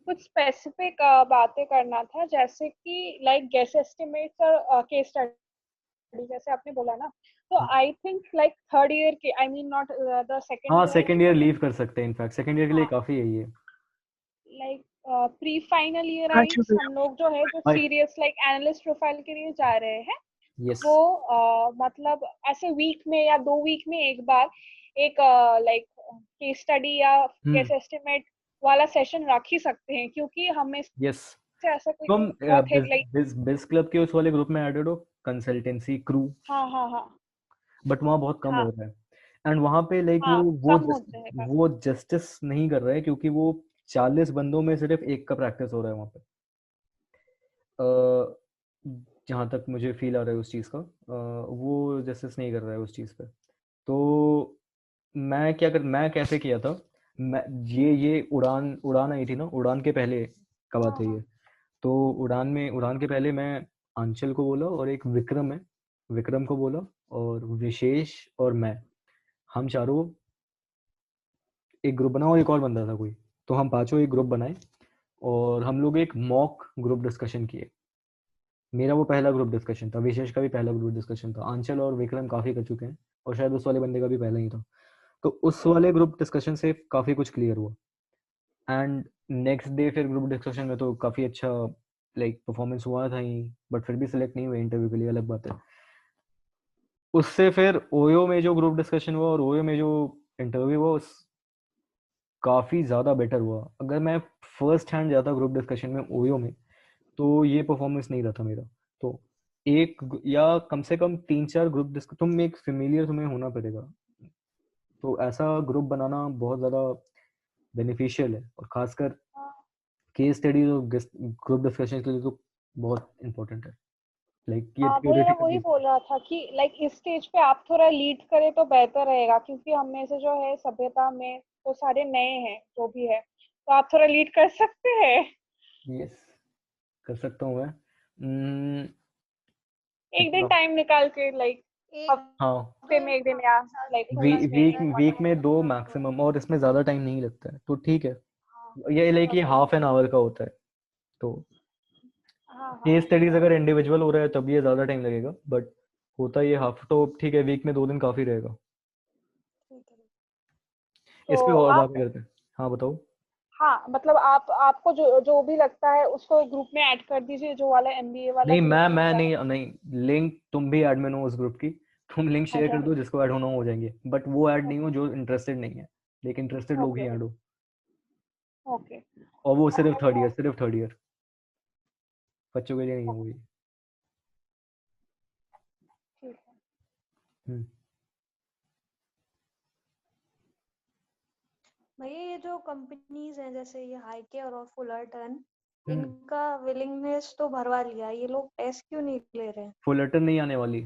कुछ स्पेसिफिक बातें करना था, जैसे कि लाइक गेस एस्टिमेट्स और केस स्टडी जैसे आपने बोला ना, तो I think like third year के, I mean not the second हाँ ईयर सेकेंड ईयर लीव कर सकते हैं, इनफैक्ट सेकेंड ईयर के लिए हाँ काफ़ी है ये। लाइक प्री फाइनल ईयर हाँ आइट्स हम लोग जो है जो हाय सीरियस लाइक एनालिस्ट प्रोफाइल के लिए जा रहे हैं, यस वो मतलब ऐसे वीक में या 2 वीक में एक बार एक लाइक केस स्टडी या गेस एस्टिमेट वाला सेशन रख ही सकते हैं, क्योंकि हमें यस से ऐसा कोई तुम बहुत है लाइक बिज क्लब के उस वाले ग्रुप में एडेड हो, कंसल्टेंसी क्रू, हाँ हाँ हाँ बट वहाँ बहुत कम हाँ हो रहा है। एंड वहाँ पे लाइक हाँ कम होते हैं काफी। वो जस्टिस नहीं कर रहा है, क्योंकि वो 40 बंदों में सिर्फ एक का प्रैक्टिस हो रहा है वहाँ पे। जहाँ तक मुझे फील आ रहा है उस चीज़ का, वो जस्टिस नहीं कर रहा है उस चीज़ पे। तो मैं कैसे किया था, मैं ये उड़ान उड़ान आई थी ना, उड़ान के पहले का बात है हाँ ये। तो उड़ान के पहले मैं आंचल को बोला और एक विक्रम है, विक्रम को बोला और विशेष और मैं, हम चारों एक ग्रुप बना और एक और बंदा था कोई, तो हम पांचों एक ग्रुप बनाए और हम लोग एक मॉक ग्रुप डिस्कशन किए। मेरा वो पहला ग्रुप डिस्कशन था, विशेष का भी पहला ग्रुप डिस्कशन था, आंचल और विक्रम काफ़ी कर चुके हैं और शायद उस वाले बंदे का भी पहला ही था। तो उस वाले ग्रुप डिस्कशन से काफ़ी कुछ क्लियर हुआ। एंड नेक्स्ट डे फिर ग्रुप डिस्कशन में तो काफ़ी अच्छा लाइक परफॉर्मेंस हुआ था ही, बट फिर भी सिलेक्ट नहीं हुए इंटरव्यू के लिए, अलग बात है। उससे फिर ओयो में जो ग्रुप डिस्कशन हुआ और ओयो में जो इंटरव्यू हुआ, उस काफ़ी ज़्यादा बेटर हुआ। अगर मैं फर्स्ट हैंड जाता ग्रुप डिस्कशन में ओयो में, तो ये परफॉर्मेंस नहीं रहता मेरा। तो या कम से कम 3-4 ग्रुप डिस्क तुम एक फेमिलियर तुम्हें होना पड़ेगा, तो ऐसा ग्रुप बनाना बहुत ज़्यादा बेनिफिशियल है, और खासकर केस स्टडीज और ग्रुप डिस्कशन के लिए तो बहुत इंपॉर्टेंट है। लाइक ये भैया थ्योरेटिकल वही चीज। बोल रहा था कि लाइक इस स्टेज पे आप थोड़ा लीड करें तो बेहतर रहेगा, क्योंकि हम में से जो है सभ्यता में तो सारे नए हैं जो भी है, तो आप थोड़ा लीड कर सकते हैं। यस कर सकता हूँ मैं। एक दिन कितना? टाइम निकाल के लाइक हाँ हफ्ते में एक दिन या लाइक 2 वीक्स में एक दिन वीक में 2 मैक्सिमम, और इसमें ज़्यादा टाइम नहीं लगता है, तो ठीक है। ये लाइक ये हाफ एन आवर का होता है। तो हाँ हाँ केस स्टडीज अगर इंडिविजुअल हो रहा है तब ये ज़्यादा टाइम लगेगा, बट होता ये हाफ, तो ठीक है, वीक में 2 दिन काफ़ी रहेगा। इस पे तो और आप बातें करते हैं। हाँ बताओ। हाँ मतलब आप आपको जो जो भी लगता है उसको ग्रुप में ऐड कर दीजिए, जो वाला एमबीए वाला नहीं ग्रुप मैं होता है। नहीं, लिंक तुम भी एडमिन हो उस ग्रुप की, तुम लिंक शेयर अच्छा कर दो, जिसको ऐड होना हो जाएंगे, बट वो ऐड नहीं हो ओके जो इंटरेस्टेड नहीं है, लेकिन इंटरेस्टेड लोग ही ओके ऐड हो। ओके और वो सिर्फ थर्ड ईयर बच्चों के लिए नहीं है वो ये। ठीक है। हम्म। भैया ये जो कंपनीज हैं जैसे ये हाईकेयर और फुलरटन, हम्म। इनका विलिंगनेस तो भरवा लिया, ये लोग टेस्ट क्यों नहीं ले रहे हैं? फुलरटन नहीं आने वाली।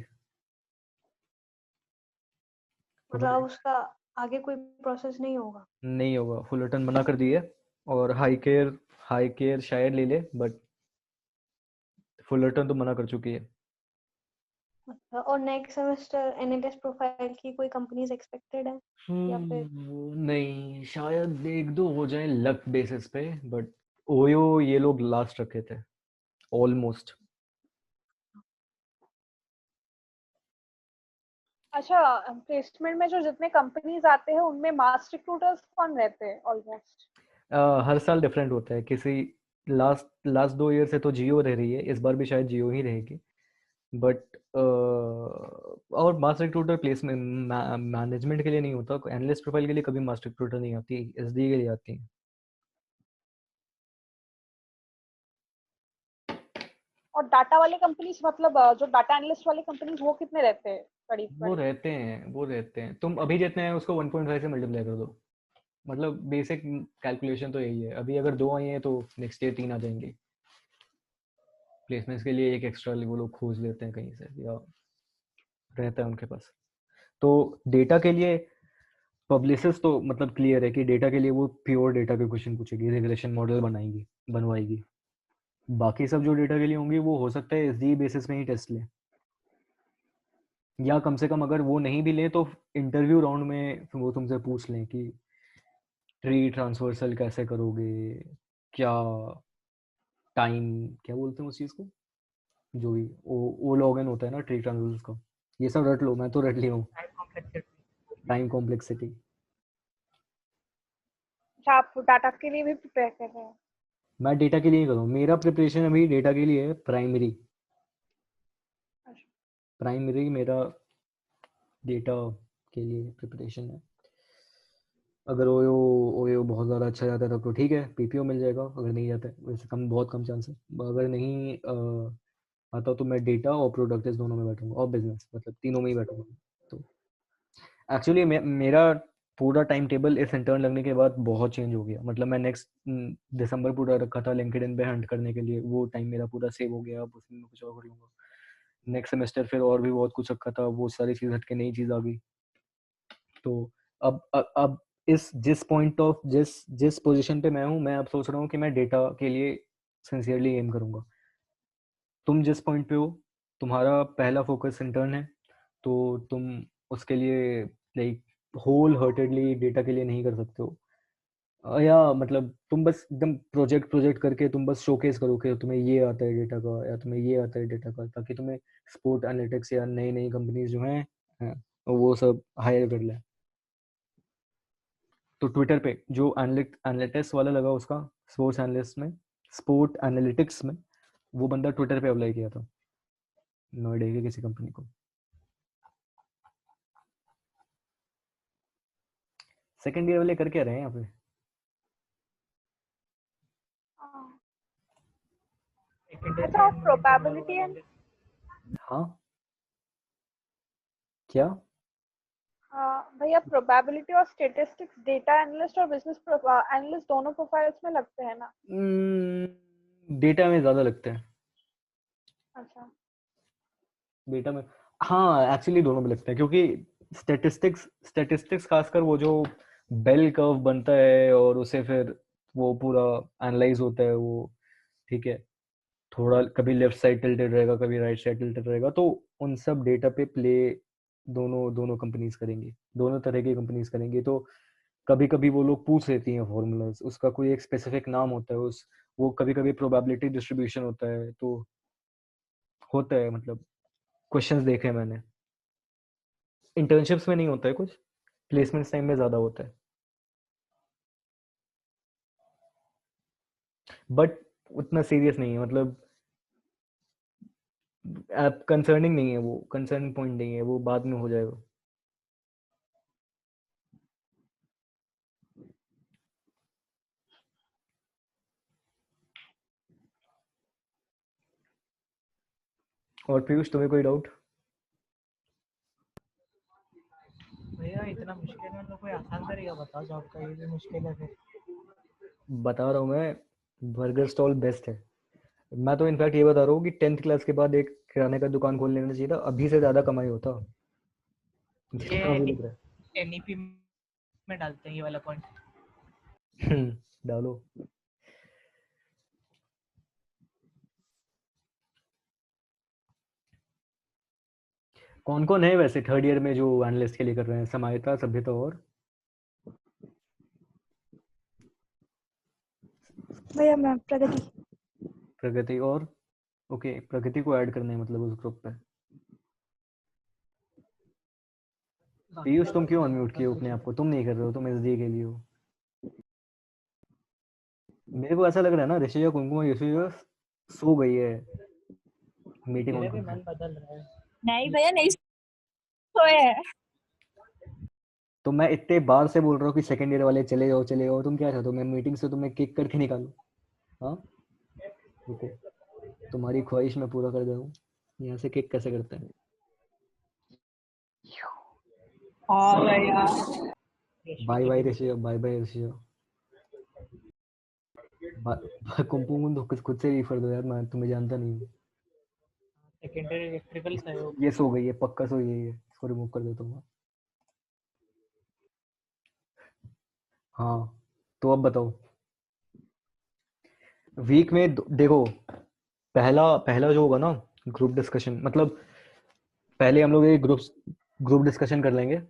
मतलब उसका आगे कोई प्रोसेस नहीं होगा? नहीं होगा, फुलरटन मना कर दी है। और हाई केयर शायद ले ले, बट फुलरटन तो मना कर चुकी है। अच्छा, और नेक्स्ट सेमेस्टर एनालिस्ट प्रोफाइल की कोई कंपनीज एक्सपेक्टेड है या फिर? वो नहीं, शायद 1-2 हो जाए लक बेसिस पे, बट ओयो ये लोग लास्ट रखे थे ऑलमोस्ट। अच्छा, प्लेसमेंट में जो जितने कंपनीज आते हैं उनमें मास रिक्रूटर्स कौन रहते हैं ऑलमोस्ट? हर साल डिफरेंट होता है, किसी लास्ट 2 ईयर से तो जियो रह रही है, इस बार भी शायद जियो ही रहेगी, बट और मास रिक्रूटर प्लेसमेंट मैनेजमेंट के लिए नहीं होता, एनालिस्ट प्रोफाइल के लिए कभी मास रिक्रूटर नहीं आती, एसडी के लिए आती है। और डाटा वाले कंपनीज मतलब जो डाटा एनालिस्ट वाले कंपनीज वो कितने रहते हैं करीब करीब? वो रहते हैं, तुम अभी जितने हैं उसको 1.5 से मल्टीप्लाई कर दो, मतलब बेसिक कैलकुलेशन तो यही है। अभी अगर 2 आई हैं तो नेक्स्ट ईयर 3 आ जाएंगी। प्लेसमेंट्स के लिए एक एक्स्ट्रा वो लोग खोज लेते हैं कहीं से, या रहता है उनके पास। तो डेटा के लिए पब्लिसिस्ट तो मतलब क्लियर है कि डेटा के लिए वो प्योर डेटा के क्वेश्चन पूछेगी, रिग्रेशन मॉडल बनवाएगी। बाकी सब जो डेटा के लिए होंगी वो हो सकता है एसडी बेसिस में ही टेस्ट लें, या कम से कम अगर वो नहीं भी लें तो इंटरव्यू राउंड में वो तुमसे पूछ लें कि ट्री ट्रांसवर्सल कैसे करोगे, क्या टाइम, क्या बोलते हैं उस चीज़ को, जो भी ओ लॉगिन होता है ना ट्री ट्रांसवर्सल का, ये सब रट लो, मैं तो रट लिया हूँ। Time complexity. अच्छा, आप डाटा के लिए भी प्रिपेयर कर रहे हैं? मैं डेटा के लिए ही करूँ, मेरा प्रिपरेशन अभी डेटा के लिए है, प्राइमरी मेरा डेटा के लिए प्रिपरेशन है। अगर ओयो बहुत ज़्यादा अच्छा जाता है तब तो ठीक है, पीपीओ मिल जाएगा, अगर नहीं जाता है वैसे बहुत कम चांस है। अगर नहीं आता तो मैं डेटा और प्रोडक्ट इस दोनों में बैठूंगा, और बिजनेस, मतलब तीनों में ही बैठूंगा। तो एक्चुअली मेरा पूरा टाइम टेबल इस इंटर्न लगने के बाद बहुत चेंज हो गया। मतलब मैं नेक्स्ट दिसंबर पूरा रखा था लिंक्डइन पे हंट करने के लिए, वो टाइम मेरा पूरा सेव हो गया, अब उसमें मैं कुछ और कर लूँगा। नेक्स्ट सेमेस्टर फिर और भी बहुत कुछ रखा था, वो सारी चीज़ हट के नई चीज़ आ गई। तो अब जिस पोजीशन पे मैं हूँ, मैं अब सोच रहा हूँ कि मैं डेटा के लिए सिंसियरली एम करूँगा। तुम जिस पॉइंट पे हो, तुम्हारा पहला फोकस इंटर्न है, तो तुम उसके लिए लाइक होल हार्टेडली डेटा के लिए नहीं कर सकते हो। या मतलब तुम बस एकदम प्रोजेक्ट करके तुम बस शोकेस करो कि तुम्हें ये आता है डेटा का, या तुम्हें ये आता है डेटा का, ताकि तुम्हें स्पोर्ट एनालिटिक्स या नई नई कंपनीज जो हैं वो सब हायर कर लें। तो ट्विटर पे जो एनालिटिक्स वाला लगा उसका, स्पोर्ट एनालिटिक्स में वो बंदा ट्विटर पे अप्लाई किया था नोएडा की किसी कंपनी को। सेकंड ईयर वाले कर क्या रहे हैं यहाँ पे? अच्छा, प्रोबेबिलिटी एंड हाँ क्या? भैया, प्रोबेबिलिटी और स्टैटिस्टिक्स डेटा एनालिस्ट और बिजनेस एनालिस्ट दोनों प्रोफाइल्स में लगते हैं ना? डेटा में ज़्यादा लगते हैं। अच्छा, डेटा में हाँ, एक्चुअली दोनों में लगता है, क्योंकि स्टैटिस्टिक्स खासकर वो जो बेल कर्व बनता है और उसे फिर वो पूरा एनालाइज होता है वो, ठीक है, थोड़ा कभी लेफ्ट साइड टिल्टेड रहेगा, कभी राइट साइड टिल्टेड रहेगा, तो उन सब डेटा पे प्ले दोनों कंपनीज करेंगी, दोनों तरह की कंपनीज करेंगी। तो कभी कभी वो लोग पूछ लेती हैं फॉर्मूलाज, उसका कोई एक स्पेसिफिक नाम होता है, उस वो कभी कभी प्रोबेबिलिटी डिस्ट्रीब्यूशन होता है, तो होता है, मतलब क्वेश्चंस देखे हैं मैंने। इंटर्नशिप्स में नहीं होता है कुछ, प्लेसमेंट टाइम में ज़्यादा होता है, बट उतना सीरियस नहीं है, मतलब कंसर्निंग नहीं है, वो कंसर्न पॉइंट नहीं है, वो बाद में हो जाएगा। और पीयूष, तुम्हें कोई डाउट? भैया इतना मुश्किल है तो कोई आसान तरीका बताओ जॉब का, ये भी मुश्किल है फिर। बता रहा हूँ मैं, बर्गर स्टॉल बेस्ट है। मैं तो इनफैक्ट ये बता रहा हूँ कि 10th क्लास के बाद एक किराने का दुकान खोल लेना चाहिए था, अभी से ज़्यादा कमाई होता जितना अभी लग रहा है। एनईपी में डालते हैं ये वाला पॉइंट। डालो। कौन कौन है वैसे थर्ड ईयर में जो एनालिस्ट के लिए कर रहे हैं? समाहिता, सभ्यता और भैया मैं प्रगति। प्रगति और ओके, प्रगति को ऐड करना है मतलब उस ग्रुप पे। पीयूष, तुम क्यों अनम्यूट किए अपने आप को? तुम नहीं कर रहे हो, तुम एसडीए के लिए हो। मेरे को ऐसा लग रहा है ना, ऋषिया कुमकुम ऋषिया सो गई है मीटिंग मेरा भी ऑन मन बदल रहा है। नहीं भैया, नहीं सोए हैं। तो मैं इतने बार से बोल रहा हूँ कि सेकंड ईयर वाले चले जाओ, तुम क्या चाहते हो? मैं मीटिंग से तुम्हें किक करके निकालूं? हाँ रुको, तुम्हारी ख्वाहिश मैं पूरा कर दे रहा हूँ। यहाँ से किक कैसे करते हैं? हाँ भैया। Bye bye Rishiya, bye bye Rishiya. Kumkum तो खुद से रिफर दो यार, मैं तुम्हें जानता नहीं हूँ। सेकेंडरी इलेक्ट्रिकल सहयोग। ये सो गई है, पक्का सो गई है, इसको रिमूव कर देता हूँ। हाँ तो अब बताओ, वीक में देखो, पहला पहला जो होगा ना ग्रुप डिस्कशन, मतलब पहले हम लोग एक ग्रुप डिस्कशन कर लेंगे,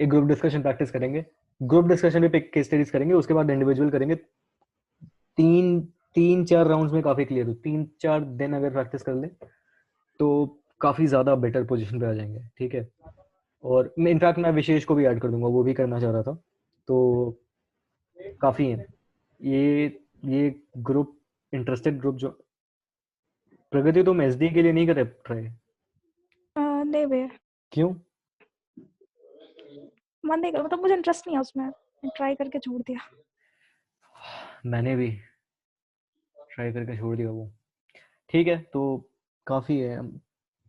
एक ग्रुप डिस्कशन प्रैक्टिस करेंगे, ग्रुप डिस्कशन पे केस स्टडीज करेंगे, उसके बाद इंडिविजुअल करेंगे। 3-4 राउंड्स में काफी क्लियर हो, 3-4 दिन अगर प्रैक्टिस कर ले तो काफी ज्यादा बेटर पोजीशन पे आ जाएंगे, ठीक है। और इनफैक्ट मैं विशेष को भी ऐड कर दूंगा, वो भी करना चाह रहा था, तो काफी है ये ग्रुप, इंटरेस्टेड ग्रुप। जो प्रगति, तुम एसडी के लिए नहीं करे ट्राई? नहीं भैया, क्यों? मन नहीं कर, मतलब मुझे इंटरेस्ट नहीं है उसमें, ट्राई करके छोड़ दिया। मैंने भी ट्राई करके छोड़ दिया वो। ठीक है, तो काफी है।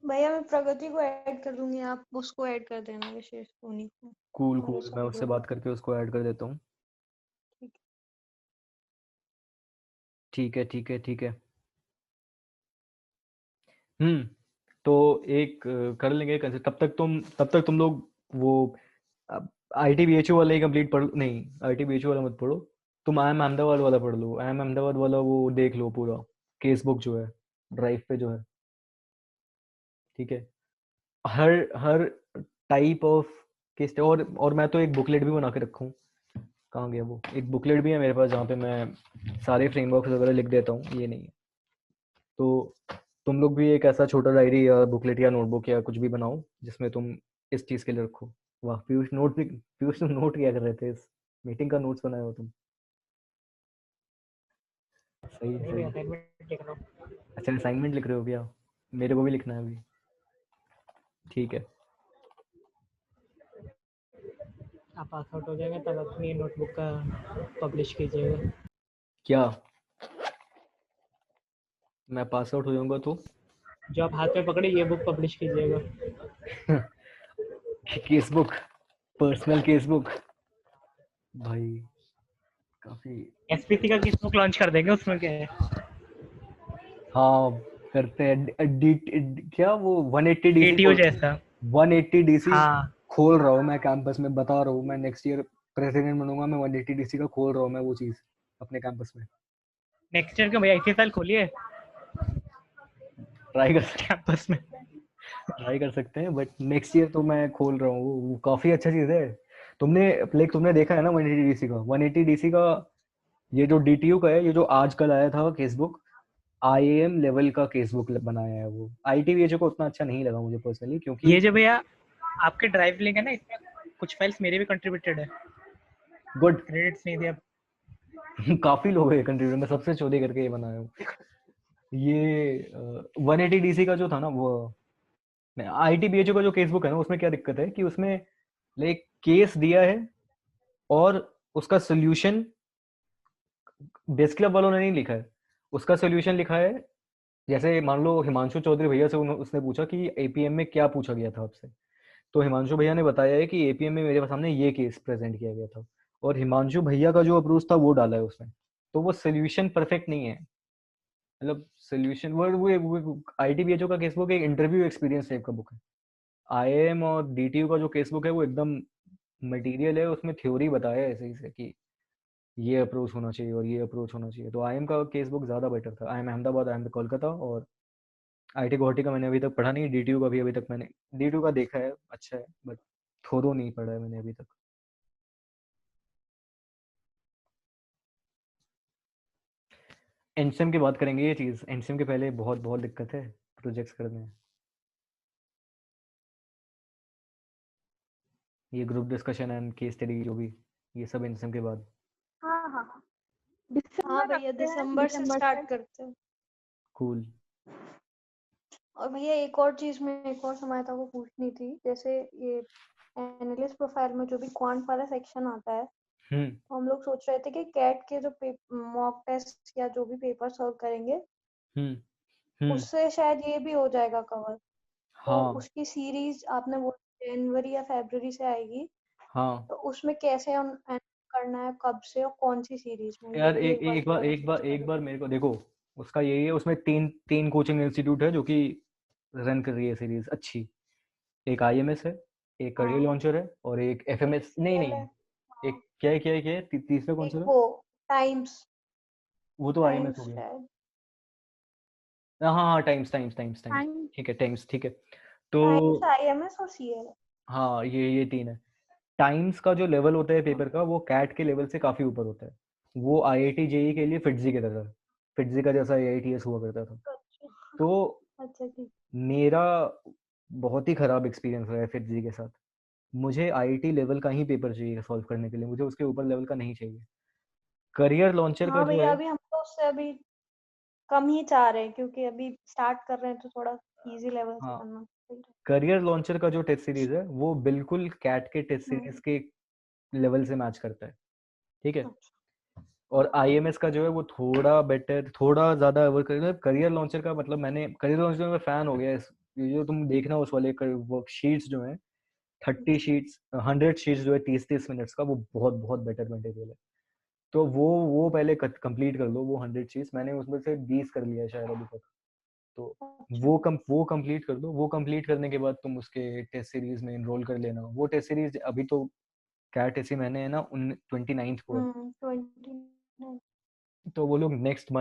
भैया मैं प्रगति को ऐड कर दूंगी, आप उसको ऐड कर देना, विशेष सोनी को। कूल हमारे कूल, मैं सब उससे ग्रुप बात करके उसको ऐड कर देता हूँ। ठीक है ठीक है ठीक है। तो एक कर लेंगे तब तक तुम लोग वो ITBHO वाले ही कंप्लीट पढ़, नहीं ITBHO वाला मत पढ़ो, तुम IIM अहमदाबाद वाला पढ़ लो। IIM अहमदाबाद वाला वो देख लो पूरा, केस बुक जो है ड्राइव पे जो है, ठीक है। हर हर टाइप ऑफ केस, और मैं तो एक बुकलेट भी बना के रखा हूँ। कहाँ गया वो? एक बुकलेट भी है मेरे पास जहाँ पे मैं सारे फ्रेमवर्क्स वगैरह लिख देता हूँ, ये नहीं है। तो तुम लोग भी एक ऐसा छोटा डायरी या बुकलेट या नोटबुक या कुछ भी बनाओ जिसमें तुम इस चीज़ के लिए रखो। वाह पीयूष, तुम नोट क्या कर रहे थे? इस मीटिंग का नोट्स बनाए हो तुम? सही नहीं सही। मैं असाइनमेंट लिख रहा हूँ। अच्छा, असाइनमेंट लिख रहे हो क्या? मेरे को भी लिखना है अभी। ठीक है। आप पास आउट हो जाएंगे तब अपनी नोटबुक का पब्लिश कीजिएगा। क्या मैं पास आउट हो जाऊंगा तो? जो आप हाथ में पकड़े ये बुक पब्लिश कीजिएगा। Case book, personal case book भाई, काफी। एसपीसी का केस बुक लॉन्च कर देंगे, उसमें क्या है। हाँ करते हैं। क्या वो 180 डीसी एटीओ जैसा। 180 डीसी हाँ खोल रहा हूँ मैं कैंपस में, बता रहा हूँ मैं नेक्स्ट ईयर प्रेसिडेंट बनूंगा मैं। 180 डीसी का खोल रहा हूँ मैं वो चीज अपने कैंपस में। नेक्स्ट ईयर का भैया इसी साल खोलिए ट्राई कर कैंपस में। ट्राई कर सकते हैं, बट नेक्स्ट ईयर तो मैं खोल रहा हूँ वो काफी अच्छा चीज है। तुमने देखा है ना 180 डीसी का? 180 डीसी का ये जो DTU का है, ये जो आजकल आया था केसबुक, IAM लेवल का केसबुक बनाया है वो। ITBHO को उतना अच्छा नहीं लगा मुझे पर्सनली, क्योंकि ये जो भैया आपके ड्राइव लिंक है ना, इसमें कुछ फाइल्स मेरे भी कंट्रीब्यूटेड है। गुड। क्रेडिट्स नहीं दिया। काफी लोग है कंट्रीब्यूटर, मैं सबसे चौधरी करके ये बनाया हूँ। ये 180 डीसी का जो था ना वो, ITBHO का जो केसबुक है ना, उसमें क्या दिक्कत है कि उसमें लाइक केस दिया है और उसका सोल्यूशन बेस क्लब वालों ने नहीं लिखा है, उसका सोल्यूशन लिखा है। जैसे मान लो हिमांशु चौधरी भैया से उसने पूछा कि APM में क्या पूछा गया था आपसे, तो हिमांशु भैया ने बताया है कि APM में मेरे सामने ये केस प्रेजेंट किया गया था, और हिमांशु भैया का जो अप्रोच था वो डाला है उसने। तो वो सोल्यूशन परफेक्ट नहीं है, मतलब सोल्यूशन वो ITBHO का केस बुक एक इंटरव्यू एक्सपीरियंस टाइप का बुक है। IIM और DTU का जो केस बुक है वो एकदम मटेरियल है, उसमें थ्योरी बताया है ऐसे ही से कि ये अप्रोच होना चाहिए और ये अप्रोच होना चाहिए। तो IIM का केस बुक ज़्यादा बेटर था। IIM अहमदाबाद, IIM कोलकाता, और IT गुवाहाटी का मैंने अभी तक पढ़ा नहीं। DTU का भी अभी तक मैंने DTU का देखा है, अच्छा है, बट थोरो नहीं पढ़ा है मैंने अभी तक। एनसीएम की बात करेंगे, ये चीज़ एनसीएम के पहले बहुत बहुत दिक्कत है प्रोजेक्ट्स करने में। ये group discussion and case study जो भी, ये सब एनसीएम के बाद। हाँ हाँ हाँ, हाँ दिसंबर भैया रखते हैं, दिसंबर से दिसंबर स्टार्ट से। करते हैं। कूल। और भैया एक और चीज में एक और समायता को पूछनी थी, जैसे ये एनालिस्ट प्रोफाइल में जो भी क्वांट वाला सेक्शन आता है, हम्म तो हम लोग सोच रहे थे कि कैट के जो मॉक टेस्ट या जो भी पेपर सॉल्व करेंगे हम्म हम्म उससे शायद ये भी हो जाएगा कवर। तो हाँ उसकी सीरीज आपने वो जनवरी या फरवरी से आएगी, हाँ तो उसमें कैसे हम करना है, कब से और कौन सी सीरीज में, ये यार, भी एक एक बार एक बार थोड़ा एक डिस्कस बार कर एक बार लेते। मेरे को देखो, उसका यही है, उसमें तीन तीन कोचिंग इंस्टीट्यूट है जो कि रन कर रही है सीरीज अच्छी। एक IMS है, एक करियर हाँ लॉन्चर है, और एक एक FMS, नहीं CL नहीं, है, हाँ एक क्या है तीसरा कौन सा एक था? वो टाइम्स, वो तो IMS हो टाइम्स गया। शायद, हाँ हाँ, times times times times, time. ठीक है, टाइम्स, ठीक है। तो टाइम्स IMS और CL। हाँ, ये तीन है। टाइम्स का जो लेवल होता है पेपर का वो कैट के लेवल से काफ़ी ऊपर होता है। वो IIT जेई के लिए फिटजी की तरह, फिटजी का जैसा AITS हुआ करता था। तो अच्छा ठीक। मेरा बहुत ही ख़राब एक्सपीरियंस रहा है फिटजी के साथ। मुझे IIT लेवल का ही पेपर चाहिए सॉल्व करने के लिए, मुझे उसके ऊपर लेवल का नहीं चाहिए। करियर लॉन्चर का हाँ जो भैया, है, अभी हम तो उससे अभी कम ही चाह रहे हैं, क्योंकि अभी स्टार्ट कर रहे हैं तो थोड़ा इजी लेवल से हाँ, करना सही रहेगा। करियर लॉन्चर का जो टेस्ट सीरीज है वो बिल्कुल कैट के टेस्ट सीरीज हम्म, के लेवल से मैच करता है, ठीक है। अच्छा। और IMS का जो है वो थोड़ा बेटर, थोड़ा ज़्यादा ओवर करियर लॉन्चर का मतलब मैंने करियर लॉन्चर में फ़ैन हो गया ये जो तुम देखना उस वाले वो शीट्स जो हैं 30 शीट्स 100 शीट्स जो है 30-30 मिनट्स का, वो बहुत बहुत बेटर मटेरियल है। तो वो पहले कंप्लीट कर लो वो 100 शीट्स, मैंने उसमें से 20 कर लिया है शायद अभी तक। तो अच्छा। वो कंप्लीट कर दो। वो कंप्लीट करने के बाद तुम उसके टेस्ट सीरीज में इनरोल कर लेना। वो टेस्ट सीरीज अभी तो कैट इसी महीने है ना 29 को है, 29। तो वो लोग नेक्स्ट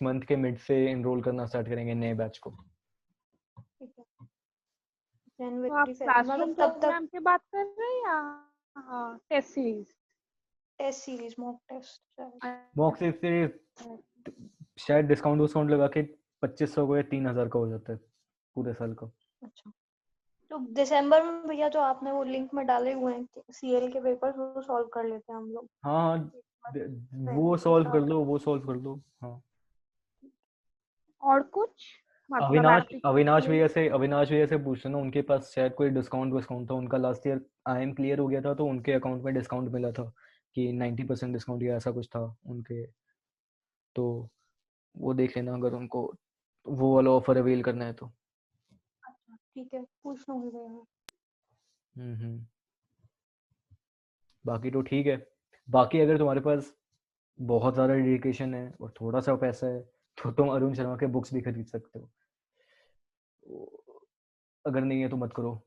मंथ के मिड से इनरोल करना स्टार्ट करेंगे नए बैच को। ठीक है, तो आप जनवरी से क्लासरूम मतलब तब तक प्रोग्राम की बात कर रहे हैं या test series? Test series, mock test शायद। मॉक सीरीज शायद डिस्काउंट लगा के 2500 को या 3000 का हो जाता है पूरे साल का। अच्छा, तो दिसंबर में भैया जो आपने वो लिंक में डाले हुए हैं CL के पेपर्स, वो सॉल्व कर लेते हैं हम लोग। हाँ हाँ, वो सॉल्व कर लो, वो सॉल्व कर लो। हाँ, और कुछ मतलब अविनाश भैया से पूछ लेना, उनके पास शायद कोई डिस्काउंट था। उनका लास्ट ईयर IIM क्लियर हो गया था तो उनके अकाउंट में डिस्काउंट मिला था कि 90% डिस्काउंट या ऐसा कुछ था उनके। तो वो देख लेना अगर उनको वो वाला ऑफर अवेल करना है तो। अच्छा ठीक है, पूछ लूंगी भैया मैं। हम्म। बाकी तो ठीक है। बाकी अगर तुम्हारे पास बहुत ज़्यादा डेडिकेशन है और थोड़ा सा पैसा है तो तुम अरुण शर्मा के बुक्स भी खरीद सकते हो। अगर नहीं है तो मत करो।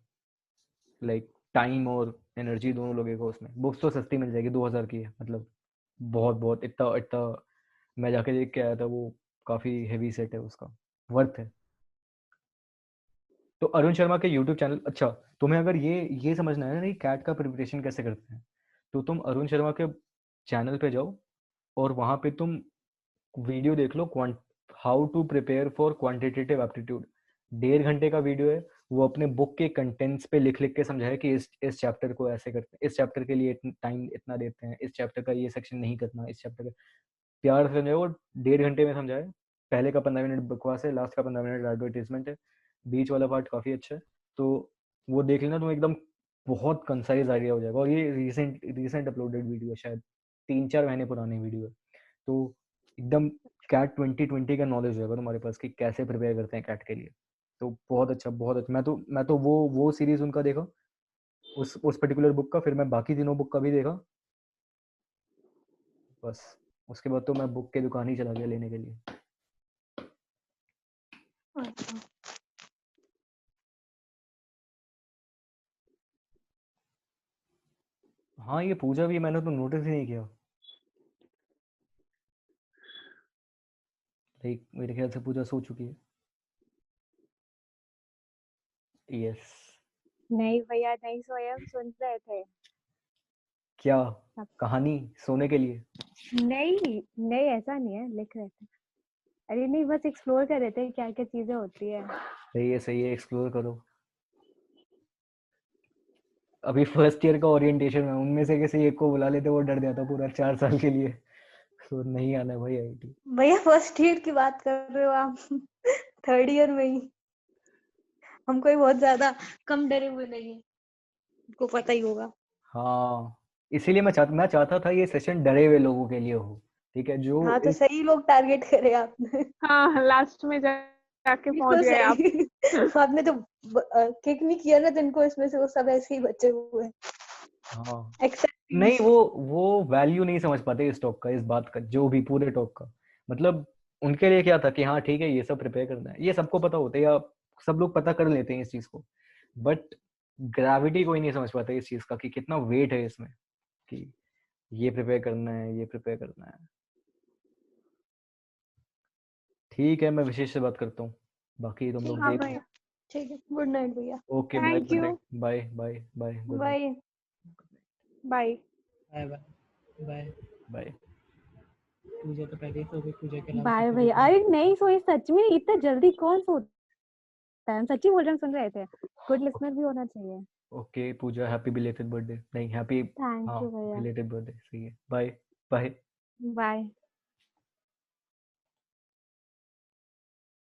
लाइक टाइम और एनर्जी दोनों लगेगा उसमें। बुक्स तो सस्ती मिल जाएगी, 2000 की है, मतलब बहुत बहुत इतना इतना मैं जाके देख के आया था, वो काफ़ी हेवी सेट है उसका, वर्थ है। तो अरुण शर्मा के यूट्यूब चैनल, अच्छा तुम्हें अगर ये समझना है ना कि कैट का प्रिपरेशन कैसे करते हैं, तो तुम अरुण शर्मा के चैनल पे जाओ और वहाँ पे तुम वीडियो देख लो, how to prepare for quantitative aptitude. 1.5 घंटे का वीडियो है। वो अपने बुक के कंटेंट्स पे लिख लिख के समझाया कि इस चैप्टर को ऐसे करते हैं, इस चैप्टर के लिए टाइम इतना देते हैं, इस चैप्टर का ये सेक्शन नहीं करना, इस चैप्टर का प्यार से समझाया। वो 1.5 घंटे में समझाया। पहले का 15 मिनट बकवास है, लास्ट का 15 मिनट एडवर्टीजमेंट है, बीच वाला पार्ट काफ़ी अच्छा है। तो वो देख लेना, तुम एकदम बहुत कंसाइज आइडिया हो जाएगा। और ये रिसेंट अपलोडेड वीडियो है, शायद 3-4 महीने पुरानी वीडियो है। तो एकदम कैट 2020 का नॉलेज होगा तुम्हारे पास कि कैसे प्रिपेयर करते हैं कैट के लिए। तो बहुत अच्छा, बहुत अच्छा। मैं तो वो सीरीज उनका देखा, उस पर्टिकुलर बुक का। फिर मैं बाकी तीनों बुक का भी देखा, बस उसके बाद तो मैं बुक की दुकान ही चला गया लेने के लिए। अच्छा हाँ, ये पूजा भी मैंने तो नोटिस ही नहीं किया। लाइक मेरे ख्याल से पूजा सो चुकी है। यस। नहीं भैया, नहीं सोए, हम सुन रहे थे। क्या कहानी सोने के लिए? नहीं नहीं, ऐसा नहीं है, लिख रहे थे। अरे नहीं, बस एक्सप्लोर कर रहे थे क्या क्या चीजें होती है। सही है, एक्सप्लोर करो। अभी फर्स्ट ईयर का ओरिएंटेशन में उनमें से किसी एक को बुला लेते, वो डर जाता पूरा 4 साल के लिए। तो नहीं आना है भाई IIT। भैया फर्स्ट ईयर की बात कर रहे हो आप? थर्ड ईयर में ही हम कोई बहुत ज्यादा कम डरे हुए नहीं है, आपको पता ही होगा। हाँ, इसीलिए मैं चाहता था ये सेशन डरे हुए लोगों के लिए हो, ठीक है, जो हाँ तो इस सही लोग टारगेट करे आपने। हाँ, लास्ट में जाके पहुंच बिल्कुल गए आप। सही। आपने जो किक नहीं किया ना जिनको, इसमें से वो सब ऐसे ही बचे हुए हैं। हाँ, एक्सेप्ट नहीं वो वैल्यू नहीं समझ पाते इस टॉक का, इस बात का, जो भी पूरे टॉक का मतलब उनके लिए क्या था कि हाँ ठीक है ये सब प्रिपेयर करना है, ये सबको पता होता है या सब लोग पता कर लेते हैं इस चीज को, बट ग्रेविटी कोई नहीं समझ पाता इस चीज का कि कितना वेट है इसमें, कि ये प्रिपेयर करना है, ये प्रिपेयर करना है। ठीक है, मैं विशेष से बात करता हूँ, बाकी तुम लोग ठीक हाँ है देख लो। भैया, ठीक है, गुड नाइट भैया। Okay, bye, thank good you. Night, bye bye bye, good night. Bye. Bye bye bye bye bye. Puja तो पहले ही सो गई, पूजा के अलावा बाय सबको भैया। देखना अरे नहीं सोई सच में, इतना जल्दी कौन सोता है? हम सच्ची बोल रहे हैं, सुन रहे थे। गुड लिसनर भी होना चाहिए। Okay Pooja, happy belated birthday. नहीं हैप्पी, थैंक हाँ यू भैया। बिलेटेड बर्थडे, सही है। Bye bye. बाय।